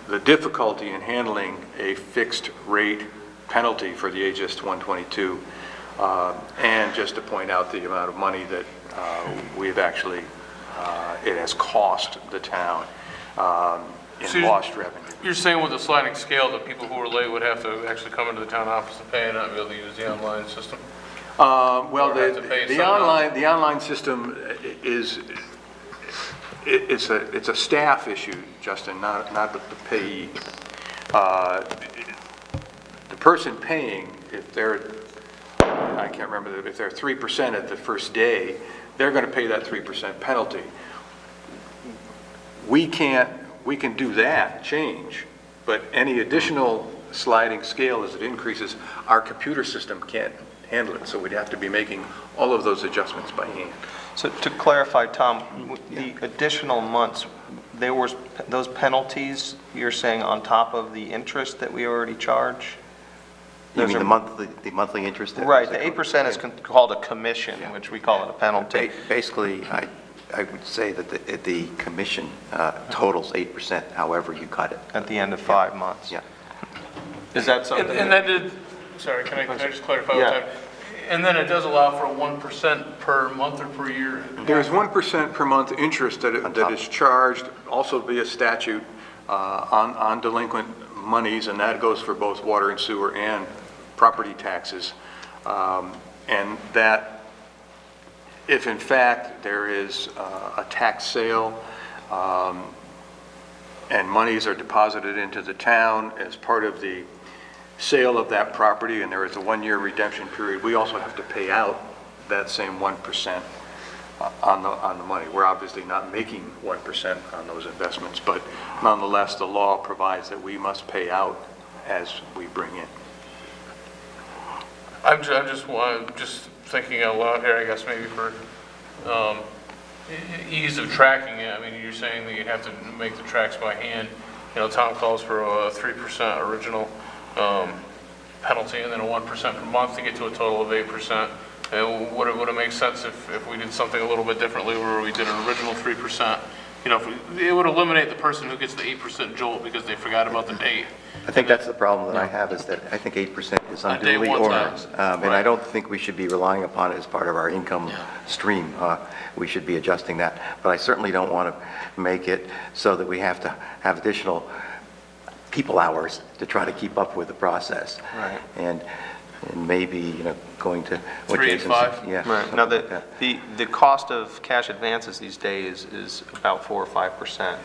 the difficulty in handling a fixed rate penalty for the HS 122, and just to point out the amount of money that we've actually, it has cost the town in lost revenue. You're saying with the sliding scale that people who are late would have to actually come into the town office and pay and not be able to use the online system? Well, the online system is, it's a staff issue, Justin, not the payee. The person paying, if they're, I can't remember, if they're 3% at the first day, they're going to pay that 3% penalty. We can do that change, but any additional sliding scale as it increases, our computer system can't handle it, so we'd have to be making all of those adjustments by hand. So to clarify, Tom, the additional months, there was those penalties you're saying on top of the interest that we already charge? You mean the monthly interest? Right, the 8% is called a commission, which we call it a penalty. Basically, I would say that the commission totals 8%, however you cut it. At the end of 5 months. Yeah. Is that something? And then did, sorry, can I just clarify one time? And then it does allow for 1% per month or per year? There's 1% per month interest that is charged, also via statute, on delinquent monies, and that goes for both water and sewer and property taxes. And that, if in fact there is a tax sale and monies are deposited into the town as part of the sale of that property, and there is a 1-year redemption period, we also have to pay out that same 1% on the money. We're obviously not making 1% on those investments, but nonetheless, the law provides that we must pay out as we bring in. I'm just thinking out loud here, I guess maybe for ease of tracking it. I mean, you're saying that you have to make the tracks by hand. You know, Tom calls for a 3% original penalty and then a 1% per month to get to a total of 8%. And would it make sense if we did something a little bit differently where we did an original 3%? You know, it would eliminate the person who gets the 8% jolt because they forgot about the date. I think that's the problem that I have, is that I think 8% is unduly onerous. And I don't think we should be relying upon it as part of our income stream. We should be adjusting that. But I certainly don't want to make it so that we have to have additional people hours to try to keep up with the process. Right. And maybe, you know, going to what 3 and Jason 5? said. Yeah. Right. Now, the cost of cash advances these days is about 4 or 5%.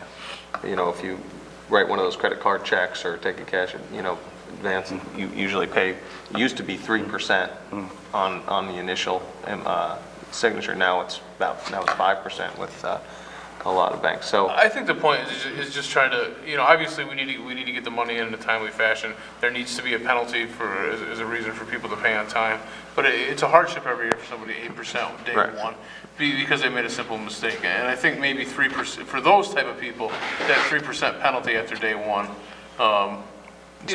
You know, if you write one of those credit card checks or take a cash, you know, advance, you usually pay, used to be 3% on the initial signature. Now it's 5% with a lot of banks. So I think the point is just trying to, you know, obviously we need to get the money in a timely fashion. There needs to be a penalty as a reason for people to pay on time. But it's a hardship every year for somebody, 8% day one, because they made a simple mistake. And I think maybe 3%, for those type of people, that 3% penalty after day one,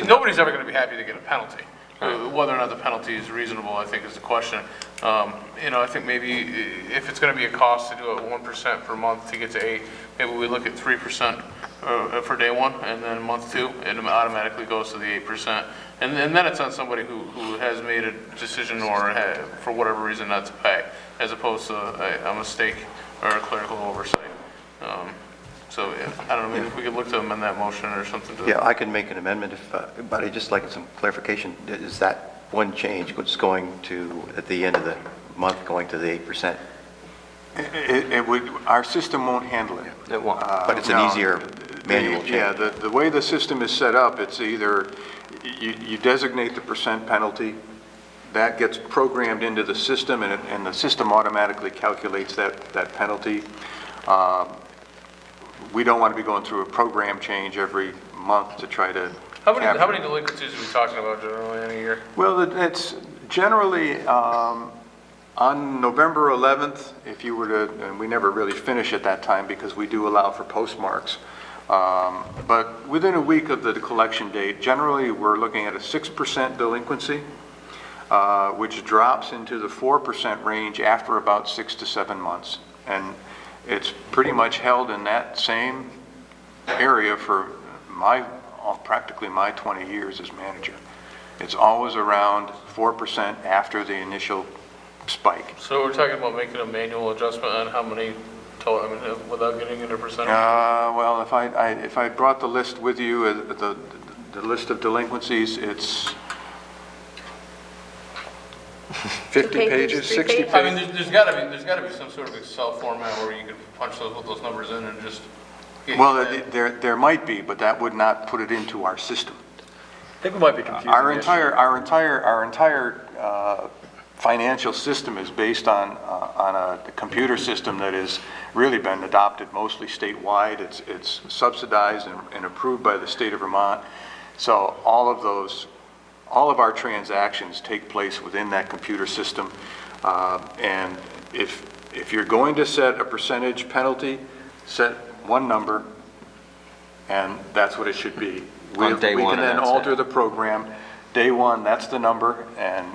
nobody's ever going to be happy to get a penalty. Whether or not the penalty is reasonable, I think, is the question. You know, I think maybe if it's going to be a cost to do it 1% per month to get to 8, maybe we look at 3% for day one, and then month 2, it automatically goes to the 8%. And then it's on somebody who has made a decision or for whatever reason not to pay, as opposed to a mistake or a clerical oversight. So I don't know, maybe if we could look to amend that motion or something. Yeah, I can make an amendment, but I'd just like some clarification. Is that one change what's going to, at the end of the month, going to the 8%? It would, our system won't handle it. It won't. But it's an easier manual change. Yeah, the way the system is set up, it's either you designate the percent penalty, that gets programmed into the system, and the system automatically calculates that penalty. We don't want to be going through a program change every month to try to How many delinquencies are we talking about generally in a year? Well, it's generally on November 11th, if you were to, and we never really finish at that time because we do allow for postmarks, but within a week of the collection date, generally we're looking at a 6% delinquency, which drops into the 4% range after about 6 to 7 months. And it's pretty much held in that same area for practically my 20 years as manager. It's always around 4% after the initial spike. So we're talking about making a manual adjustment on how many total, I mean, without getting into percentage? Well, if I brought the list with you, the list of delinquencies, it's 50 pages, 60 pages. I mean, there's got to be some sort of Excel format where you can punch those numbers in and just. Well, there might be, but that would not put it into our system. I think we might be confusing Our entire financial system is based on a computer system that has really been adopted mostly statewide. It's subsidized and approved by the state of Vermont. So all of our transactions take place within that computer system. And if you're going to set a percentage penalty, set one number, and that's what it should be. We can then alter the program. Day one, that's the number, and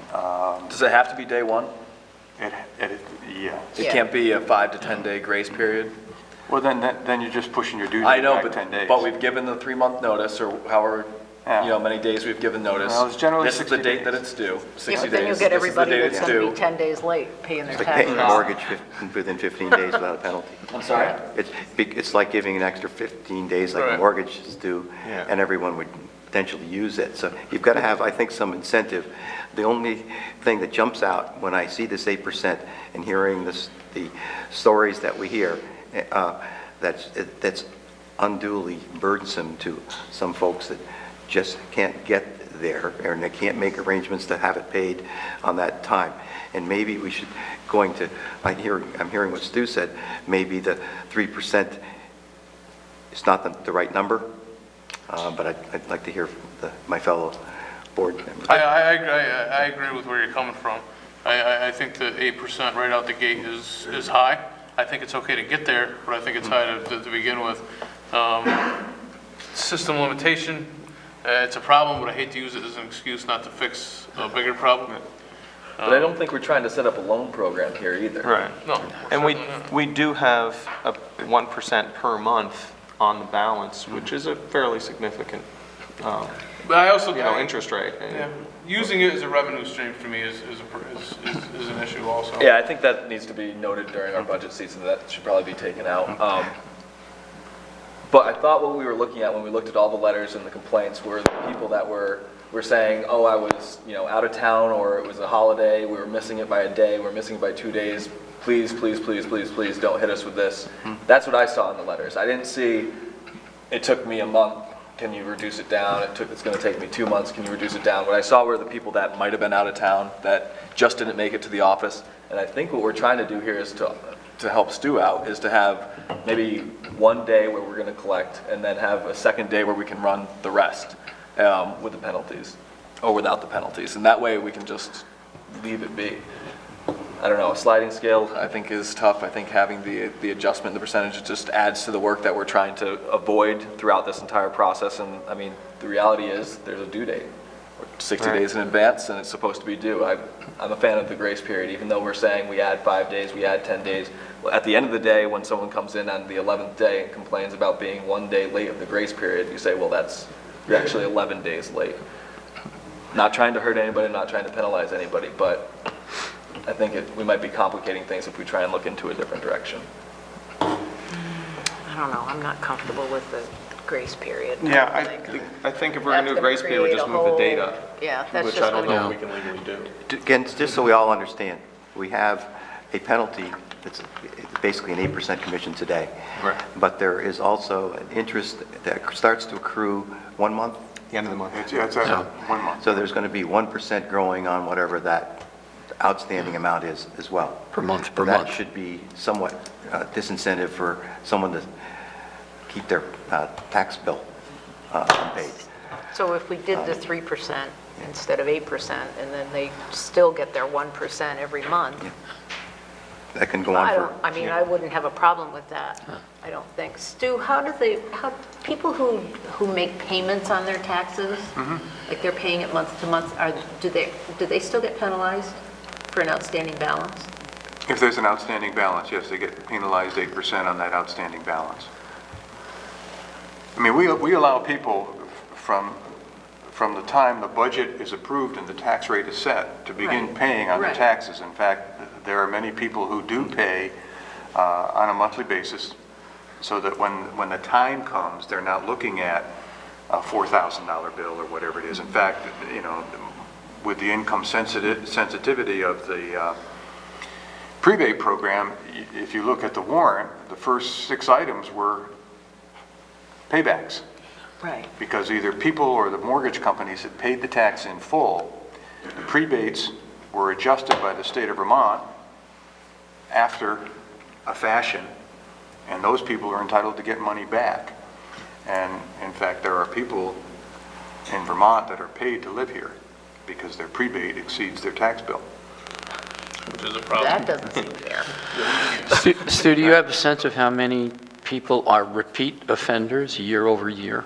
does it have to be day one? Yeah. It can't be a 5 to 10 day grace period. Well, then you're just pushing your due date I know, back 10 days. but we've given the 3-month notice, or however many days we've given notice. Well, it's generally this is the 60 date days. that it's due. 60 Yeah, but days. then you'll get everybody This is that's the date going to it's be due. 10 days late paying their It's like taxes. paying a mortgage within 15 days without a penalty. I'm sorry? It's like giving an extra 15 days like a mortgage is due, and everyone would potentially use it. So you've got to have, I think, some incentive. The only thing that jumps out when I see this 8% and hearing the stories that we hear, that's unduly burdensome to some folks that just can't get there, and they can't make arrangements to have it paid on that time. And maybe we should, I'm hearing what Stu said, maybe the 3% is not the right number, but I'd like to hear my fellow board members. I agree with where you're coming from. I think that 8% right out the gate is high. I think it's okay to get there, but I think it's high to begin with. System limitation, it's a problem, but I hate to use it as an excuse not to fix a bigger problem. But I don't think we're trying to set up a loan program here either. Right. No. And we do have a 1% per month on the balance, which is a fairly significant, But I also, interest rate. yeah, using it as a revenue stream for me is an issue also. Yeah, I think that needs to be noted during our budget season. That should probably be taken out. But I thought what we were looking at when we looked at all the letters and the complaints were the people that were saying, oh, I was, out of town, or it was a holiday, we were missing it by a day, we're missing it by 2 days. Please, please, please, please, please don't hit us with this. That's what I saw in the letters. I didn't see, it took me a month, can you reduce it down? It's going to take me 2 months, can you reduce it down? What I saw were the people that might have been out of town, that just didn't make it to the office. And I think what we're trying to do here is to help Stu out, is to have maybe one day where we're going to collect, and then have a second day where we can run the rest with the penalties, or without the penalties. And that way we can just leave it be. I don't know, a sliding scale I think is tough. I think having the adjustment, the percentage, just adds to the work that we're trying to avoid throughout this entire process. And I mean, the reality is there's a due date, 60 days in advance, and it's supposed to be due. I'm a fan of the grace period, even though we're saying we add 5 days, we add 10 days. Well, at the end of the day, when someone comes in on the 11th day and complains about being 1 day late of the grace period, you say, well, you're actually 11 days late. Not trying to hurt anybody, not trying to penalize anybody, but I think we might be complicating things if we try and look into a different direction. I don't know, I'm not comfortable with the grace period. Yeah, I think if we're going to do a grace period, we just move the date up. Yeah, that's Which just I don't gonna know if we can legally do. Again, just so we all understand, we have a penalty that's basically an 8% commission today. Right. But there is also an interest that starts to accrue 1 month? The end of the month. It's 1 month. So there's going to be 1% growing on whatever that outstanding amount is as well. Per month, That should be somewhat disincentive for someone to keep their tax bill unpaid. So if we did the 3% instead of 8%, and then they still get their 1% every month, That can go on for... I wouldn't have a problem with that, I don't think. Stu, how people who make payments on their taxes, like they're paying it month to month, do they still get penalized for an outstanding balance? If there's an outstanding balance, yes, they get penalized 8% on that outstanding balance. I mean, we allow people from the time the budget is approved and the tax rate is set to begin paying on their taxes. In fact, there are many people who do pay on a monthly basis, so that when the time comes, they're not looking at a $4,000 bill or whatever it is. In fact, with the income sensitivity of the prebate program, if you look at the warrant, the first 6 items were paybacks. Right. Because either people or the mortgage companies had paid the tax in full. The prebates were adjusted by the state of Vermont after a fashion, and those people are entitled to get money back. And in fact, there are people in Vermont that are paid to live here because their prebate exceeds their tax bill. Which is a problem. That doesn't seem fair. Stu, do you have a sense of how many people are repeat offenders year over year?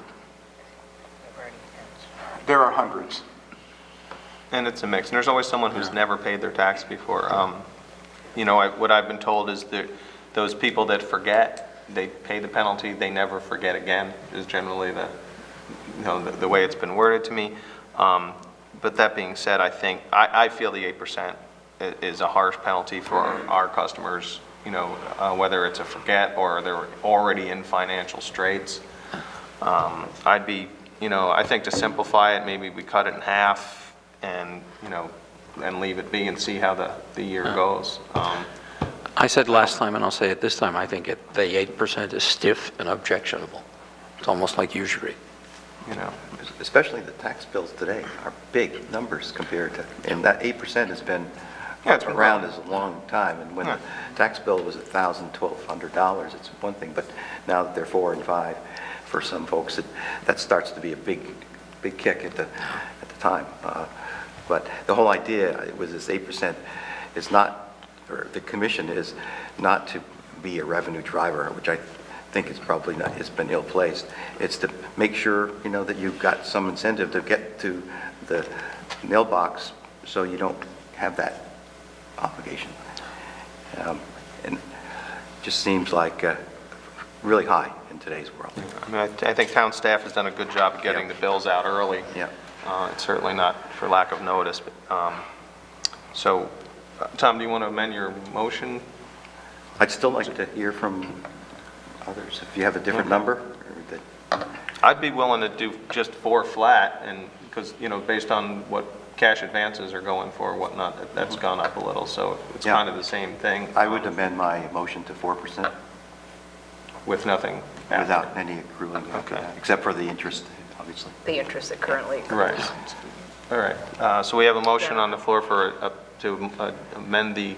There are hundreds. And it's a mix. And there's always someone who's never paid their tax before. What I've been told is that those people that forget, they pay the penalty, they never forget again, is generally the way it's been worded to me. But that being said, I feel the 8% is a harsh penalty for our customers, whether it's a forget or they're already in financial straits. I think to simplify it, maybe we cut it in half and leave it be and see how the year goes. I said last time, and I'll say it this time, I think the 8% is stiff and objectionable. It's almost like usury. you know. Especially the tax bills today are big numbers compared to, and that 8% has been Yeah, it's been around growing. as a long time. And when Yeah. the tax bill was $1,000, $1,200, it's one thing, but now that they're 4 and 5, for some folks, that starts to be a big kick at the time. But the whole idea was this 8% is not, or the commission is not to be a revenue driver, which I think it's probably not, it's been ill-placed. It's to make sure, you know, that you've got some incentive to get to the mailbox so you don't have that obligation. And it just seems like really high in today's world. I mean, I think town staff has done a good job of getting the bills out early. Yeah. It's certainly not for lack of notice, but, so, Tom, do you want to amend your motion? I'd still like to hear from others, if you have a different number. Or that- I'd be willing to do just 4 flat, and, because, you know, based on what cash advances are going for, whatnot, that's gone up a little, so it's Yeah. kind of the same thing. I would amend my motion to 4%. With nothing after. Without any accruing after Okay. that, except for the interest, obviously. The interest that currently Right. accrues. All right. So we have a motion on the floor for, to amend the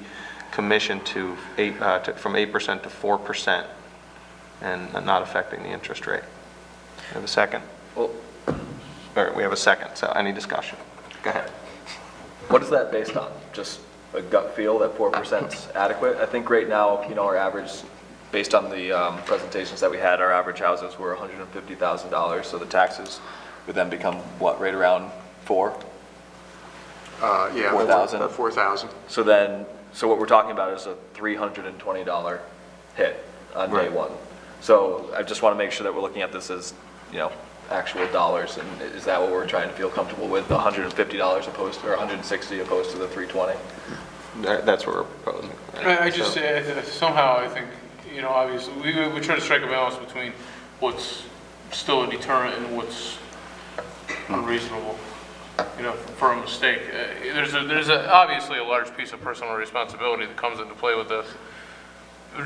commission to from 8% to 4%, and not affecting the interest rate. We have a second? Well, All right, we have a second, so any discussion? Go ahead. what is that based on? Just a gut feel that 4% is adequate? I think right now, you know, our average, based on the presentations that we had, our average houses were $150,000, so the taxes would then become, what, right around 4? Yeah, 4,000? 4,000. So then, so what we're talking about is a $320 hit on day Right. one. So I just want to make sure that we're looking at this as, you know, actual dollars, and is that what we're trying to feel comfortable with, the $150 opposed to, or $160 opposed to the $320? That's what we're proposing. right? I just, So- somehow, I think, you know, obviously, we try to strike a balance between what's still a deterrent and what's unreasonable, you know, for a mistake. There's obviously a large piece of personal responsibility that comes into play with this.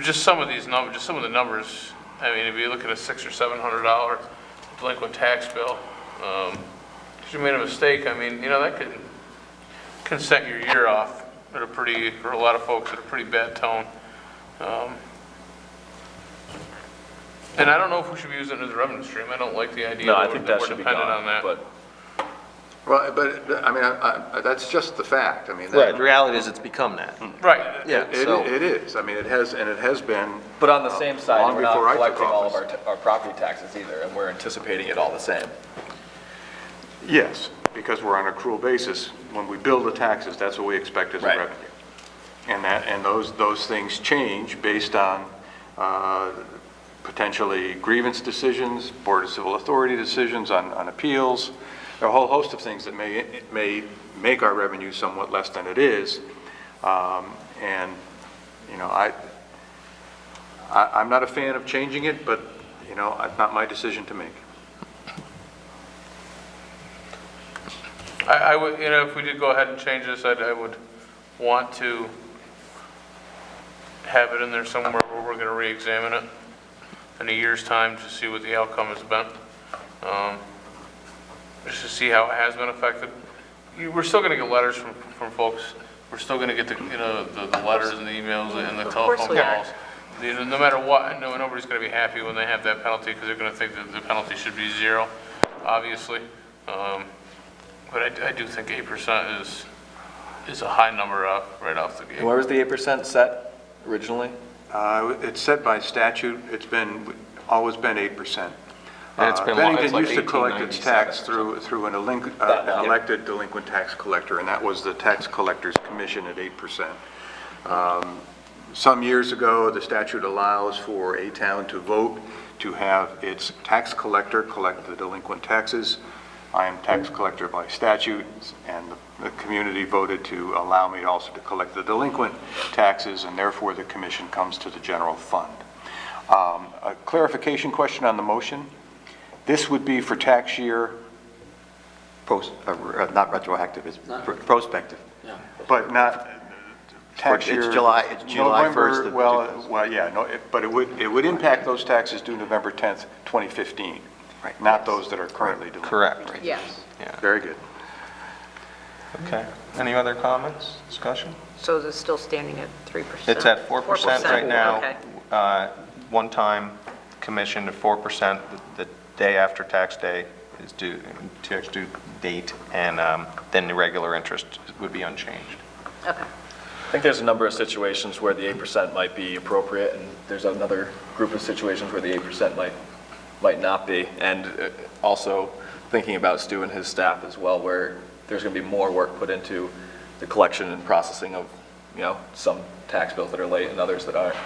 Just some of these numbers, just some of the numbers, I mean, if you look at a $600 or $700 delinquent tax bill, if you made a mistake, I mean, you know, that can set your year off at a pretty, for a lot of folks, at a pretty bad tone. And I don't know if we should be using it as a revenue stream. I don't like the idea No, I that think we're that should be dependent gone, on that. but Well, but, I mean, that's just the fact. I mean, Right, the reality is it's become that. Right. Yeah, so. it is. I mean, it has been. But on the same side, long we're before not I took collecting all of office. our property taxes either, and we're anticipating it all the same. Yes, because we're on an accrual basis. When we bill the taxes, that's what we expect as a Right. revenue. And those things change based on potentially grievance decisions, Board of Civil Authority decisions on appeals, a whole host of things that may make our revenue somewhat less than it is. And, you know, I'm not a fan of changing it, but, you know, it's not my decision to make. I would, you know, if we did go ahead and change this, I would want to have it in there somewhere where we're going to re-examine it in a year's time to see what the outcome has been. Just to see how it has been affected. We're still going to get letters from folks. We're still going to get the, you know, the letters and the emails and the course telephone we are. calls. You know, no matter what, nobody's going to be happy when they have that penalty because they're going to think that the penalty should be 0, obviously. But I do think 8% is a high number right off the gate. And where was the 8% set originally? It's set by statute. It's always been 8%. And it's been Bennington it's like used to collect its 1897 tax or through an elected delinquent tax collector, and that was the Tax Collectors Commission at 8%. Some years ago, the statute allows for a town to vote to have its tax collector collect the delinquent taxes. I am tax collector by statute, and the community voted to allow me also to collect the delinquent taxes, and therefore the commission comes to the general fund. A clarification question on the motion. This would be for tax year, Not retroactive, it's prospective. but not tax year. It's July 1st of Well, yeah, no, but it would impact those taxes due November 10th, 2015. Right. not those that are currently delinquent. Correct. Yes. Yeah. Very good. Okay. Any other comments, discussion? So is it still standing at 3%? It's at 4% right now. Okay. One-time commission at 4%. The day after tax day is due, tax due date, and then the regular interest would be unchanged. Okay. I think there's a number of situations where the 8% might be appropriate, and there's another group of situations where the 8% might not be. And also thinking about Stu and his staff as well, where there's going to be more work put into the collection and processing of, some tax bills that are late and others that aren't.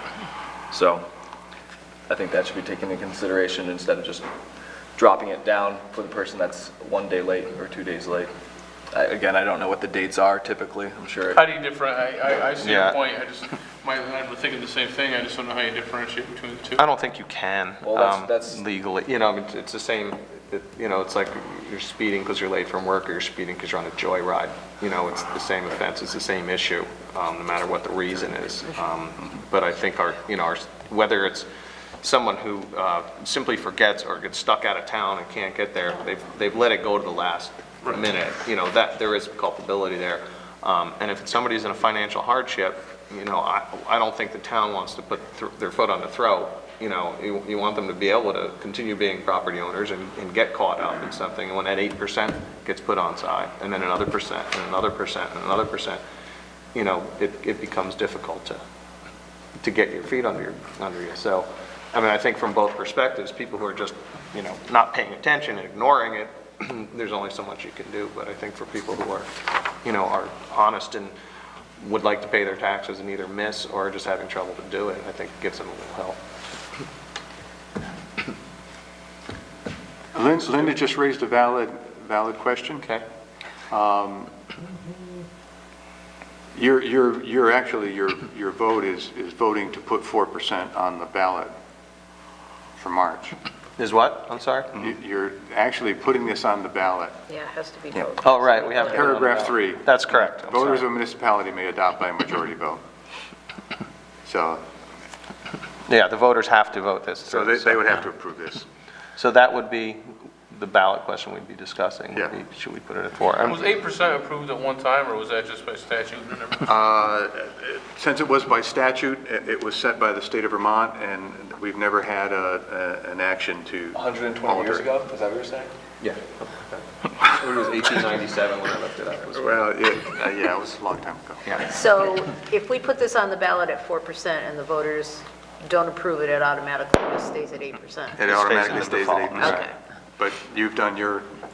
So I think that should be taken into consideration instead of just dropping it down for the person that's 1 day late or 2 days late. Again, I don't know what the dates are typically, I'm sure. How do you I see Yeah. your point, I was thinking the same thing, I just don't know how you differentiate between the two. I don't think you can Well, that's legally. It's the same, it's like you're speeding because you're late from work, or you're speeding because you're on a joyride. It's the same offense, it's the same issue, no matter what the reason is. But I think whether it's someone who simply forgets or gets stuck out of town and can't get there, they've let it go to the last minute, that there is culpability there. And if it's somebody's in a financial hardship, I don't think the town wants to put their foot on the throat. You want them to be able to continue being property owners and get caught up in something. And when that 8% gets put on side, and then another percent, and another percent, and another percent, it becomes difficult to get your feet under you. So, I think from both perspectives, people who are just, not paying attention and ignoring it, there's only so much you can do. But I think for people who are honest and would like to pay their taxes and either miss or are just having trouble to do it, I think it gives them a little help. Linda just raised a valid question. Okay. Your vote is voting to put 4% on the ballot for March. Is what? I'm sorry? You're actually putting this on the ballot. Yeah, it has to be voted. Oh, right, we have to put it on the Paragraph ballot. 3. That's correct. I'm Voters sorry. of a municipality may adopt by a majority vote. So Yeah, the voters have to vote this So through. they would have to approve this. So that would be the ballot question we'd be discussing. Yeah. Should we put it at 4? Was 8% approved at one time, or was that just by statute? Since it was by statute, it was set by the state of Vermont, and we've never had an action to 120 years ago, is that what you're saying? Yeah. It was 1897 when I looked it up. Well, yeah, it was a long time ago. Yeah. So if we put this on the ballot at 4% and the voters don't approve it, it automatically just stays at 8%? It automatically in the stays at default. 8%. Okay. But you've done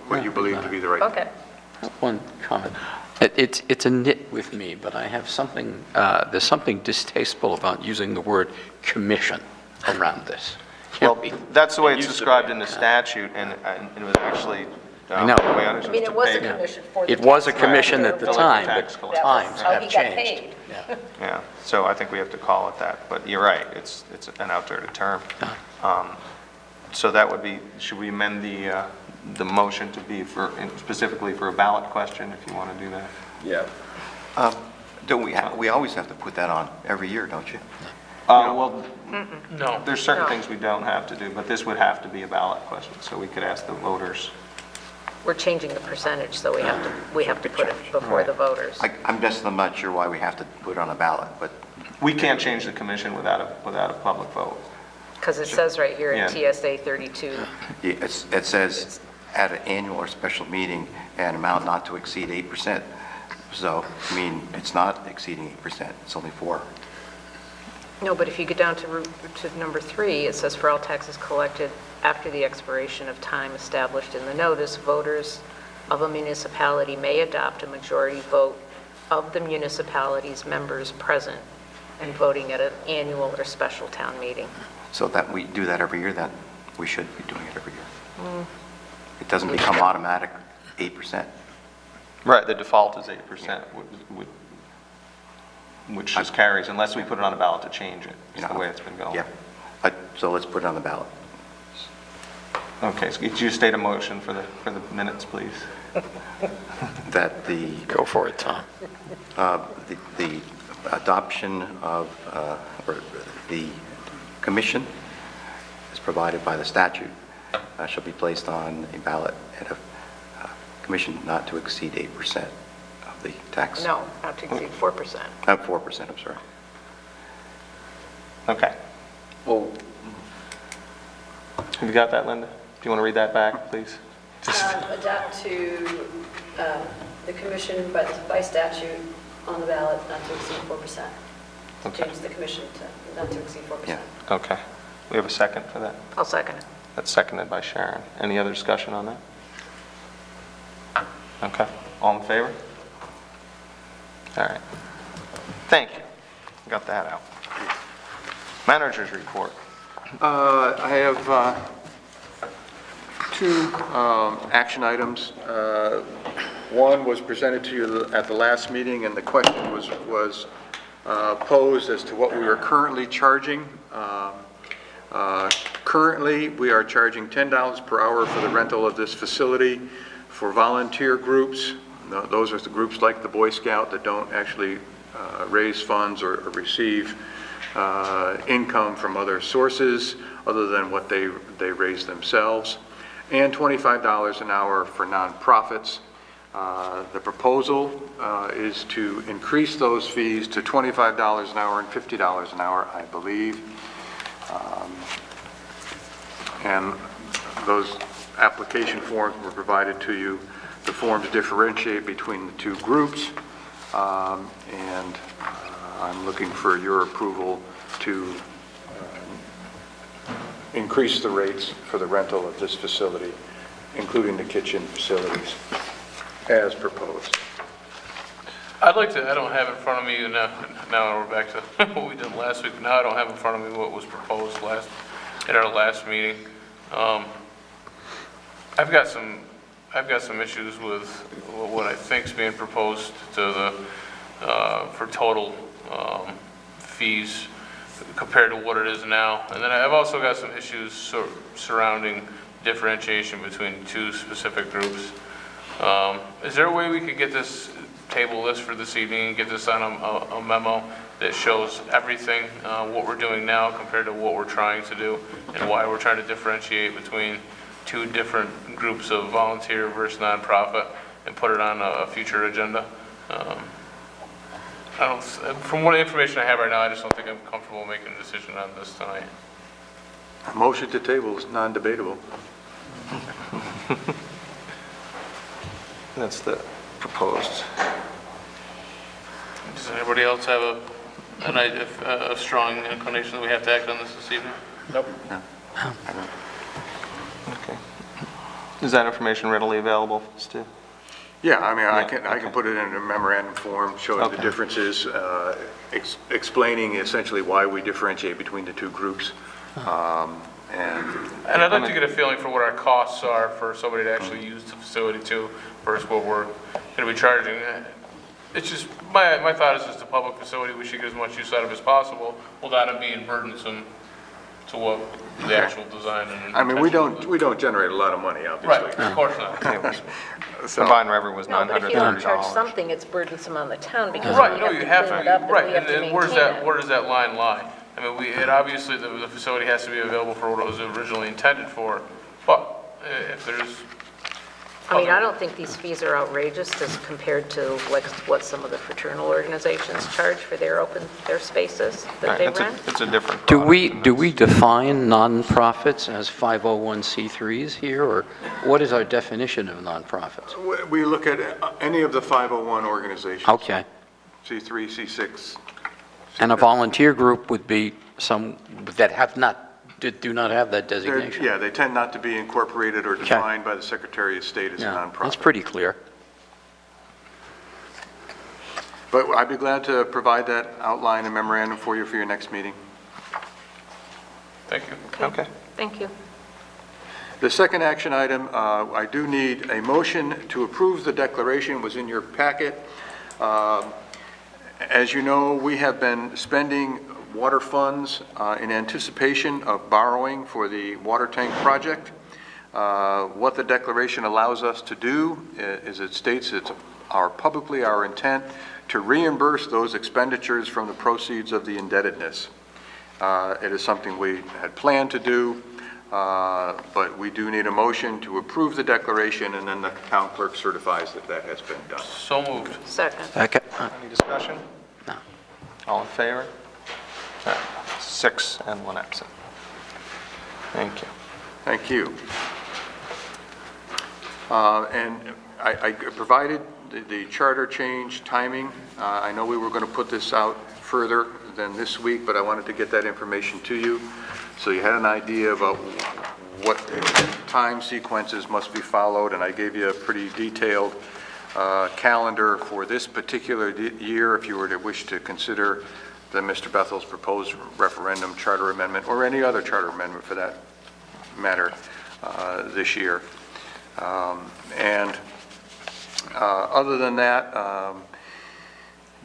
what you believe to be the right thing. Okay. One comment. It's a nit with me, but I have something, there's something distasteful about using the word commission around this. Well, that's the way it's described in the statute, and it was actually, I know. the way I I understood mean, it was a paid. commission for the It was a tax commission collector, at the but time, tax but collector. times how have he got changed. paid. Yeah, so I think we have to call it that, but you're right, it's an outdated term. So that would be, should we amend the motion to be specifically for a ballot question, if you want to do that? Yeah. Don't we always have to put that on every year, don't you? Well, No. there's certain No. things we don't have to do, but this would have to be a ballot question, so we could ask the voters. We're changing the percentage, so we have to put it before the voters. I'm not sure why we have to put it on a ballot, but We can't change the commission without a public vote. Because it says right here in Yeah. TSA 32. it says at an annual or special meeting, an amount not to exceed 8%. So, it's not exceeding 8%, it's only 4. No, but if you get down to number 3, it says for all taxes collected after the expiration of time established in the notice, voters of a municipality may adopt a majority vote of the municipality's members present and voting at an annual or special town meeting. So that we do that every year, that we should be doing it every year. It doesn't become automatic 8%. Right, the default is 8%, which just carries, unless we put it on a ballot to change it, is the way it's been going. Yeah, so let's put it on the ballot. Okay, so could you state a motion for the minutes, please? That the... Go for it, Tom. The adoption of, or the commission is provided by the statute, shall be placed on a ballot at a commission not to exceed 8% of the tax. No, not to exceed 4%. 4%, I'm sorry. Okay. Well, Have you got that, Linda? Do you want to read that back, please? Adapt to the commission by statute on the ballot not to exceed 4%. Okay. Change the commission to not to exceed 4%. Yeah. Okay. We have a second for that? I'll second it. That's seconded by Sharon. Any other discussion on that? Okay. All in favor? All right. Thank you. Got that out. Managers report. I have two action items. One was presented to you at the last meeting, and the question was posed as to what we are currently charging. Currently, we are charging $10 per hour for the rental of this facility for volunteer groups. Those are the groups like the Boy Scout that don't actually raise funds or receive income from other sources other than what they raise themselves, and $25 an hour for nonprofits. The proposal is to increase those fees to $25 an hour and $50 an hour, I believe. And those application forms were provided to you. The forms differentiate between the two groups, and I'm looking for your approval to increase the rates for the rental of this facility, including the kitchen facilities, as proposed. I'd like to, I don't have in front of me, now we're back to what we did last week, now I don't have in front of me what was proposed at our last meeting. I've got some issues with what I think is being proposed to for total fees compared to what it is now. And then I've also got some issues surrounding differentiation between two specific groups. Is there a way we could get this, table this for this evening, and get this on a memo that shows everything, what we're doing now compared to what we're trying to do, and why we're trying to differentiate between two different groups of volunteer versus nonprofit, and put it on a future agenda? From what information I have right now, I just don't think I'm comfortable making a decision on this tonight. A motion to table is non-debatable. That's the proposed. Does anybody else have a strong inclination that we have to act on this evening? Nope. No. Okay. Is that information readily available, Stu? Yeah, I mean, I can put it in a memorandum form showing the differences, explaining essentially why we differentiate between the two groups. And I'd like to get a feeling for what our costs are for somebody to actually use the facility too, versus what we're going to be charging. It's just, my thought is it's a public facility, we should get as much use out of it as possible without it being burdensome to what the actual design and I mean, we don't generate a lot of money, obviously. Right, of course not. So, Combined revenue was No, but if you don't charge $930. something, it's burdensome on the town because Right, we no, you have have to clean to, it up and right, we have to and maintain it. where does that line lie? I mean, obviously, the facility has to be available for what it was originally intended for, but if there's... I mean, I don't think these fees are outrageous as compared to like what some of the fraternal organizations charge for their spaces that they rent. It's a different Do product. we define nonprofits as 501c3s here, or what is our definition of nonprofits? we look at any of the 501 organizations. Okay. C3, C6. And a volunteer group would be some that do not have that designation. Yeah, they tend not to be incorporated or defined by the Secretary of State as a nonprofit. That's pretty clear. But I'd be glad to provide that outline and memorandum for you for your next meeting. Thank you. Okay. Thank you. The second action item, I do need a motion to approve the declaration. It was in your packet. As you know, we have been spending water funds in anticipation of borrowing for the water tank project. What the declaration allows us to do is it states it's publicly our intent to reimburse those expenditures from the proceeds of the indebtedness. It is something we had planned to do. but we do need a motion to approve the declaration, and then the town clerk certifies that that has been done. So moved. Second. Any discussion? No. All in favor? 6 and 1 absent. Thank you. Thank you. And I provided the charter change timing. I know we were going to put this out further than this week, but I wanted to get that information to you, so you had an idea about what time sequences must be followed, and I gave you a pretty detailed calendar for this particular year if you were to wish to consider the Mr. Bethel's proposed referendum charter amendment, or any other charter amendment for that matter, this year. Other than that,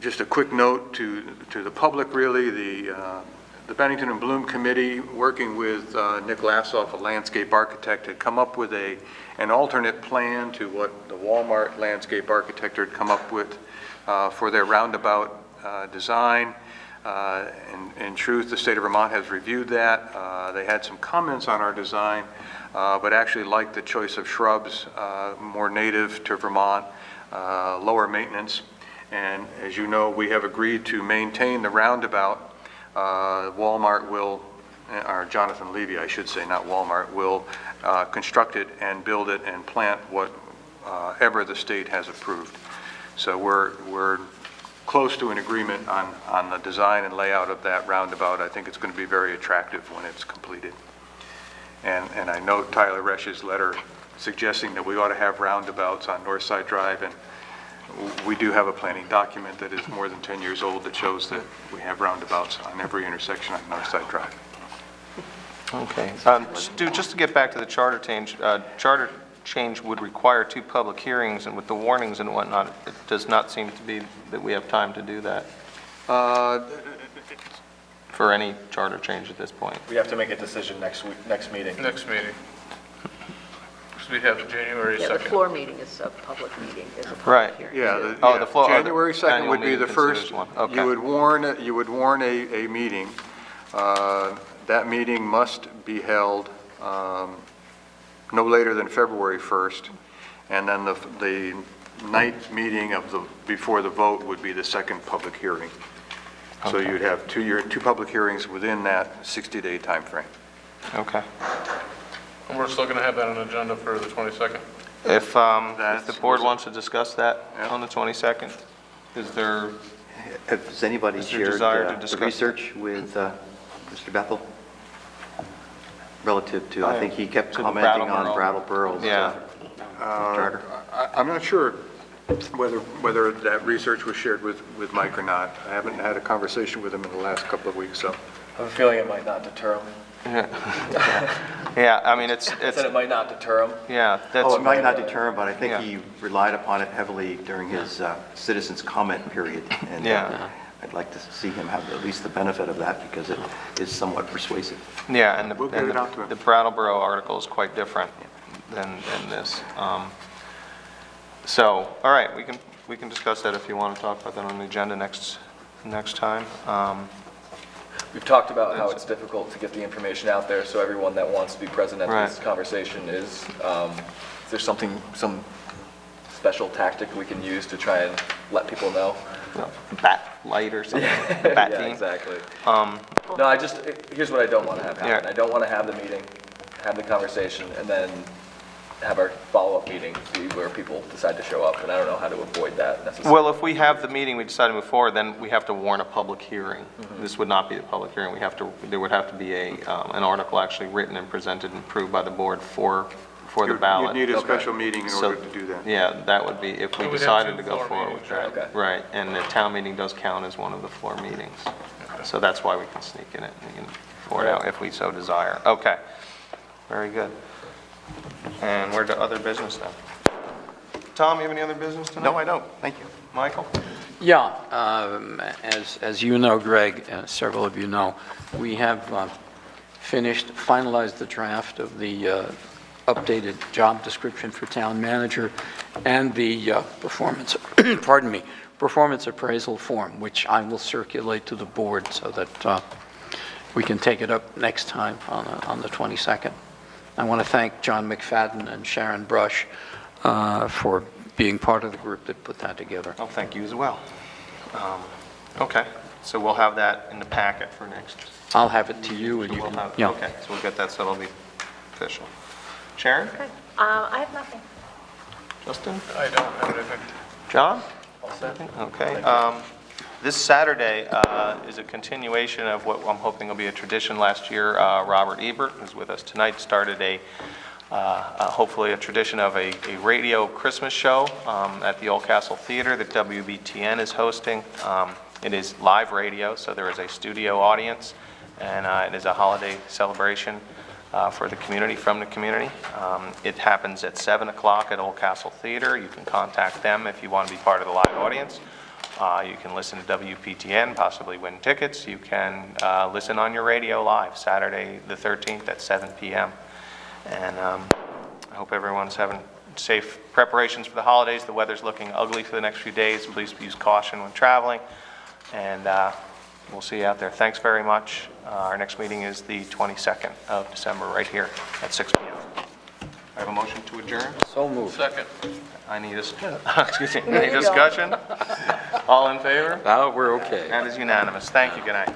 just a quick note to the public, really, the Bennington and Bloom Committee, working with Nick Lassoff, a landscape architect, had come up with an alternate plan to what the Walmart landscape architect had come up with for their roundabout design. In truth, the state of Vermont has reviewed that. They had some comments on our design, but actually liked the choice of shrubs, more native to Vermont, lower maintenance. And as you know, we have agreed to maintain the roundabout. Walmart will, or Jonathan Levy, I should say, not Walmart, will construct it and build it and plant whatever the state has approved. So we're close to an agreement on the design and layout of that roundabout. I think it's going to be very attractive when it's completed. And I note Tyler Resch's letter suggesting that we ought to have roundabouts on Northside Drive, and we do have a planning document that is more than 10 years old that shows that we have roundabouts on every intersection on Northside Drive. Okay. Stu, just to get back to the charter change would require 2 public hearings, and with the warnings and whatnot, it does not seem to be that we have time to do that for any charter change at this point. We have to make a decision next meeting. Next meeting. So we have January 2nd. Yeah, the floor meeting is a public meeting, is a public Right. hearing. Yeah, the floor. January 2nd annual would be meeting the considers first. one. Okay. You would warn a meeting. That meeting must be held no later than February 1st, and then the night meeting before the vote would be the second public hearing. So Okay. you'd have two public hearings within that 60-day time frame. Okay. And we're still going to have that on the agenda for the 22nd. If the board wants to discuss that on the 22nd, is there? Has anybody Is there shared desire to the discuss research with Mr. Bethel? Relative to, I think he kept To the commenting on Brattleboro. Brattleboro's Yeah. charter. I'm not sure whether that research was shared with Mike or not. I haven't had a conversation with him in the last couple of weeks, so. I have a feeling it might not deter him. Yeah, I mean, it's. I said it might not deter him. Yeah, that's. Oh, it might not deter him, but I think Yeah. he relied upon it heavily during his citizens' comment period. And Yeah. I'd like to see him have at least the benefit of that because it is somewhat persuasive. Yeah, and We'll get it out to him. the Brattleboro article is quite different than this. So, all right, we can discuss that if you want to talk about that on the agenda next time. We've talked about how it's difficult to get the information out there, so everyone that wants to be present at this Right. conversation is there some special tactic we can use to try and let people know? Bat light or something, the bat Yeah, team. exactly. No, here's what I don't want to have happen. Yeah. I don't want to have the meeting, have the conversation, and then have our follow-up meeting be where people decide to show up, and I don't know how to avoid that necessarily. Well, if we have the meeting, we decide to move forward, then we have to warn a public hearing. This would not be the public hearing. There would have to be an article actually written and presented and approved by the board for the ballot. You'd need a special meeting in So, order to do that. Yeah, that would be, if we We would have decided two to go floor forward with meetings, that. Right, and the town meeting does count as one of the floor meetings. So that's why we can sneak in it, we can forward out if we so desire. Okay, very good. And we're to other business now. Tom, you have any other business tonight? No, I don't. Thank you. Michael? Yeah, as you know, Greg, several of you know, we have finalized the draft of the updated job description for town manager and the performance, pardon me, performance appraisal form, which I will circulate to the board so that we can take it up next time on the 22nd. I want to thank John McFadden and Sharon Brush for being part of the group that put that together. Oh, thank you as well. Okay, so we'll have that in the packet for next. I'll have it to you, and So you we'll can, have, yeah. okay, so we'll get that, so it'll be official. Sharon? Okay. I have nothing. Justin? I don't have anything. John? Okay. This Saturday is a continuation of what I'm hoping will be a tradition last year. Robert Ebert, who's with us tonight, started hopefully a tradition of a radio Christmas show at the Old Castle Theater that WBTN is hosting. It is live radio, so there is a studio audience, and it is a holiday celebration for the community, from the community. It happens at 7 o'clock at Old Castle Theater. You can contact them if you want to be part of the live audience. You can listen to WPTN, possibly win tickets. You can listen on your radio live, Saturday the 13th at 7 p.m. And I hope everyone's having safe preparations for the holidays. The weather's looking ugly for the next few days. Please use caution when traveling. And we'll see you out there. Thanks very much. Our next meeting is the 22nd of December, right here at 6 p.m. I have a motion to adjourn. So moved. Second. I need excuse me, any discussion? All in favor? We're okay. That is unanimous. Thank you. Good night.